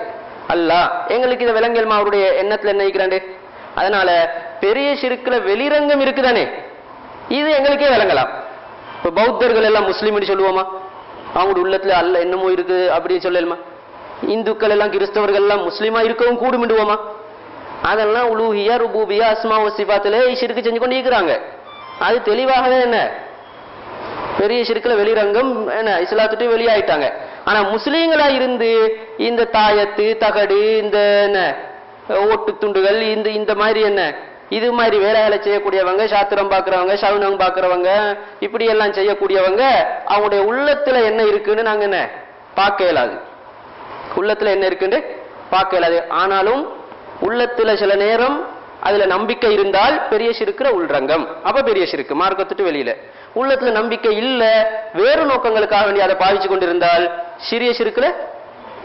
அல்லாஹ். எங்களுக்கு இதை விளங்கல்மா அவருடைய எண்ணத்துல என்ன இருக்கிறாண்டு. அதனால பெரிய சிறுக்குல வெளிரங்கம் இருக்குதானே, இது எங்களுக்கே விளங்கலாம். இப்ப பௌத்தர்கள் எல்லாம் முஸ்லீம் சொல்லுவோமா? அவங்களுடைய உள்ளத்துல அல்ல என்னமோ இருக்கு அப்படின்னு சொல்லலுமா? இந்துக்கள் எல்லாம் கிறிஸ்தவர்கள் எல்லாம் முஸ்லீமா இருக்கவும் கூடுமிடுவோமா? அதெல்லாம் உலூஹியா ருபூபியா அஸ்மா வசிபாத்துல சிறுக்கு செஞ்சு கொண்டு இருக்கிறாங்க. அது தெளிவாகவே என்ன பெரிய சிறுக்குல வெளிரங்கம் என்ன இஸ்லாத்துட்டு வெளியாயிட்டாங்க. ஆனா முஸ்லீம்களா இருந்து இந்த தாயத்து தகடு இந்த என்ன ஓட்டு துண்டுகள் இந்த மாதிரி என்ன இது மாதிரி வேலைகளை செய்யக்கூடியவங்க, சாத்திரம் பார்க்கிறவங்க, சவுனம் பார்க்கிறவங்க, இப்படி எல்லாம் செய்யக்கூடியவங்க அவங்களுடைய உள்ளத்துல என்ன இருக்குன்னு நாங்க என்ன பார்க்க இயலாது. உள்ளத்துல என்ன இருக்குன்னு பார்க்க இயலாது. ஆனாலும் உள்ளத்துல சில நேரம் அதுல நம்பிக்கை இருந்தால் பெரிய சிறுக்குற உள்ரங்கம். அப்ப பெரிய சிறுக்கு மார்க்கத்துட்டு வெளியில. உள்ளத்துல நம்பிக்கை இல்ல, வேறு நோக்கங்களுக்காக வேண்டி அதை பாவிச்சு கொண்டிருந்தால் சிறிய சிறுக்குல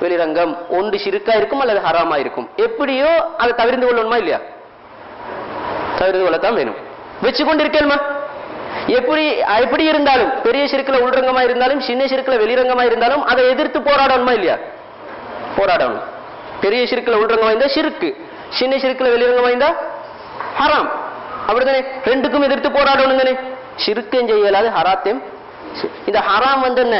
வெளிரங்கம். ஒன்று சிறுக்கா இருக்கும் அல்லது ஹராமா இருக்கும். எப்படியோ அதை தவிர்த்து கொள்ளணுமா இல்லையா? தவிர்த்து கொள்ளத்தான் வேணும். வச்சு கொண்டிருக்கேன்மா. எப்படி இருந்தாலும் பெரிய சிறுக்குல உள்ரங்கமா இருந்தாலும் சின்ன சிறுக்குல வெளிரங்கமா இருந்தாலும் அதை எதிர்த்து போராடணுமா இல்லையா? போராடணும். பெரிய சிறுக்குல உள்ரங்கமா இருந்தா சிறுக்கு, சின்ன சிறுக்குல வெளிரங்கமா இருந்தா ஹராம். அப்படித்தானே? ரெண்டுக்கும் எதிர்த்து போராடணும் தானே. சிறுக்கையும் செய்யலாது, ஹராத்தையும். இந்த ஹராம் வந்து என்ன,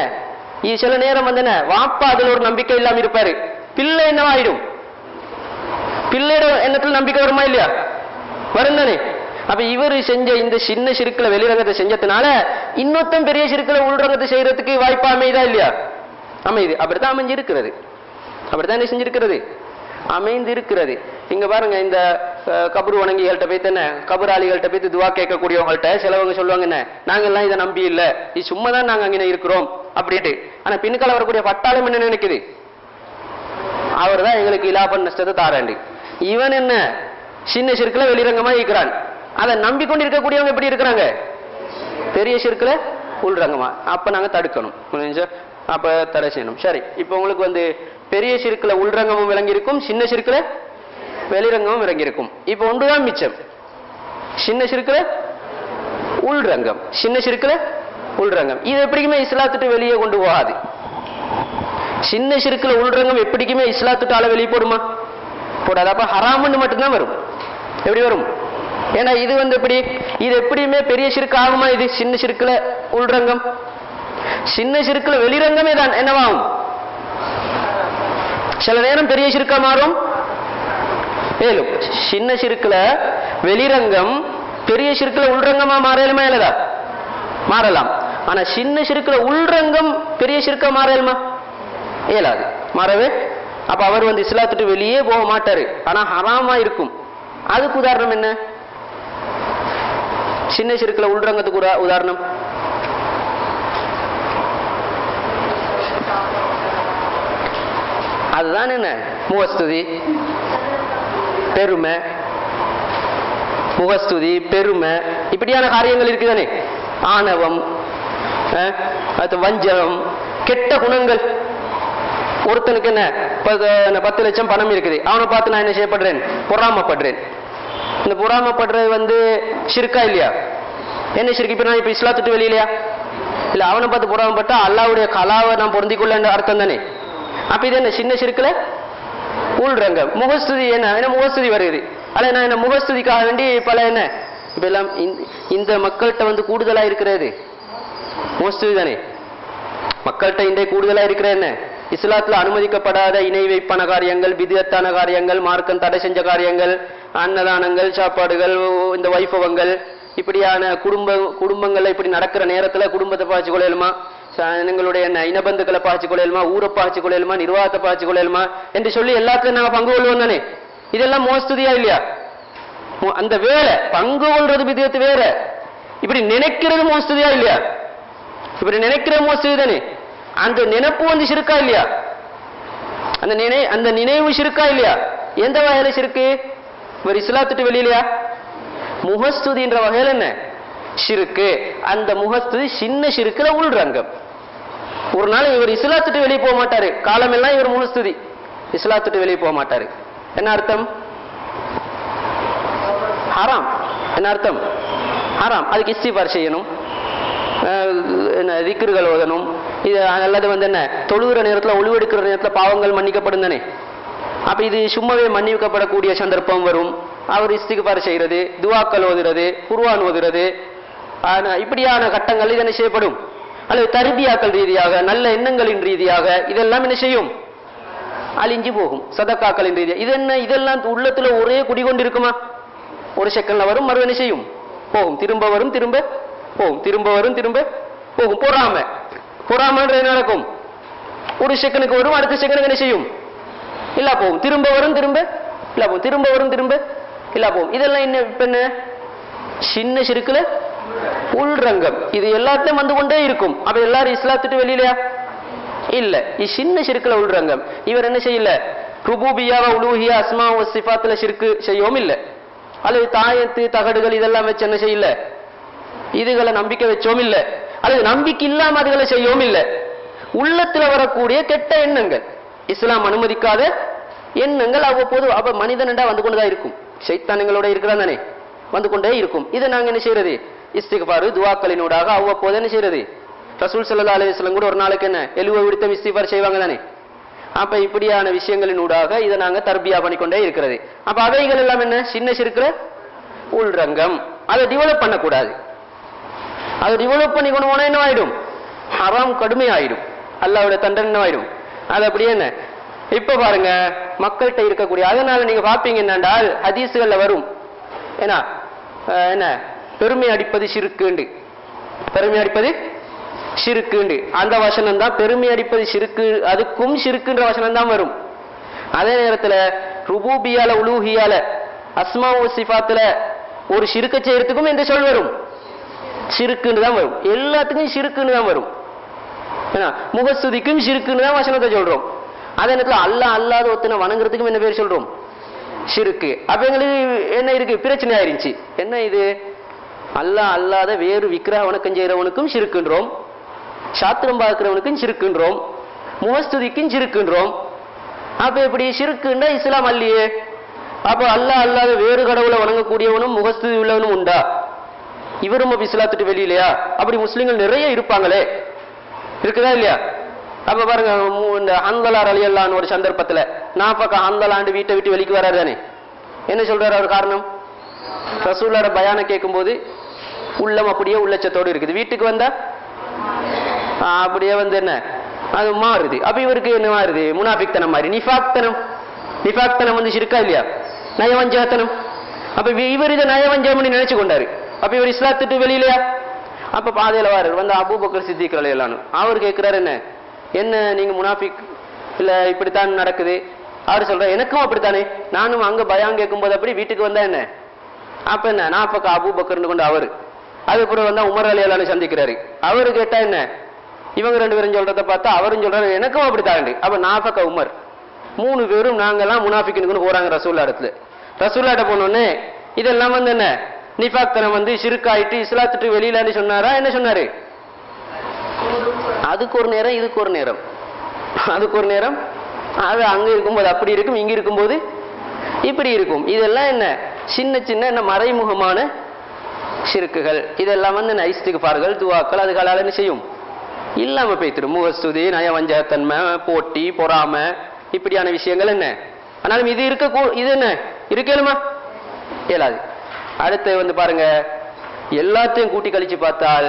சில நேரம் வந்து என்ன, வாப்பா அதுல ஒரு நம்பிக்கை இல்லாம இருப்பாரு, பிள்ளை என்னவாயிடும்? பிள்ளையோட எண்ணத்துல நம்பிக்கை வருமா இல்லையா? வரும் தானே. அப்ப இவர் செஞ்ச இந்த சின்ன சிறுக்குல வெளிரங்கத்தை செஞ்சதுனால இன்னொத்தம் பெரிய சிறுக்குல உள்ரங்கத்தை செய்யறதுக்கு வாய்ப்பா அமைதா இல்லையா? அமைது. அப்படித்தான் அமைஞ்சிருக்கிறது. அப்படித்தான் என்ன செஞ்சிருக்கிறது? அமைந்து இருக்கிறது. இங்க பாருங்க, இந்த கபரு வணங்கிகள்கிட்ட போய் தானே, கபராளிகள்கிட்ட போய் துவா கேட்கக்கூடியவங்கள்ட்ட சிலவங்க சொல்லுவாங்க, என்ன நாங்க எல்லாம் இதை நம்பி இல்ல, இது சும்மா தான் நாங்க அங்கே இருக்கிறோம் அப்படின்ட்டு. ஆனா பின்னுக்கால வரக்கூடிய பட்டாளம் என்ன நினைக்குது? அவர் தான் எங்களுக்கு இலாபன் நஷ்டத்தை தாராண்டு. இவன் என்ன சின்ன சிறுக்குல வெளிரங்கமா இருக்கிறான். அதை நம்பிக்கொண்டிருக்கக்கூடியவங்க எப்படி இருக்கிறாங்க? பெரிய சிறுக்குல உள்ரங்கமா. அப்ப நாங்க தடுக்கணும், அப்ப தடை செய்யணும். சரி, இப்ப உங்களுக்கு வந்து பெரிய சிறுக்குல உள்ரங்கமும் விளங்கியிருக்கும், சின்ன சிறுக்குல வெளிரங்கமும் விளங்கியிருக்கும். இப்ப ஒன்றுதான் மிச்சம். சின்ன சிறுக்குல உள்ரங்கம், சின்ன சிறுக்குல உள்ரங்கம். இது எப்படிக்குமே இஸ்லாத்துட்டு வெளியே கொண்டு போகாது. சின்ன சிறுக்குல உள்ரங்கம் எப்படிக்குமே இஸ்லாத்துட்டால வெளியே போடுமா? போடாது. அப்ப ஹராமுன்னு மட்டும்தான் வரும். எப்படி வரும்? ஏன்னா இது வந்து எப்படி, இது எப்படியுமே பெரிய சிறுக்கு ஆகுமா? இது சின்ன சிறுக்குல உள்ரங்கம், சின்ன சிறுக்குல வெளிரங்கமே தான் என்னவாகும்? சில நேரம் பெரிய சிறுக்கா மாறும். மேலும் சின்ன சிறுக்குல வெளிரங்கம் பெரிய சிறுக்குல உள்ரங்கமா மாறலுமா? இல்லதா? மாறலாம். ஆனா சின்ன சிறுக்குல உள்ரங்கம் பெரிய சிறுக்கா மாறலுமா? இயலாது, மாறவே. அப்ப அவர் வந்து இஸ்லாத்துட்டு வெளியே போக மாட்டாரு, ஆனா ஹராமா இருக்கும். அதுக்கு உதாரணம் என்ன? சின்ன சிறுக்குல உள்ரங்கத்துக்கு உதாரணம் அதுதான் என்ன? முகஸ்துதி, பெருமை, முகஸ்துதி, பெருமை, இப்படியான காரியங்கள் இருக்குதானே. ஆணவம், வஞ்சகம், கெட்ட குணங்கள். ஒருத்தனுக்கு என்ன 10 லட்சம் பணம் இருக்குது, அவனை பார்த்து நான் என்ன செய்யப்படுறேன்? பொறாமப்படுறேன். இந்த பொறாமப்படுறது வந்து ஷிர்கா இல்லையா? என்ன ஷிர்க்? இப்ப நான் இப்ப இஸ்லாத்துட்டு வெளியிலையா? இல்ல அவனை பார்த்து புறாமப்பட்டா அல்லாவுடைய கலாவை நான் பொருந்திக்கொள்ள அர்த்தம் தானே. அப்ப இது என்ன சின்ன ஷிர்க்ல உள்றங்க. முகஸ்துதி என்ன முகஸ்துதி வருது. அல்ல நான் என்ன முகஸ்துதிக்காக வேண்டி பல என்ன இப்ப எல்லாம் இந்த மக்கள்கிட்ட வந்து கூடுதலா இருக்கிறது முகஸ்துதி தானே. மக்கள்கிட்ட இன்றைய கூடுதலா இருக்கிற என்ன இஸ்லாத்துல அனுமதிக்கப்படாத இணை வைப்பான காரியங்கள், பிதியத்தான காரியங்கள், மார்க்கம் தடை செஞ்ச காரியங்கள், அன்னதானங்கள், சாப்பாடுகள், இந்த வைபவங்கள், இப்படியான குடும்பங்கள்ல இப்படி நடக்கிற நேரத்துல குடும்பத்தை பாய்ச்சி கொள்ளையலுமா, எங்களுடைய இனபந்துக்களை பாய்ச்சி கொள்ளையலுமா, ஊரை பாய்ச்சி கொள்ளையலுமா, நிர்வாகத்தை பாய்ச்சி கொள்ளையலுமா என்று சொல்லி எல்லாத்துலயும் நாங்க பங்கு கொள்வோம் தானே. இதெல்லாம் மோஸ்துதியா இல்லையா? அந்த வேலை பங்கு கொள்றது பிதியத்து வேற, இப்படி நினைக்கிறது மோஸ்துதியா இல்லையா? இப்படி நினைக்கிற மோஸ்துதி தானே. அந்த நினைப்பு வந்து ஷிர்கா இல்லையா? அந்த நினைவு ஷிர்கா இல்லையா? எந்த வகையில ஷிர்கு? இவர் இஸ்லாத்துட்டு வெளியிலையா? முகஸ்துதின்ற வகையில் என்ன ஷிர்கு? அந்த முகஸ்துதி சின்ன ஷிர்குல உள்ரங்கம். ஒரு நாள் இவர் இஸ்லாத்துட்டு வெளியே போக மாட்டாரு, காலமெல்லாம் இவர் முகஸ்துதி, இஸ்லாத்துட்டு வெளியே போக மாட்டாரு. என்ன அர்த்தம்? ஹராம். என்ன அர்த்தம்? ஹராம். அதுக்கு இஸ்திஃபார் செய்யணும், திக்ருகள் ஓதணும். இது அல்லது வந்து என்ன தொழுகிற நேரத்தில் ஒளிவெடுக்கிற நேரத்தில் பாவங்கள் மன்னிக்கப்படும் தானே. அப்ப இது சும்மாவே மன்னிக்கப்படக்கூடிய சந்தர்ப்பம் வரும். அவர் இஸ்திக்பார் செய்யறது, துவாக்கள் ஓதுறது, குர்ஆன் ஓதுறது, இப்படியான கட்டங்கள் இது என்ன செய்யப்படும். அல்லது தர்பியாக்கள் ரீதியாக, நல்ல எண்ணங்களின் ரீதியாக இதெல்லாம் என்ன செய்யும்? அழிஞ்சு போகும். சதக்காக்களின் ரீதியாக இது என்ன, இதெல்லாம் உள்ளத்துல ஒரே குடிகொண்டிருக்குமா? ஒரு செகண்ட்ல வரும், மறு என்ன செய்யும்? போகும். திரும்ப வரும், திரும்ப போகும். திரும்ப வரும், திரும்ப போகும். பொறாமன்ற என்ன நடக்கும்? ஒரு செகண்டுக்கு வரும், அடுத்த செகண்டுக்கு என்ன செய்யும்? இல்ல போகும். திரும்ப வரும், திரும்ப இல்ல போகும். திரும்ப வரும், திரும்ப இல்ல போகும். இதெல்லாம் என்ன சின்ன ஷிர்குல உள்ரங்கம். இது எல்லாத்தையும் வந்து கொண்டே இருக்கும். அப்ப எல்லாரும் இஸ்லாத்துட்டு வெளியிலையா? இல்ல. இது சின்ன ஷிர்குல உள்ரங்கம். இவர் என்ன செய்யல? ருபூபியாவா, உலூஹியா, அஸ்மா வ சிஃபாத்துல ஷிர்கு செய்யவும் இல்லை. அல்லது தாயத்து தகடுகள் இதெல்லாம் வச்சு என்ன செய்யல? இதுகளை நம்பிக்கை வச்சோம் இல்லை. அல்லது நம்பிக்கை இல்லாம அதுகளை செய்யவும் இல்லை. உள்ளத்துல வரக்கூடிய கெட்ட எண்ணங்கள், இஸ்லாம் அனுமதிக்காத எண்ணங்கள் அவ்வப்போது அப்ப மனிதனண்டா வந்து கொண்டுதான் இருக்கும். ஷைத்தானங்களோட இருக்கிறான் தானே, வந்து கொண்டே இருக்கும். இதை நாங்க என்ன செய்யறது? இஸ்திக்பார் துவாக்களினூடாக அவ்வப்போது என்ன செய்யறது? ரசூல் ஸல்லல்லாஹு அலைஹி வஸல்லம் கூட ஒரு நாளைக்கு என்ன 70 விடுத்தம் இஸ்திக்பார் செய்வாங்க தானே. அப்ப இப்படியான விஷயங்களினூடாக இதை நாங்க தர்பியா பண்ணிக்கொண்டே இருக்கிறது. அப்ப அவைகள் எல்லாம் என்ன சின்ன ஷிர்குல உள்ரங்கம். அதை டெவலப் பண்ணக்கூடாது. அதை டெவலப் பண்ணி கொண்டு போனா என்ன ஆயிடும்? ஹராம் கடுமையாயிடும், அல்லாஹ்வுடைய தண்டனை என்ன ஆயிடும். அது அப்படியே என்ன இப்ப பாருங்க மக்கள்கிட்ட இருக்கக்கூடிய. அதனால நீங்க பாப்பீங்க என்னென்றால் ஹதீஸ்கள்ல வரும் என்ன பெருமை அடிப்பது ஷிர்க்குண்டு, பெருமை அடிப்பது ஷிர்க்குண்டு. அந்த வசனம் தான் பெருமை அடிப்பது ஷிர்க்கு, அதுக்கும் ஷிர்க்குன்ற வசனம் தான் வரும். அதே நேரத்துல ருபூபியால உலூஹியால அஸ்மா வ சிஃபாத்துல ஒரு ஷிர்க்க செய்யறதுக்கும் இந்த சொல் வரும், ஷிர்க்குன்னு தான் வரும். எல்லாத்துக்கும் ஷிர்க்குன்னு தான் வரும். முகஸ்துதிக்கும் ஷிர்க்குன்னு தான் வசனத்தை சொல்றோம். அதே நேரத்தில் அல்லாஹ் அல்லாத ஒருத்தனை வணங்குறதுக்கும் என்ன பேர் சொல்றோம்? ஷிர்க்கு. அப்ப எங்களுக்கு என்ன இருக்கு? பிரச்சனை ஆயிருச்சு. என்ன இது? அல்லாஹ் அல்லாத வேறு விக்கிரக வணக்கம் செய்யறவனுக்கும் ஷிர்க்குன்றோம், சாத்திரம் பார்க்கிறவனுக்கும் ஷிர்க்குன்றோம், முகஸ்துதிக்கும் ஷிர்க்குன்றோம். அப்ப எப்படி ஷிர்க்குன்னா இஸ்லாம் அல்லையே. அப்ப அல்லாஹ் அல்லாத வேறு கடவுளை வணங்கக்கூடியவனும் முகஸ்துதி உள்ளவனும் உண்டா? இவரும் இஸ்லாத்துட்டு வெளியிலையா? அப்படி முஸ்லிம்கள் நிறைய இருப்பாங்களே, இருக்குதா இல்லையா? அப்ப பாருங்க இந்த ஹன்தலா ரலியல்லாஹு ஒரு சந்தர்ப்பத்துல நாஃபகா ஹன்தலாண்டு வீட்டை விட்டு வெளிக்கு வராரு தானே. என்ன சொல்றாரு அவர்? காரணம் ரசூலுல்லாஹ் பயான கேட்கும்போது உள்ளம் அப்படியே உள்ளச்சத்தோடு இருக்குது. வீட்டுக்கு வந்தா அப்படியே வந்து என்ன அது மாறுது. அப்ப இவருக்கு என்ன மாறுது? முனாஃபிக்தனம் மாதிரி, நிஃபாக்தனம். நிஃபாக்தனம் வந்து ஷிர்கா இல்லையா? நயவஞ்சகத்தனம். அப்ப இவர் இதை நயவஞ்சகம்னு நினைச்சு கொண்டாரு. அப்ப இவர் இஸ்லாத்துட்டு வெளியிலையா? அப்ப பாதையில வாரு வந்து அபூபக்கர் சித்திக் ரலியல்லாஹு அன்ஹு அவர் கேட்கிறாரு, என்ன நீங்க முனாஃபிக் இல்ல இப்படித்தான் நடக்குது. அவர் சொல்ற எனக்கும் அப்படித்தானே, நானும் அங்க பயான் கேட்கும் போது அப்படி, வீட்டுக்கு வந்தா என்ன? அப்ப என்ன நாஃபக அபூபக்கர்னு கொண்டு அவரு. அதுக்கப்புறம் வந்தா உமர் ரலியல்லாஹு அன்ஹு சந்திக்கிறாரு. அவரு கேட்டா என்ன? இவங்க ரெண்டு பேரும் சொல்றத பார்த்தா அவரும் சொல்றாரு எனக்கும் அப்படித்தான். அப்ப நாஃபக உமர் 3 பேரும் நாங்கெல்லாம் முனாஃபிக்னு போறாங்க ரசூலுல்லாஹ் இடத்துல. ரசூலுல்லாஹ் கிட்ட போனோடனே இதெல்லாம் வந்து என்ன நிஃபாக்தனம் வந்து ஷிர்காயிட்டு இஸ்லாத்துட்டு வெளியிலன்னு சொன்னாரா? என்ன சொன்னாரு? அதுக்கு ஒரு நேரம், இதுக்கு ஒரு நேரம், அதுக்கு ஒரு நேரம். அது அங்க இருக்கும்போது அப்படி இருக்கும், இங்க இருக்கும்போது இப்படி இருக்கும். இதெல்லாம் என்ன சின்ன சின்ன என்ன மறைமுகமான ஷிர்க்குகள் இதெல்லாம் வந்து இஸ்திக்ஃபார்கள் துஆக்கள் அதுகளால என்ன செய்யும் இல்லாம போய்த்திடும். முகஸ்துதி நயவஞ்சகத்தன்மை போட்டி பொறாமை இப்படியான விஷயங்கள் என்ன ஆனாலும் இது இது என்ன இருக்கலுமா இயலாது. அடுத்து வந்து பாருங்க எல்லாத்தையும் கூட்டி கழிச்சு பார்த்தால்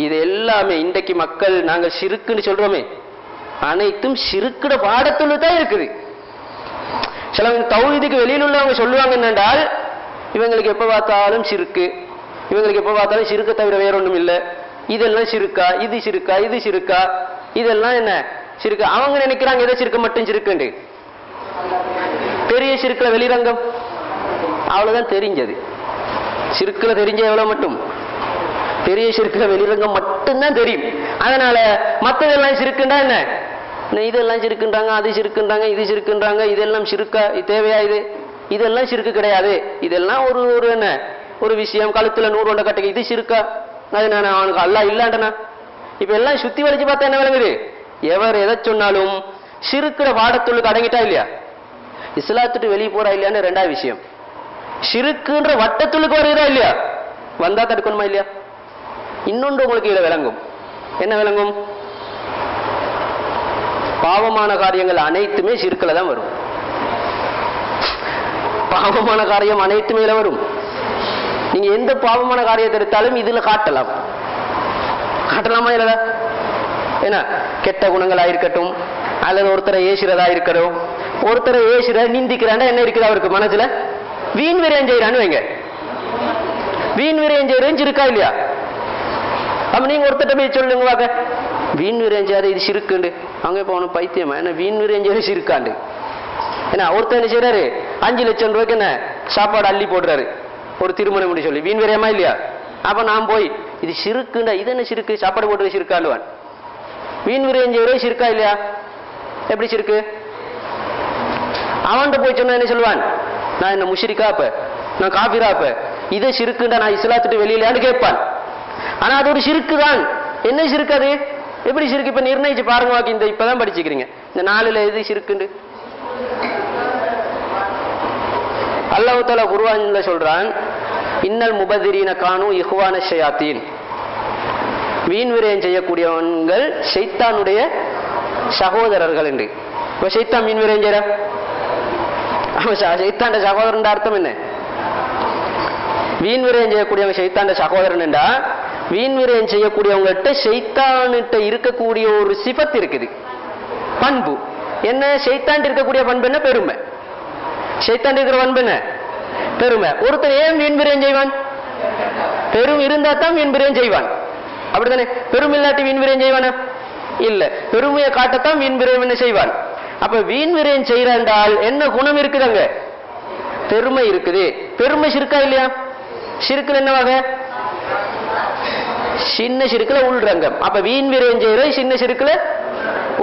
இது எல்லாமே இன்றைக்கு மக்கள் நாங்கள் ஷிர்க்குன்னு சொல்றோமே அனைத்தும் ஷிர்க்குட பாடத்துல தான் இருக்குது. சில தௌஹீதுக்கு வெளியில் உள்ளவங்க சொல்லுவாங்க என்னென்றால் இவங்களுக்கு எப்ப பார்த்தாலும் ஷிர்க்கு, இவங்களுக்கு எப்ப பார்த்தாலும் ஷிர்க்கை தவிர வேற ஒன்றும் இல்லை, இதெல்லாம் ஷிர்க்கா இது ஷிர்க்கா இது ஷிர்க்கா இதெல்லாம் என்ன ஷிர்க்கு. அவங்க நினைக்கிறாங்க எதை ஷிர்க்கு மட்டும் ஷிர்க்குண்டு. பெரிய ஷிர்க்குல வெளிரங்கம் அவ்வளவுதான் தெரிஞ்சது. ஷிர்க்குல தெரிஞ்ச எவ்வளவு மட்டும் பெரிய ஷிர்க்குல வெளிரங்கம் மட்டும்தான் தெரியும். அதனால மற்றதெல்லாம் ஷிர்க்குண்டா என்ன இதெல்லாம் ஷிர்க்குன்றாங்க அது ஷிர்க்குன்றாங்க இது ஷிர்க்குன்றாங்க இதெல்லாம் ஷிர்க்கா தேவையா இதெல்லாம் ஷிர்க்கு கிடையாது. இதெல்லாம் ஒரு என்ன ஒரு விஷயம் கழுத்துல 100 கொண்ட கட்டுக்கு இது ஷிர்க்கா அது நான் அவனுக்கு அல்லாஹ் இல்லாண்டனா. இப்ப எல்லாம் சுத்தி வளைச்சு பார்த்தா என்ன விளங்குது எவர் எதை சொன்னாலும் ஷிர்க்குற பாடத்துள்ளுக்கு அடங்கிட்டா இல்லையா இஸ்லாத்துட்டு வெளியே போறா இல்லையான்னு ரெண்டாவது விஷயம். ஷிர்க்குன்ற வட்டத்துள்ளுக்கு வருகிறா இல்லையா வந்தா தடுக்கணுமா இல்லையா. இன்னொன்று உங்களுக்கு இதுல விளங்கும். என்ன விளங்கும்? பாவமான காரியங்கள் அனைத்துமே ஷிர்க்குல தான் வரும். பாவமான காரியம் அனைத்துமே வரும். நீங்க எந்த பாவமான காரியத்தை எடுத்தாலும் இதுல காட்டலாமா இல்லதா? என்ன கெட்ட குணங்களா இருக்கட்டும் அல்லது ஒருத்தரை ஏசுறதா இருக்கட்டும், ஒருத்தரை ஏசுற நிந்திக்கிறாண்டா என்ன இருக்குது அவருக்கு மனசுல வீண் விரயம் செய்யறான்னு வைங்க. வீண் விரயம் செய்யறேன்னு இருக்கா இல்லையா? அப்ப நீங்க ஒருத்தட்ட போய் சொல்லுங்க வாங்க வீண் விரயம் செய்யாத இது ஷிர்க்குண்டு. அவங்க இப்ப அவனு பைத்தியமா என்ன வீண் விரயம் செய்யறது ஷிர்க்காண்டு. என்ன ஒருத்தர் என்ன செய்யறாரு 5 லட்சம் ரூபாய்க்கு என்ன சாப்பாடு அள்ளி போடுறாரு ஒரு திருமணம் முடி சொல்லி வீண் விரயமா இல்லையா? அப்ப நான் போய் இது ஷிர்க்குண்டா இது என்ன ஷிர்க்கு சாப்பாடு போட்டு ஷிர்க்காண்டுவான். வீண் விரயம் செய்யறது ஷிர்க்கா இல்லையா? எப்படி ஷிர்க்கு? அவன்கிட்ட போய் சொன்னா என்ன சொல்லுவான் நான் என்ன முஷ்ரிக்கா அப்ப நான் காபிரா அப்ப இதை ஷிர்க்குண்டா நான் இஸ்லாத்துட்டு வெளியிலான்னு கேட்பான். ஆனா அது ஒரு ஷிர்க்கு தான். என்ன ஷிர்க்கு அது? எப்படி ஷிர்க்கு? இப்ப நிர்ணயிச்சு பாருங்க வாக்கி இந்த இப்பதான் படிச்சுக்கிறீங்க இந்த 4ல எது ஷிர்க்குண்டு. அல்லாஹ் தஆலா குர்ஆன்ல சொல்றான் இன்னல் முபதிரீன கானு இஹ்வான ஷயாத்தீன். வீண் விரயம் செய்யக்கூடியவங்கள் ஷைத்தானுடைய சகோதரர்கள் என்று. இப்ப ஷைத்தான் வீண் விரயம் செய்யற ஷைத்தாண்ட சகோதரன் அர்த்தம் என்ன? வீண் விரயம் செய்யக்கூடியவங்க ஷைத்தாண்ட சகோதரன் என்றா வீண் விரயம் செய்யக்கூடியவங்ககிட்ட ஷைத்தான்கிட்ட இருக்கக்கூடிய ஒரு சிபத் இருக்குது பண்பு. என்ன ஷைத்தான் இருக்கக்கூடிய பண்பு என்ன? பெருமை. ஷைத்தான் இருக்கிற பண்பு என்ன? பெருமை. ஒருத்தர் ஏன் வீண் விரயம் செய்வான்? பெரும் இருந்தா தான் வீண் விரயம் செய்வான். அப்படித்தானே? பெரும் இல்லாட்டி வீண் விரயம் செய்வானா? இல்ல. பெருமையை காட்டத்தான் வீண் விரயம் என்ன செய்வான். அப்ப வீண் விரயம் செய்யறால் என்ன குணம் இருக்குதுங்க? பெருமை இருக்குது. பெருமை ஷிர்க்கா இல்லையா? ஷிர்க்குல என்னவாக? சின்ன ஷிர்க்குல உள்ரங்கம். அப்ப வீண் விரயம் செய்யறது சின்ன ஷிர்க்குல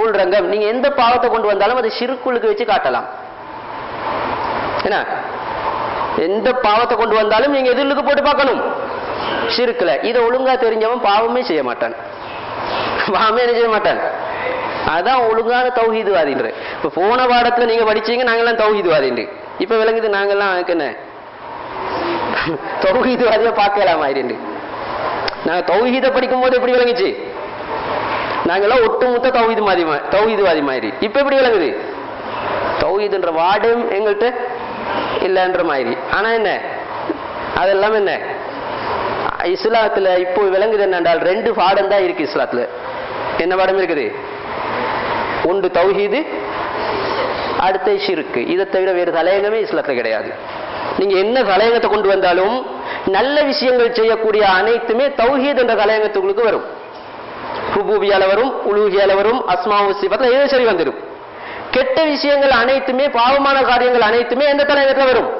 உள்ரங்கம். நீங்க எந்த பாவத்தை கொண்டு வந்தாலும் அதை ஷிர்க்குளுக்கு வச்சு காட்டலாம். என்ன எந்த பாவத்தை கொண்டு வந்தாலும் நீங்க எதிர்லுக்கு போட்டு பார்க்கணும் ஷிர்க்குல. இதை ஒழுங்கா தெரிஞ்சவன் பாவமே செய்ய மாட்டான். பாவமே என்ன செய்ய மாட்டான். அதான் ஒழுங்கான தௌஹீதுவாதின்ற. இப்ப போன பாடத்துல நீங்க படிச்சீங்க நாங்கெல்லாம் தௌஹீதுவாதின்று. இப்ப விளங்குது நாங்கெல்லாம் என்ன தௌஹீதுவாதியா பார்க்கலாமா இருந்து. நாங்க தௌஹீத படிக்கும் போது எப்படி விளங்குச்சு? நாங்கெல்லாம் ஒட்டுமொத்த தௌஹீதுவாதி மாதிரி. இப்ப எப்படி விளங்குது? தௌஹீதுன்ற வார்டும் எங்கள்கிட்ட இல்லைன்ற மாதிரி. ஆனா என்ன அதெல்லாம் என்ன இஸ்லாத்துல இப்போ விளங்குது என்னென்றால் 2 பாடம் தான் இருக்கு இஸ்லாத்துல. என்ன பாடம் இருக்குது? ஒன்று தௌஹீது, அடுத்த ஷிர்க்கு. இதை தவிர வேறு தலையங்கமே இஸ்லாத்துல கிடையாது. நீங்க என்ன தலையங்கத்தை கொண்டு வந்தாலும் நல்ல விஷயங்கள் செய்யக்கூடிய அனைத்துமே தௌஹீத் என்ற தலையங்கத்துக்கு வரும். ருபூபியால வரும், உலூஹியால வரும், அஸ்மாவு சிஃபத்ல ஏதோ சரி வந்துடும். கெட்ட விஷயங்கள் அனைத்துமே பாவமான காரியங்கள் அனைத்துமே எந்த தலையங்கத்துல வரும்?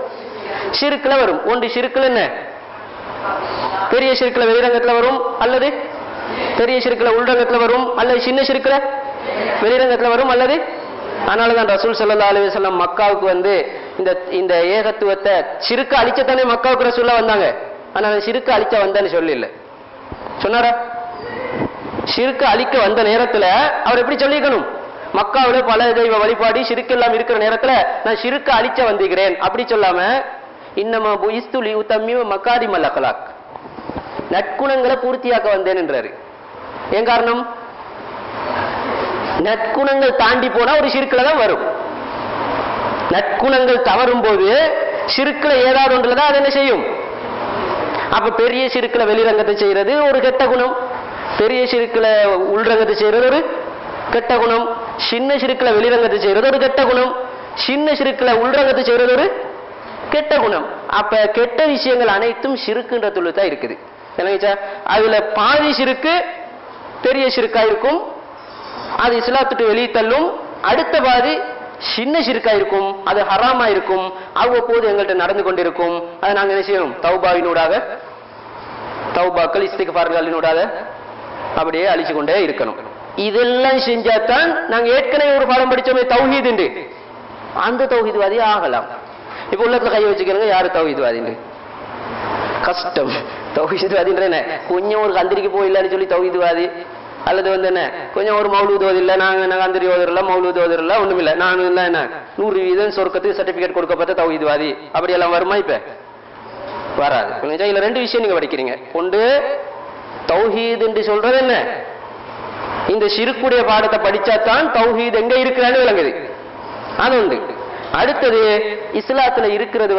ஷிர்க்குல வரும். ஒன்று ஷிர்க்குல என்ன பெரிய ஷிர்க்குல வெளிரங்கத்துல வரும், அல்லது பெரிய ஷிர்க்குல உள்ரங்கத்துல வரும், அல்லது சின்ன ஷிர்க்குல வெளிரங்கத்துல வரும், அல்லது அதனாலதான் ரசூல் ஸல்லல்லாஹு அலைஹி வஸல்லம் மக்காவுக்கு வந்து இந்த ஏகத்துவத்தை ஷிர்க்க அழிச்சத்தானே மக்காவுக்கு ரசூலுல்லாஹ் வந்தாங்க. ஆனால் ஷிர்க்க அழிச்ச வந்தான்னு சொல்லல சொன்னாரா? ஷிர்க்க அழிக்க வந்த நேரத்துல அவர் எப்படி சொல்லிக்கணும்? மக்காவில பல தெய்வ வழிபாடு ஷிர்க் எல்லாம் இருக்கிற நேரத்துல நான் ஷிர்க்க அழிச்ச வந்திருக்கிறேன் அப்படி சொல்லாம இன்னமா புஇஸ்து லியுத்தம்மிம மகாரிமல் அக்லாக். நற்குணங்களை பூர்த்தியாக்க வந்தேன் என்றாரு. ஏன் காரணம்? நற்குணங்கள் தாண்டி போனா ஒரு ஷிர்க்ல தான் வரும். நற்குணங்கள் தவறும் போது ஷிர்க்ல ஏதாவது ஒன்றுலதான் அது என்ன செய்யும். அப்ப பெரிய ஷிர்க்ல வெளிரங்கத்தை செய்யறது ஒரு கெட்ட குணம், பெரிய ஷிர்க்ல உள்ரங்கத்தை செய்யறது ஒரு கெட்ட குணம், சின்ன ஷிர்க்ல வெளிரங்கத்தை செய்யறது ஒரு கெட்ட குணம், சின்ன ஷிர்க்ல உள்ரங்கத்தை செய்யறது ஒரு கெட்ட குணம். அப்ப கெட்ட விஷயங்கள் அனைத்தும் ஷிர்க்குன்ற தொழில் தான் இருக்குது. அதுல பாதி ஷிர்க்கு பெரிய ஷிர்க்கா இருக்கும், அது இஸ்லாத்துக்கு வெளியே தள்ளும். அடுத்த பாதி சின்ன ஷிர்க்கா இருக்கும், அது ஹராமா இருக்கும், அவ்வப்போது எங்கள்கிட்ட நடந்து கொண்டிருக்கும். அதை நாங்க என்ன செய்யணும்? தௌபாவினூடாக, தௌபாக்கள் இஸ்திக்ஃபார்களினூடாக அப்படியே அழிச்சு கொண்டே இருக்கணும். இதெல்லாம் செஞ்சாதான் நாங்க ஏற்கனவே ஒரு பாடம் படிச்சோமே தௌஹீத் என்று, அந்த தௌஹீத்வாதி ஆகலாம். இப்ப உள்ளத்துல கை வச்சுக்கிறங்க, யாரு தௌஹீத்வாதி? கஷ்டம். தௌஹீத்வாதின்ற என்ன, கொஞ்சம் ஒரு கந்திரிக்கு போயிடலான்னு சொல்லி தௌஹீத்வாதி, அல்லது என்ன கொஞ்சம் ஒரு மௌலூத் ஓதில்லை, நாங்க கந்திரி ஓதுறல மௌலூத் ஓதுறல ஒண்ணும் இல்லை, நான் என்ன 100% சொர்க்கத்துக்கு சர்டிபிகேட் கொடுக்கப்பட்ட தௌஹீத்வாதி, அப்படி எல்லாம் வருமா? இப்ப வராது. இதுல ரெண்டு விஷயம் நீங்க படிக்கிறீங்க. ஒன்று தௌஹீத் என்று சொல்றது என்ன, இந்த ஷிர்க்குடைய பாடத்தை படிச்சாதான் தௌஹீத் எங்க இருக்கிறான்னு விளங்குது, அது உண்டு. அடுத்தது இஸ்லாத்துல இருக்கிறது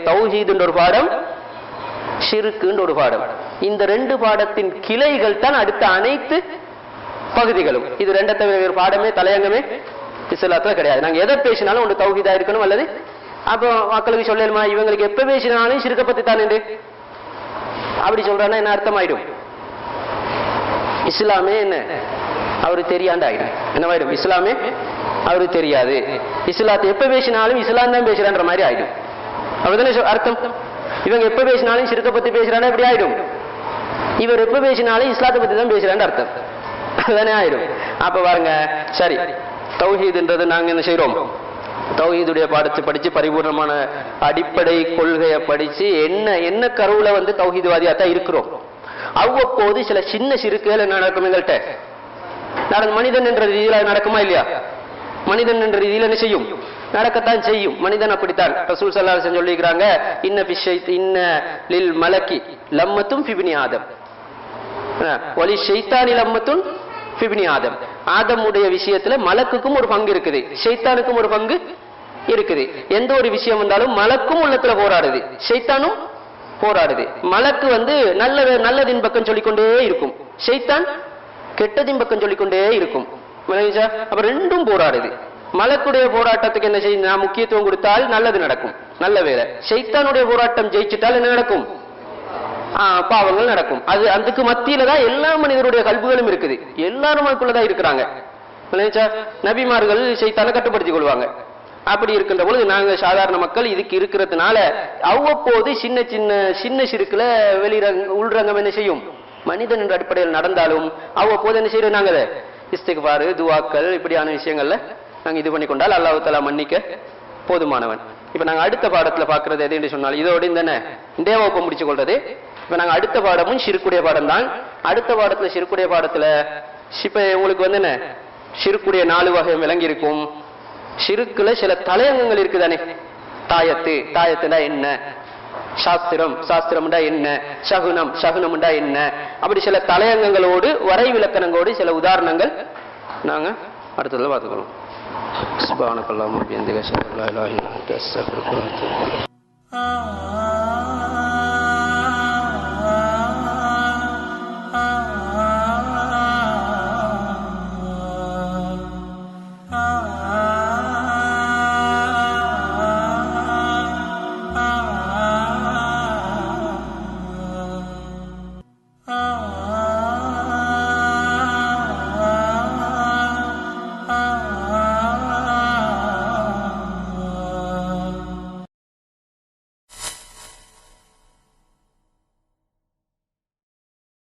தௌஹீதுன்ற ஒரு பாடம், ஷிர்க்குன்ற ஒரு பாடம். இந்த ரெண்டு பாடத்தின் கிளைகள் தான் அடுத்த அனைத்து பகுதிகளும். இது ரெண்டை தவிர ஒரு பாடமே தலையங்கமே இஸ்லாத்துல கிடையாது. நாங்க எதை பேசினாலும் ஒன்று தௌஹீதா இருக்கணும், அல்லது அப்போ மக்களுக்கு சொல்லலுமா இவங்களுக்கு எப்ப பேசினாலும் ஷிர்க்க பத்தி தான் அப்படி சொல்றான்னா என்ன அர்த்தம் ஆயிடும்? இஸ்லாமே என்ன அவரு தெரியாண்டு ஆயிடும். என்னவாயிடும்? இஸ்லாமே அவரு தெரியாது, இஸ்லாத்தை எப்ப பேசினாலும் இஸ்லாம் தான் பேசுறான்ற மாதிரி ஆயிடும். அப்படிதானே அர்த்தம்? இவங்க எப்ப பேசினாலும் ஷிர்க்க பத்தி பேசுறாங்க, எப்படி ஆயிடும்? இவர் எப்ப பேசினாலும் இஸ்லாத்தை பத்தி தான் பேசுறான்னு அர்த்தம், அதுதானே ஆயிடும். அப்ப பாருங்க, சரி தௌஹீதுன்றது நாங்க என்ன செய்யறோம்? தௌஹீதுடைய பாடத்தை படிச்சு பரிபூர்ணமான அடிப்படை கொள்கையை படிச்சு என்ன என்ன கருவுல தௌஹீத்வாதியா தான் இருக்கிறோம். அவ்வப்போது சில சின்ன சிறுக்குகள் என்ன நடக்கும் எங்கள்கிட்ட நடக்கும். மனிதன் என்ற ரீதியில நடக்குமா இல்லையா? மனிதன் என்ற ரீதியில என்ன செய்யும்? நடக்கத்தான் செய்யும். மனிதன் அப்படித்தான். ரசூல் ஸல்லல்லாஹு அலைஹி வஸல்லம் சொல்லிக்கிறாங்க, இன்ன லில் மலக்கி லம்மத்தும் ஃபிப்னி ஆதம் வலி ஷைத்தானி லம்மத்துன் ஃபிப்னி ஆதம். ஆதமுடைய விஷயத்துல மலக்குக்கும் ஒரு பங்கு இருக்குது, ஷைத்தானுக்கும் ஒரு பங்கு இருக்குது. எந்த ஒரு விஷயம் வந்தாலும் மலக்கும் உள்ளத்துல போராடுது, ஷைத்தானும் போராடுது. மலக்கு நல்லதின் பக்கம் சொல்லிக்கொண்டே இருக்கும், ஷைத்தான் கெட்டதின் பக்கம் சொல்லிக்கொண்டே இருக்கும். அப்ப ரெண்டும் போராடுது. மலக்குடைய போராட்டத்துக்கு என்ன செய்ய நான் முக்கியத்துவம் கொடுத்தால் நல்லது நடக்கும், நல்ல வேலை. ஷைத்தானுடைய போராட்டம் ஜெயிச்சிட்டால் என்ன நடக்கும்? பாவங்கள் நடக்கும். அது அதுக்கு மத்தியில தான் எல்லா மனிதருடைய கல்புகளும் இருக்குது, எல்லாரும் அதுக்குள்ளதான் இருக்கிறாங்க. நபிமார்கள் ஷைத்தானை கட்டுப்படுத்திக் கொள்வாங்க. அப்படி இருக்கின்ற பொழுது நாங்க சாதாரண மக்கள் இதுக்கு இருக்கிறதுனால அவ்வப்போது சின்ன சின்ன சின்ன சிறுக்குல உள்ரங்கம் என்ன செய்யும்? மனிதன் என்ற அடிப்படையில் நடந்தாலும் அவ்வப்போது என்ன செய்யறோம்? நாங்க இஸ்திக்பார், துவாக்கள், இப்படியான விஷயங்கள்ல நாங்க இது பண்ணி கொண்டால் அல்லாஹ் தஆலா மன்னிக்க போதுமானவன். இப்ப நாங்க அடுத்த பாடத்துல பாக்குறது எது என்று சொன்னால், இதோட இந்த வகுப்பை முடிச்சு கொள்றது. இப்ப நாங்க அடுத்த பாடமும் ஷிர்க்குடைய பாடம் தான். அடுத்த பாடத்துல ஷிர்க்குடைய பாடத்துல இப்ப உங்களுக்கு என்ன ஷிர்க்குடைய 4 வகை விளங்கி இருக்கும். ஷிர்க்குல சில தலையங்கங்கள் இருக்குதானே. தாயத்துனா என்ன, சாஸ்திரம்டா என்ன, சகுனம்டா என்ன, அப்படி சில தலையங்கங்களோடு வரை விளக்கணங்களோடு சில உதாரணங்கள் நாங்க அடுத்ததுல பார்த்துக்கிறோம். சுப்ஹானக்கல்லாஹு வ பிஹம்திஹி அஷ்ஹது அல்லா இலாஹா இல்லா அன்த அஸ்தக்ஃபிருக்க வ அத்தூபு இலைக்.